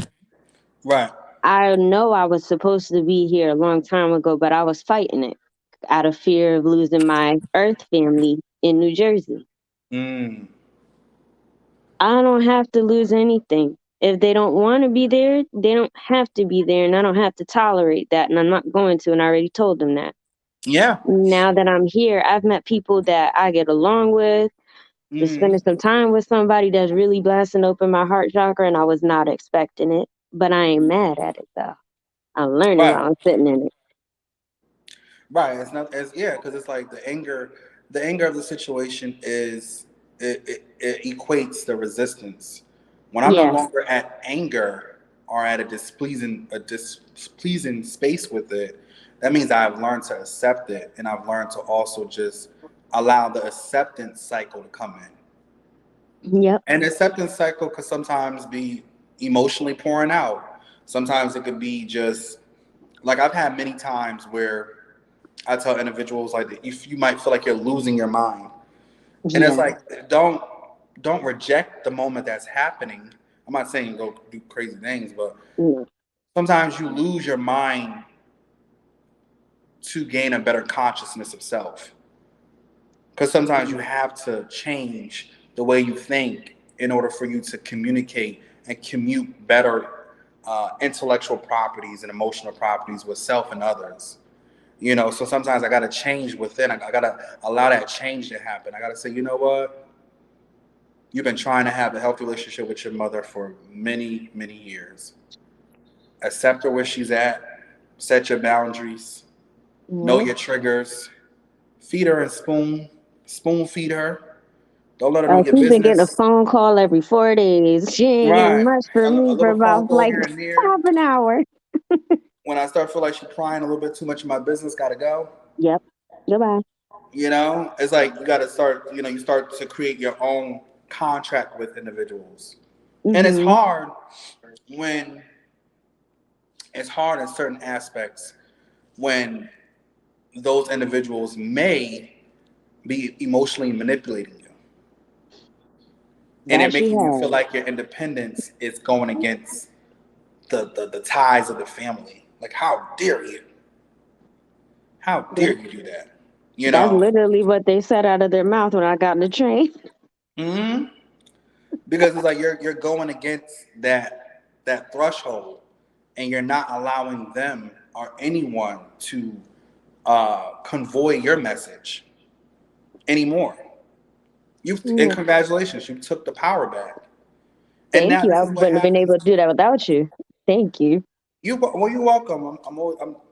Right. I know I was supposed to be here a long time ago, but I was fighting it out of fear of losing my Earth family in New Jersey. Mm. I don't have to lose anything. If they don't want to be there, they don't have to be there, and I don't have to tolerate that, and I'm not going to, and I already told them that. Yeah. Now that I'm here, I've met people that I get along with, just Mm. spending some time with somebody that's really blasting open my heart chakra, and I was not expecting it, but I ain't mad at it, though. I'm learning Right. while I'm sitting in it. Right. It's not as, yeah, because it's like the anger of the situation is, it equates the resistance. When I'm no Yeah, longer at anger, or at a displeasing space with it, that means I've learned to accept it, and I've learned to also just allow the acceptance cycle to come in. yep, And the acceptance cycle could sometimes be emotionally pouring out. Sometimes it could be just like, I've had many times where I tell individuals, like, if you might feel like you're losing your mind, and it's yeah, like, don't reject the moment that's happening. I'm not saying go do crazy things, but yeah, sometimes you lose your mind to gain a better consciousness of self. Because sometimes you have to change the way you think in order for you to communicate and commute better intellectual properties and emotional properties with self and others. So sometimes I got to change within. I got to allow that change to happen. I got to say, you know what? You've been trying to have a healthy relationship with your mother for many, many years. Accept her where she's at. Set your boundaries. Know Yeah. your triggers. Feed her and spoon feed her. Don't let her know your She's been getting a business. phone call every 4 days. She ain't getting Right. much for A me for little phone about call like here and there. half an hour. When I start feel like she's prying a little bit too much in my business, gotta go. Yep. Goodbye. It's like you gotta start. You start to create your own contract with individuals, and Hmm. when it's hard in certain aspects when those individuals may be emotionally manipulating you, and they're That she making you feel has. like your independence is going against the ties of the family. Like, how dare you? How dare you do that? You That's know? literally what they said out of their mouth when I got in the train. hmm Because it's like you're going against that threshold, and you're not allowing them or anyone to convoy your message anymore. You and Yeah. congratulations, you took the power back. And Thank now you. this I is what wouldn't have been happens. able to do that without you. Thank you. You're welcome. I'm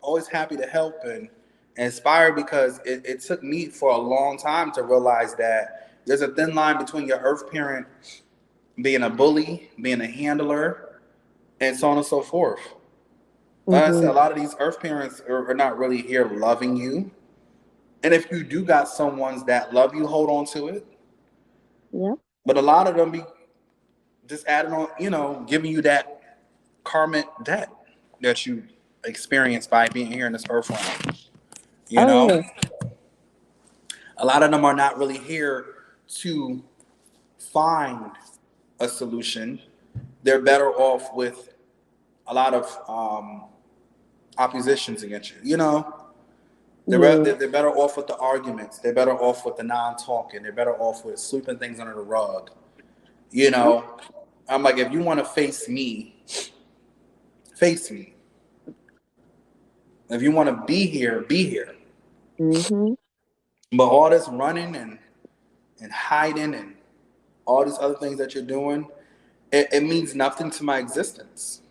always happy to help and inspire because it took me for a long time to realize that there's a thin line between your earth parent being a bully, being a handler, and so on and so forth. Like I said, Hmm. a lot of these earth parents are not really here loving you. And if you do got someones that love you, hold on to it. Yep. But a lot of them be just adding on, giving you that karmic debt that you experience by being here in this earth realm. You Oh know, yeah. a lot of them are not really here to find a solution. They're better off with a lot of oppositions against you. Yeah. They're better off with the arguments. They're better off with the non-talking. They're better off with sweeping things under the rug. You know, I'm like, if you want to face me, face me. If you want to be here, be here. Hmm. But all this running and hiding and all these other things that you're doing, it means nothing to my existence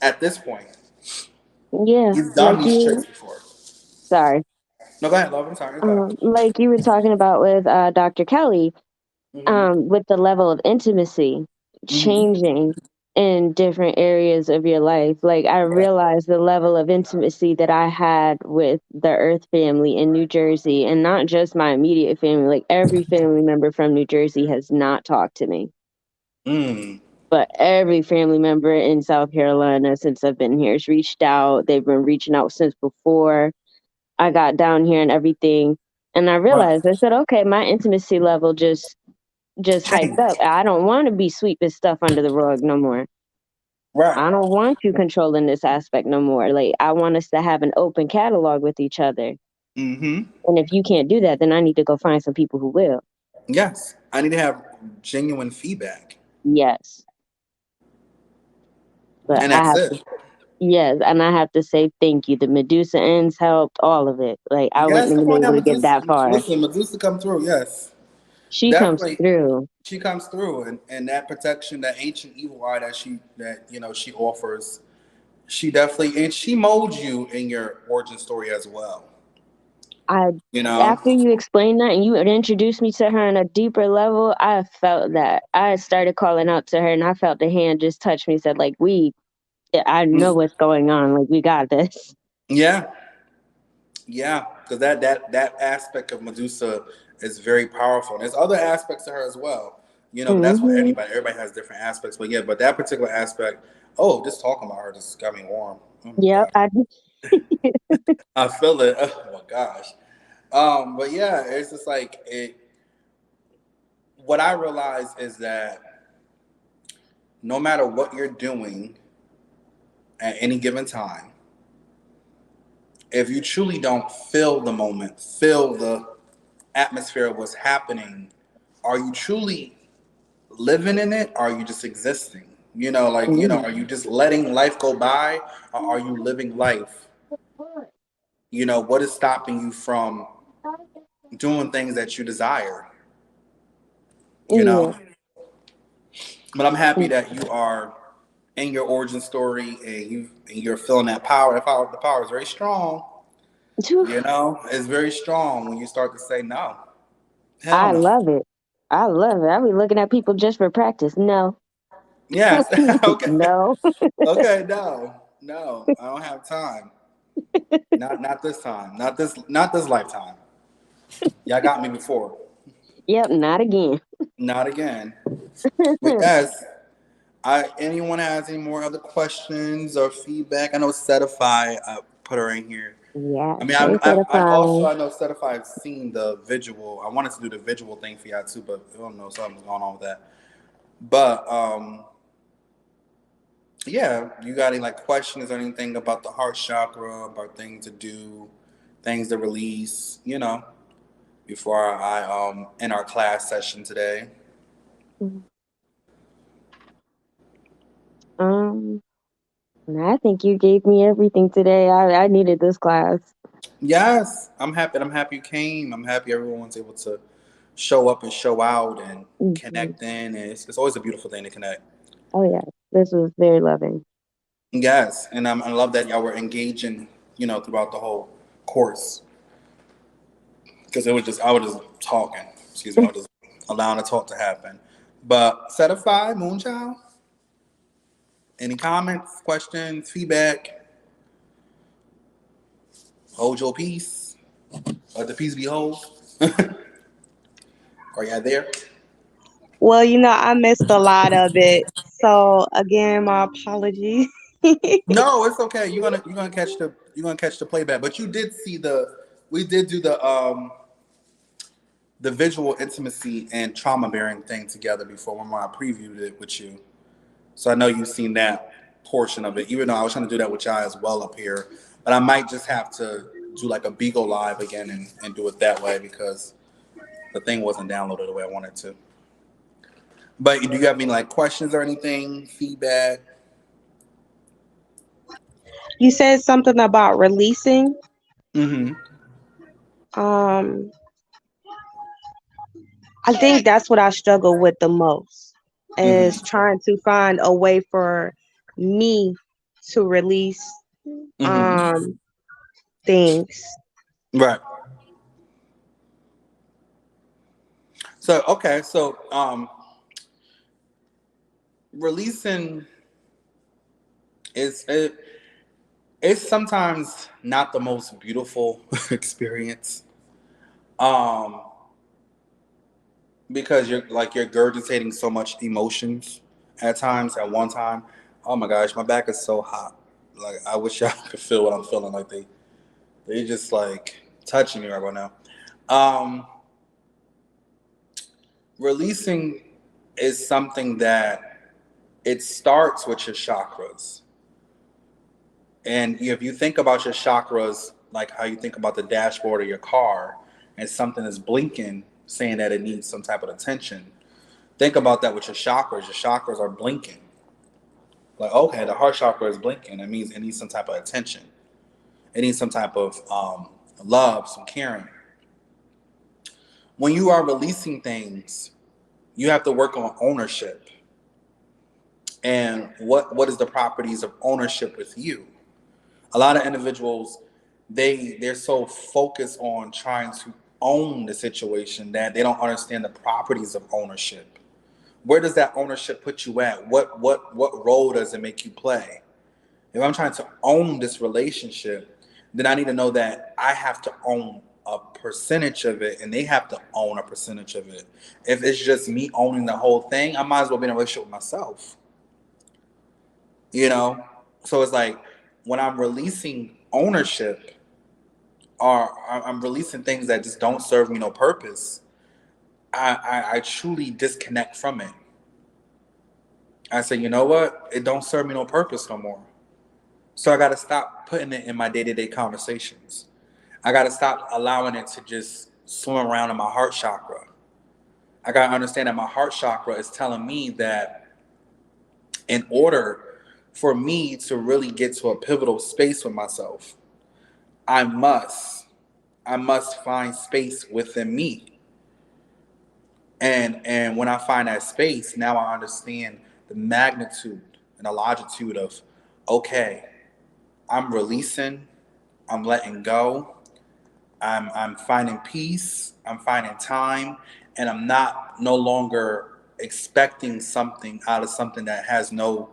at this point. Yeah. You've done Like these you. tricks before. Sorry. No, go ahead, love. I'm sorry. Go ahead. Like you were talking about with Dr. Kelly. Mm-hmm. With the level of intimacy Mm-hmm. changing in different areas of your life. Like I Right. realized the level of intimacy that I had with the Earth family in New Jersey, and not just my immediate family, like every family member from New Jersey has not talked to me. Mm. But every family member in South Carolina since I've been here has reached out. They've been reaching out since before I got down here and everything. And I Right. realized I said, okay, my intimacy level just hiked up. Change. I don't want to be sweeping stuff under the rug no more. Right. I don't want you controlling this aspect no more. Like I want us to have an open catalog with each other. Mm-hmm. And if you can't do that, then I need to go find some people who will. Yes. I need to have genuine feedback. Yes. But And I that's have it. to yes, and I have to say thank you. The Medusa ends helped all of it. Like I Yes, wouldn't have come been on now, able to get Medusa. that far. Listen, Medusa come through. Yes. She comes Definitely. through. She comes through and that protection, that ancient evil eye that she offers, she definitely and she molds you in your origin story as well. I You know? After you explained that and you had introduced me to her on a deeper level, I felt that. I started calling out to her and I felt the hand just touch me, said like I know what's going on. Like we got this. Yeah. Yeah. Because that aspect of Medusa is very powerful. And there's other aspects to her as well. But that's what Hmm. everybody has different aspects. But yeah, but that particular aspect, oh, just talking about her just got me warm. Oh my Yep. God. I feel it. Oh my gosh. But yeah, it's just like what I realize is that no matter what you're doing at any given time, if you truly don't feel the moment, feel the atmosphere of what's happening, are you truly living in it? Or are you just existing? Mm. Are you just letting life go by, or are you living life? What is stopping you from doing things that you desire? You Yeah. know? But I'm happy that you are in your origin story and you're feeling that power. The power is very strong. You know, it's very strong when you start to say no. Hell I no. love it. I love it. I be looking at people just for practice. No. Yes. Okay. No. Okay. No. No. I don't have time. Not this time. Not this lifetime. Y'all got me before. Yep, not again. Not again. But yes, anyone has any more other questions or feedback? I know Certify put her in here. Yes. I mean, Hey, I also certified. I know Certify have seen the visual. I wanted to do the visual thing for y'all too, but I don't know something's going on with that. But yeah, you got any like questions or anything about the heart chakra, about things to do, things to release? Before I in our class session today. Um, I think you gave me everything today. I needed this class. Yes, I'm happy. I'm happy you came. I'm happy everyone's able to show up and show out and Mhm. connect in. And it's always a beautiful thing to connect. Oh yeah, this was very loving. Yes, and I love that y'all were engaging, throughout the whole course because it was just I was just talking. Excuse me, I was just allowing the talk to happen. But Certified Moonchild, any comments, questions, feedback? Hold your peace. Let the peace be whole. Are y'all there? Well, I missed a lot of it. So again, my apologies. No, it's okay. You're gonna catch the playback. But you did see we did do the visual intimacy and trauma bearing thing together before when I previewed it with you. So I know you've seen that portion of it, even though I was trying to do that with y'all as well up here. But I might just have to do like a Beagle live again and do it that way because the thing wasn't downloaded the way I wanted to. But do you have any like questions or anything, feedback? You said something about releasing. Mm-hmm. Um, I think that's what I struggle with the most is Mm-hmm. trying to find a way for me to release Mm-hmm. um things. Right. So okay, so releasing is it's sometimes not the most beautiful experience. Um, because you're gurgitating so much emotions at times at one time. Oh my gosh, my back is so hot. Like I wish y'all could feel what I'm feeling. Like they just like touching me right now. Um, Releasing is something that it starts with your chakras. And if you think about your chakras, like how you think about the dashboard of your car, and something is blinking, saying that it needs some type of attention, think about that with your chakras. Your chakras are blinking. Like, okay, the heart chakra is blinking. That means it needs some type of attention. It needs some type of love, some caring. When you are releasing things, you have to work on ownership. And what is the properties of ownership with you? A lot of individuals, they're so focused on trying to own the situation that they don't understand the properties of ownership. Where does that ownership put you at? What role does it make you play? If I'm trying to own this relationship, then I need to know that I have to own a percentage of it and they have to own a percentage of it. If it's just me owning the whole thing, I might as well be in a relationship with myself. You know? So it's like when I'm releasing ownership or I'm releasing things that just don't serve me no purpose, I truly disconnect from it. I say, you know what? It don't serve me no purpose no more. So I got to stop putting it in my day-to-day conversations. I got to stop allowing it to just swim around in my heart chakra. I got to understand that my heart chakra is telling me that in order for me to really get to a pivotal space with myself, I must I must find space within me. And when I find that space, now I understand the magnitude and the longitude of, okay, I'm releasing, I'm letting go, I'm finding peace, I'm finding time, and I'm not no longer expecting something out of something that has no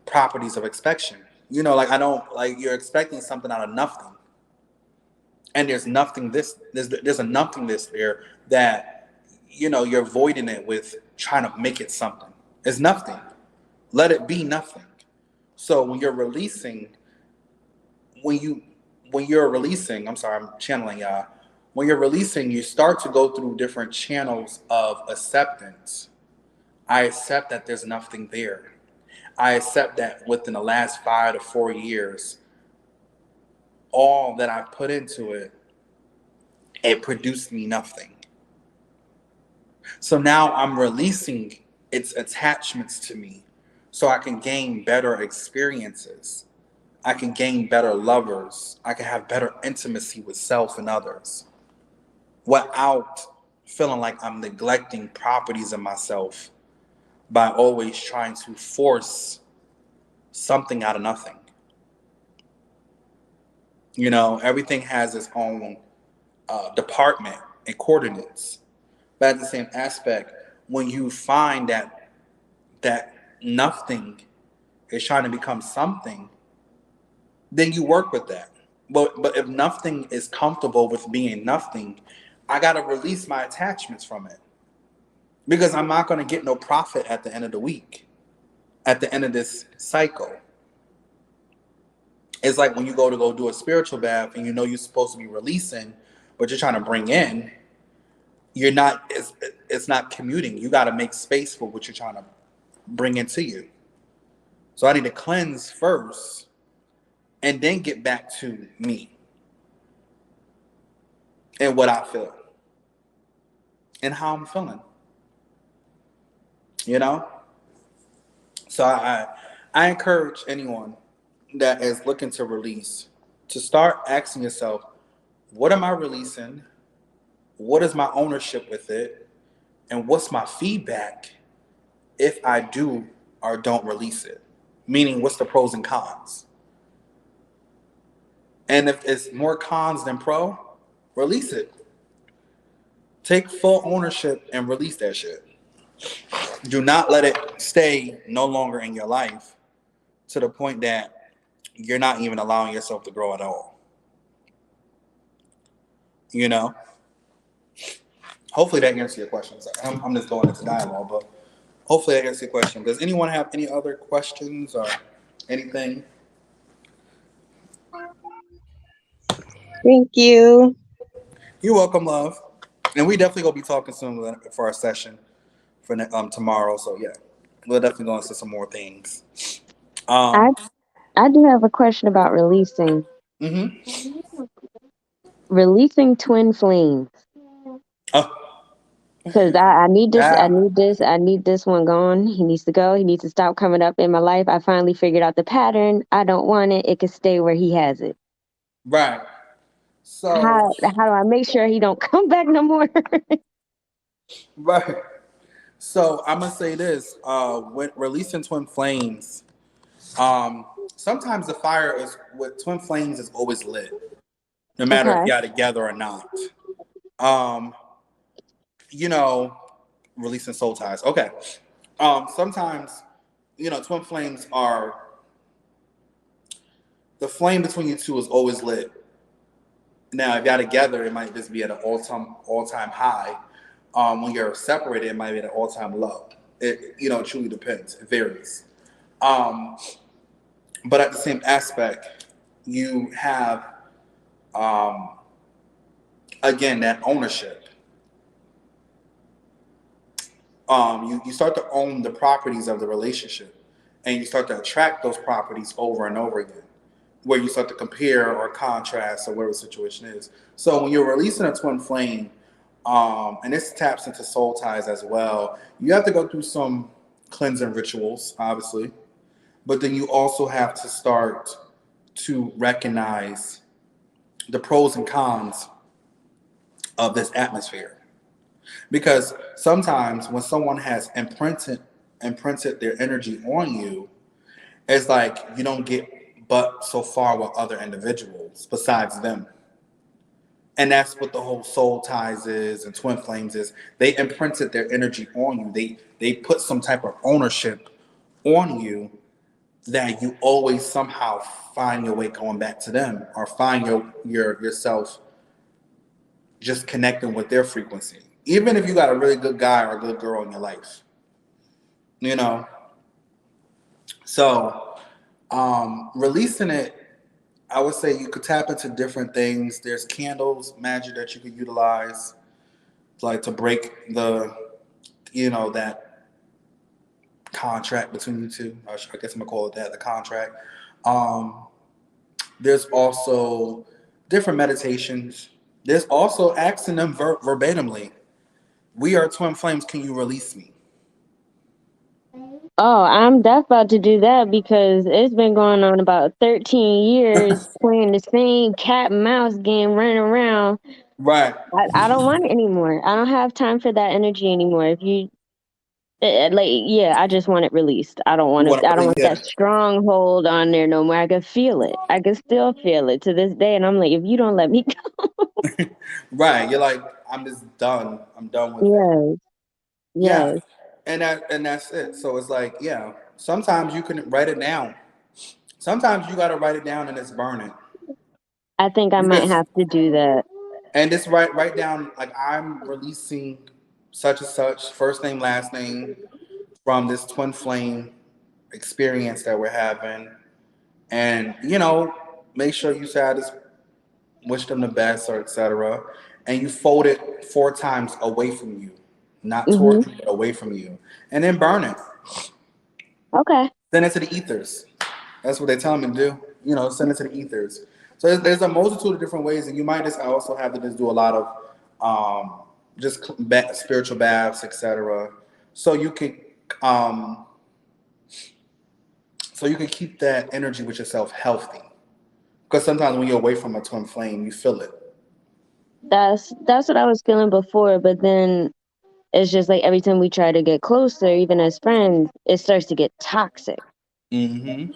properties of expectation. Like, I don't, like, you're expecting something out of nothing, and there's a nothingness there that you're voiding it with trying to make it something. It's nothing. Let it be nothing. So when you when you're releasing, I'm sorry, I'm channeling y'all. When you're releasing, you start to go through different channels of acceptance. I accept that there's nothing there. I accept that within the last 5 to 4 years, all that I put into it, it produced me nothing. So now I'm releasing its attachments to me so I can gain better experiences. I can gain better lovers. I can have better intimacy with self and others without feeling like I'm neglecting properties of myself by always trying to force something out of nothing. Everything has its own department and coordinates. But at the same aspect, when you find that nothing is trying to become something, then you work with that. But if nothing is comfortable with being nothing, I gotta release my attachments from it. Because I'm not gonna get no profit at the end of the week, at the end of this cycle. It's like when you go do a spiritual bath and you're supposed to be releasing, but you're trying to bring in, you're not it's not commuting. You gotta make space for what you're trying to bring into you. So I need to cleanse first and then get back to me and what I feel and how I'm feeling. You know? So I encourage anyone that is looking to release to start asking yourself, what am I releasing? What is my ownership with it? And what's my feedback if I do or don't release it? Meaning, what's the pros and cons? And if it's more cons than pro, release it. Take full ownership and release that shit. Do not let it stay no longer in your life to the point that you're not even allowing yourself to grow at all. You know? Hopefully that answers your questions. I'm just going into dialogue, but hopefully that answers your question. Does anyone have any other questions or anything? Thank you. You're welcome, love. And we definitely gonna be talking soon for our session for tomorrow. So yeah, we'll definitely go into some more things. I Um, I do have a question about releasing. mm-hmm. Releasing twin flames. Oh, Because I need this, I ah, need this, I need this one gone. He needs to go. He needs to stop coming up in my life. I finally figured out the pattern. I don't want it. It can stay where he has it. right. So, How do I make sure he don't come back no more? right. So I'm gonna say this: with releasing twin flames, um, sometimes the fire is with twin flames is always lit, no matter if Okay. y'all together or not. Um, you know, releasing soul ties. Okay. Sometimes, twin flames are the flame between you two is always lit. Now, if y'all together, it might just be at an all time high. When you're separated, it might be at an all time low. It truly depends. It varies. Um, but at the same aspect, you have um, again that ownership. You start to own the properties of the relationship, and you start to attract those properties over and over again, where you start to compare or contrast or whatever the situation is. So when you're releasing a twin flame, and this taps into soul ties as well, you have to go through some cleansing rituals, obviously, but then you also have to start to recognize the pros and cons of this atmosphere. Because sometimes when someone has imprinted their energy on you, it's like you don't get but so far with other individuals besides them. And that's what the whole soul ties is and twin flames is. They imprinted their energy on you. They put some type of ownership on you that you always somehow find your way going back to them or find yourself just connecting with their frequency. Even if you got a really good guy or a good girl in your life, you know. So releasing it, I would say you could tap into different things. There's candles, magic that you could utilize, like to break that contract between you two. I guess I'm gonna call it that, the contract. Um, there's also different meditations. There's also asking them verbatimly, "We are twin flames. Can you release me?" Oh, I'm definitely about to do that because it's been going on about 13 years playing the same cat and mouse game, running around. Right. I don't want it anymore. I don't have time for that energy anymore. If you like, yeah, I just want it released. I don't You want want to. I to don't really, want that stronghold on there no more. I can feel it. I can still feel it to this day, and I'm like, if you don't let me right. You're like, I'm just done. I'm done with it. go, Yeah. yes. And that's it. So it's like, yeah. Sometimes you can write it down. Sometimes you got to write it down and it's burning. I think I You might just have to do that. and just write down like I'm releasing such and such first name last name from this twin flame experience that we're having, and make sure you say I just wish them the best or etc. And you fold it 4 times away from you, not Hmm. towards you, but away from you, and then burn it. Okay. Send it to the ethers. That's what they tell me to do. Send it to the ethers. So there's a multitude of different ways, and you might just also have to just do a lot of just spiritual baths, etc. So you can um, keep that energy with yourself healthy. Because sometimes when you're away from a twin flame, you feel it. That's what I was feeling before, but then it's just like every time we try to get closer, even as friends, it starts to get toxic. Hmm.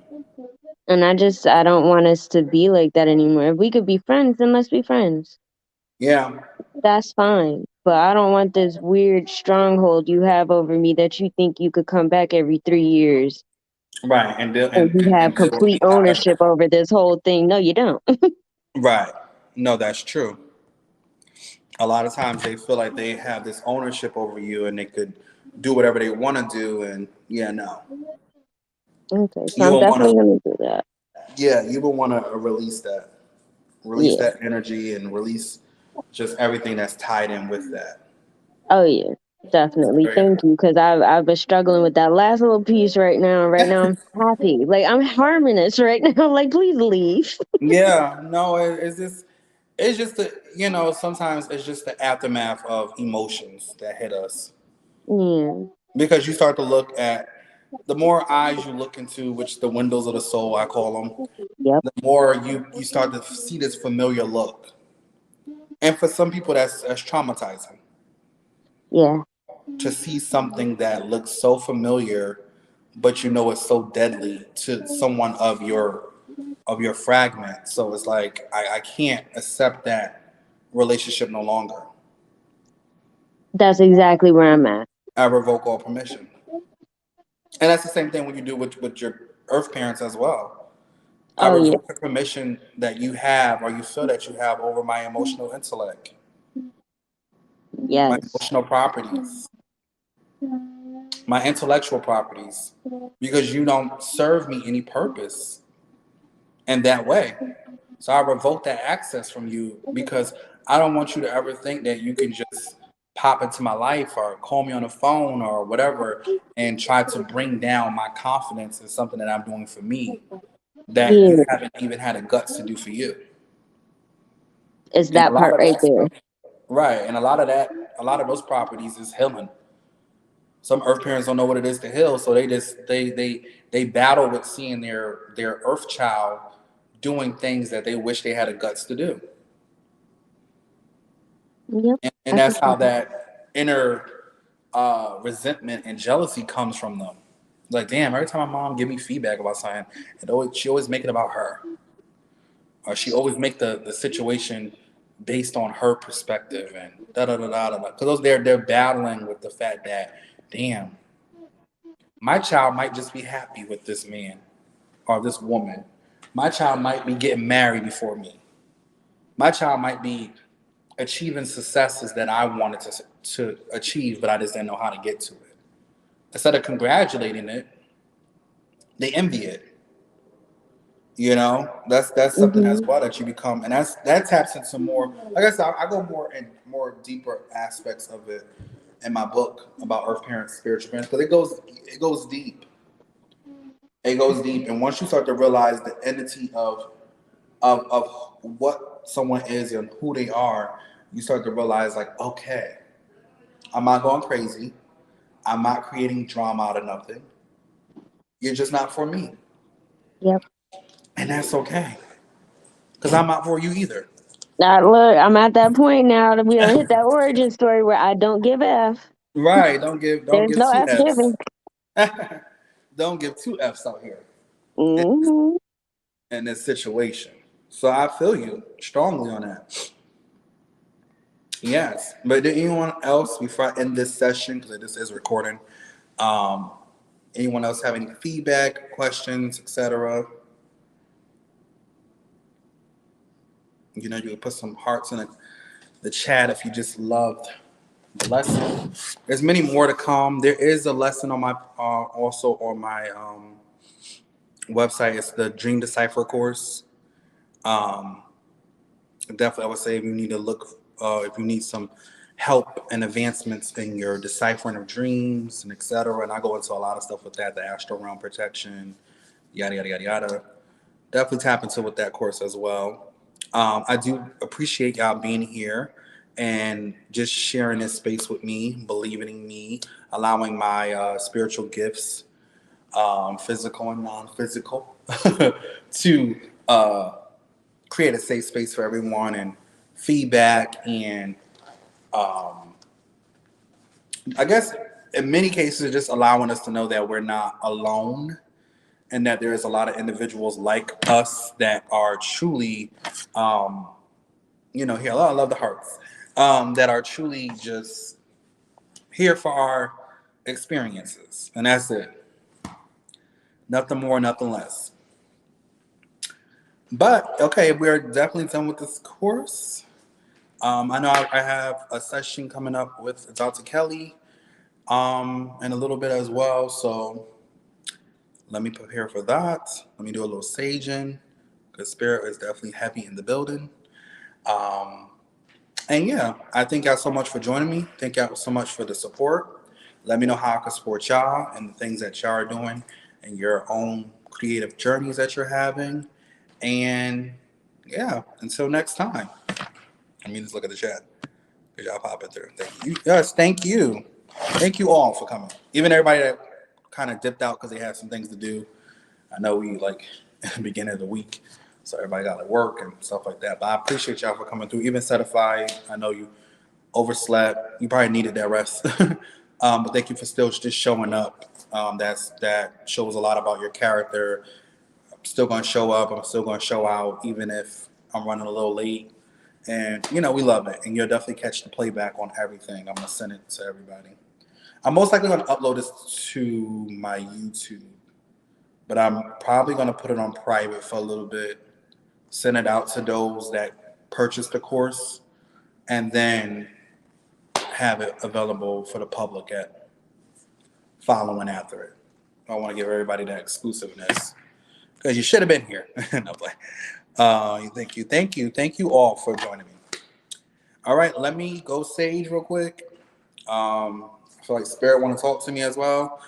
And I don't want us to be like that anymore. If we could be friends, then let's be friends. Yeah. That's fine. But I don't want this weird stronghold you have over me that you think you could come back every 3 years Right. And deal and you have and deal with me complete however. ownership over this whole thing. No, you don't. Right. No, that's true. A lot of times they feel like they have this ownership over you and they could do whatever they want to do. And yeah, no. Okay, so You I'm will want definitely to, gonna do that. yeah, you will want to release Yeah. that energy and release just everything that's tied in with that. Oh yeah. It's Definitely. very Thank important. you. Because I've been struggling with that last little piece right now. Right now I'm happy. Like I'm harmonious right now. Like please leave. Yeah, no, it's just the, sometimes it's just the aftermath of emotions that hit us Yeah. because you start to look at the more eyes you look into, which the windows of the soul I call them, Yep. the more you start to see this familiar look. And for some people, that's traumatizing Yeah. to see something that looks so familiar, but it's so deadly to someone of your fragment. So it's like I can't accept that relationship no longer. That's exactly where I'm at. I revoke all permission. And that's the same thing when you do with your earth parents as well. I Oh yeah. revoke the permission that you have or you feel that you have over my emotional intellect, my Yes. emotional properties, my intellectual properties, because you don't serve me any purpose in that way. So I revoke that access from you because I don't want you to ever think that you can just pop into my life or call me on the phone or whatever and try to bring down my confidence in something that I'm doing for me that you Yeah. haven't even had the guts to do for you. It's And a that lot part of right that there. stuff, right? And a lot of those properties is healing. Some earth parents don't know what it is to heal, so they just they battle with seeing their earth child doing things that they wish they had the guts to do. Yep. And I can that's see how that. inner resentment and jealousy comes from them. Like, damn, every time my mom give me feedback about something, she always make it about her. Or she always make the situation based on her perspective and da da da da da. Because they're battling with the fact that, damn, my child might just be happy with this man or this woman. My child might be getting married before me. My child might be achieving successes that I wanted to achieve, but I just didn't know how to get to it. Instead of congratulating it, they envy it. You know, that's something as Hmm. well that you become, and that taps into more. Like I said, I go more deeper aspects of it in my book about Earth Parents, spiritual parents, but it goes deep. It goes deep, and once you start to realize the entity of what someone is and who they are, you start to realize like, okay, I'm not going crazy. I'm not creating drama out of nothing. You're just not for me, Yep. and that's okay, because I'm not for you either. Now look, I'm at that point now that we don't hit that origin story where I don't give a F. Right? Don't There's give no two F Fs. given. Don't give two Fs out here in this, Hmm. in this situation. So I feel you strongly on that. Yes, but did anyone else before I end this session because this is recording? Um, anyone else have any feedback, questions, etc.? You know, you can put some hearts in the chat if you just loved the lesson. There's many more to come. There is a lesson on my also on my website. It's the Dream Decipher course. Um, Definitely, I would say if you need to look, if you need some help and advancements in your deciphering of dreams and etc. And I go into a lot of stuff with that, the astral realm protection, yada yada yada yada. Definitely tap into with that course as well. I do appreciate y'all being here and just sharing this space with me, believing in me, allowing my spiritual gifts, physical and non-physical, to create a safe space for everyone and feedback and I guess in many cases just allowing us to know that we're not alone and that there is a lot of individuals like us that are truly um, here I love the hearts that are truly just here for our experiences and that's it, nothing more, nothing less. But okay, we're definitely done with this course. I know I have a session coming up with Dr. Kelly in a little bit as well. So let me prepare for that. Let me do a little saging because spirit is definitely heavy in the building. Um, and yeah, I thank y'all so much for joining me. Thank y'all so much for the support. Let me know how I can support y'all and the things that y'all are doing and your own creative journeys that you're having. And yeah, until next time. Let me just look at the chat. Because y'all popping through. Thank you. Yes, thank you. Thank you all for coming. Even everybody that kind of dipped out because they had some things to do. I know we like at the beginning of the week, so everybody got to work and stuff like that. But I appreciate y'all for coming through. Even Certified, I know you overslept. You probably needed that rest. But thank you for still just showing up. That shows a lot about your character. I'm still gonna show up. I'm still gonna show out, even if I'm running a little late. And we love it. And you'll definitely catch the playback on everything. I'm gonna send it to everybody. I'm most likely gonna upload this to my YouTube, but I'm probably gonna put it on private for a little bit, send it out to those that purchased the course, and then have it available for the public at following after it. I want to give everybody that exclusiveness because you should have been here. No play. Thank you all for joining me. All right, let me go sage real quick. I feel like Spirit want to talk to me as well,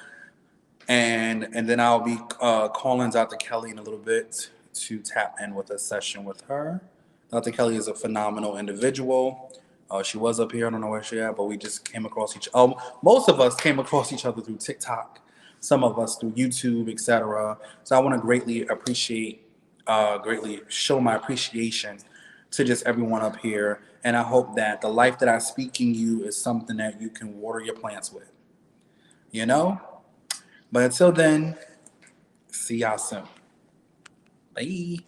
and then I'll be calling Dr. Kelly in a little bit to tap in with a session with her. Dr. Kelly is a phenomenal individual. She was up here. I don't know where she at, but we just came across each. Most of us came across each other through TikTok. Some of us through YouTube, etc. So I want to greatly show my appreciation to just everyone up here. And I hope that the life that I speak in you is something that you can water your plants with. You know? But until then, see y'all soon. Bye.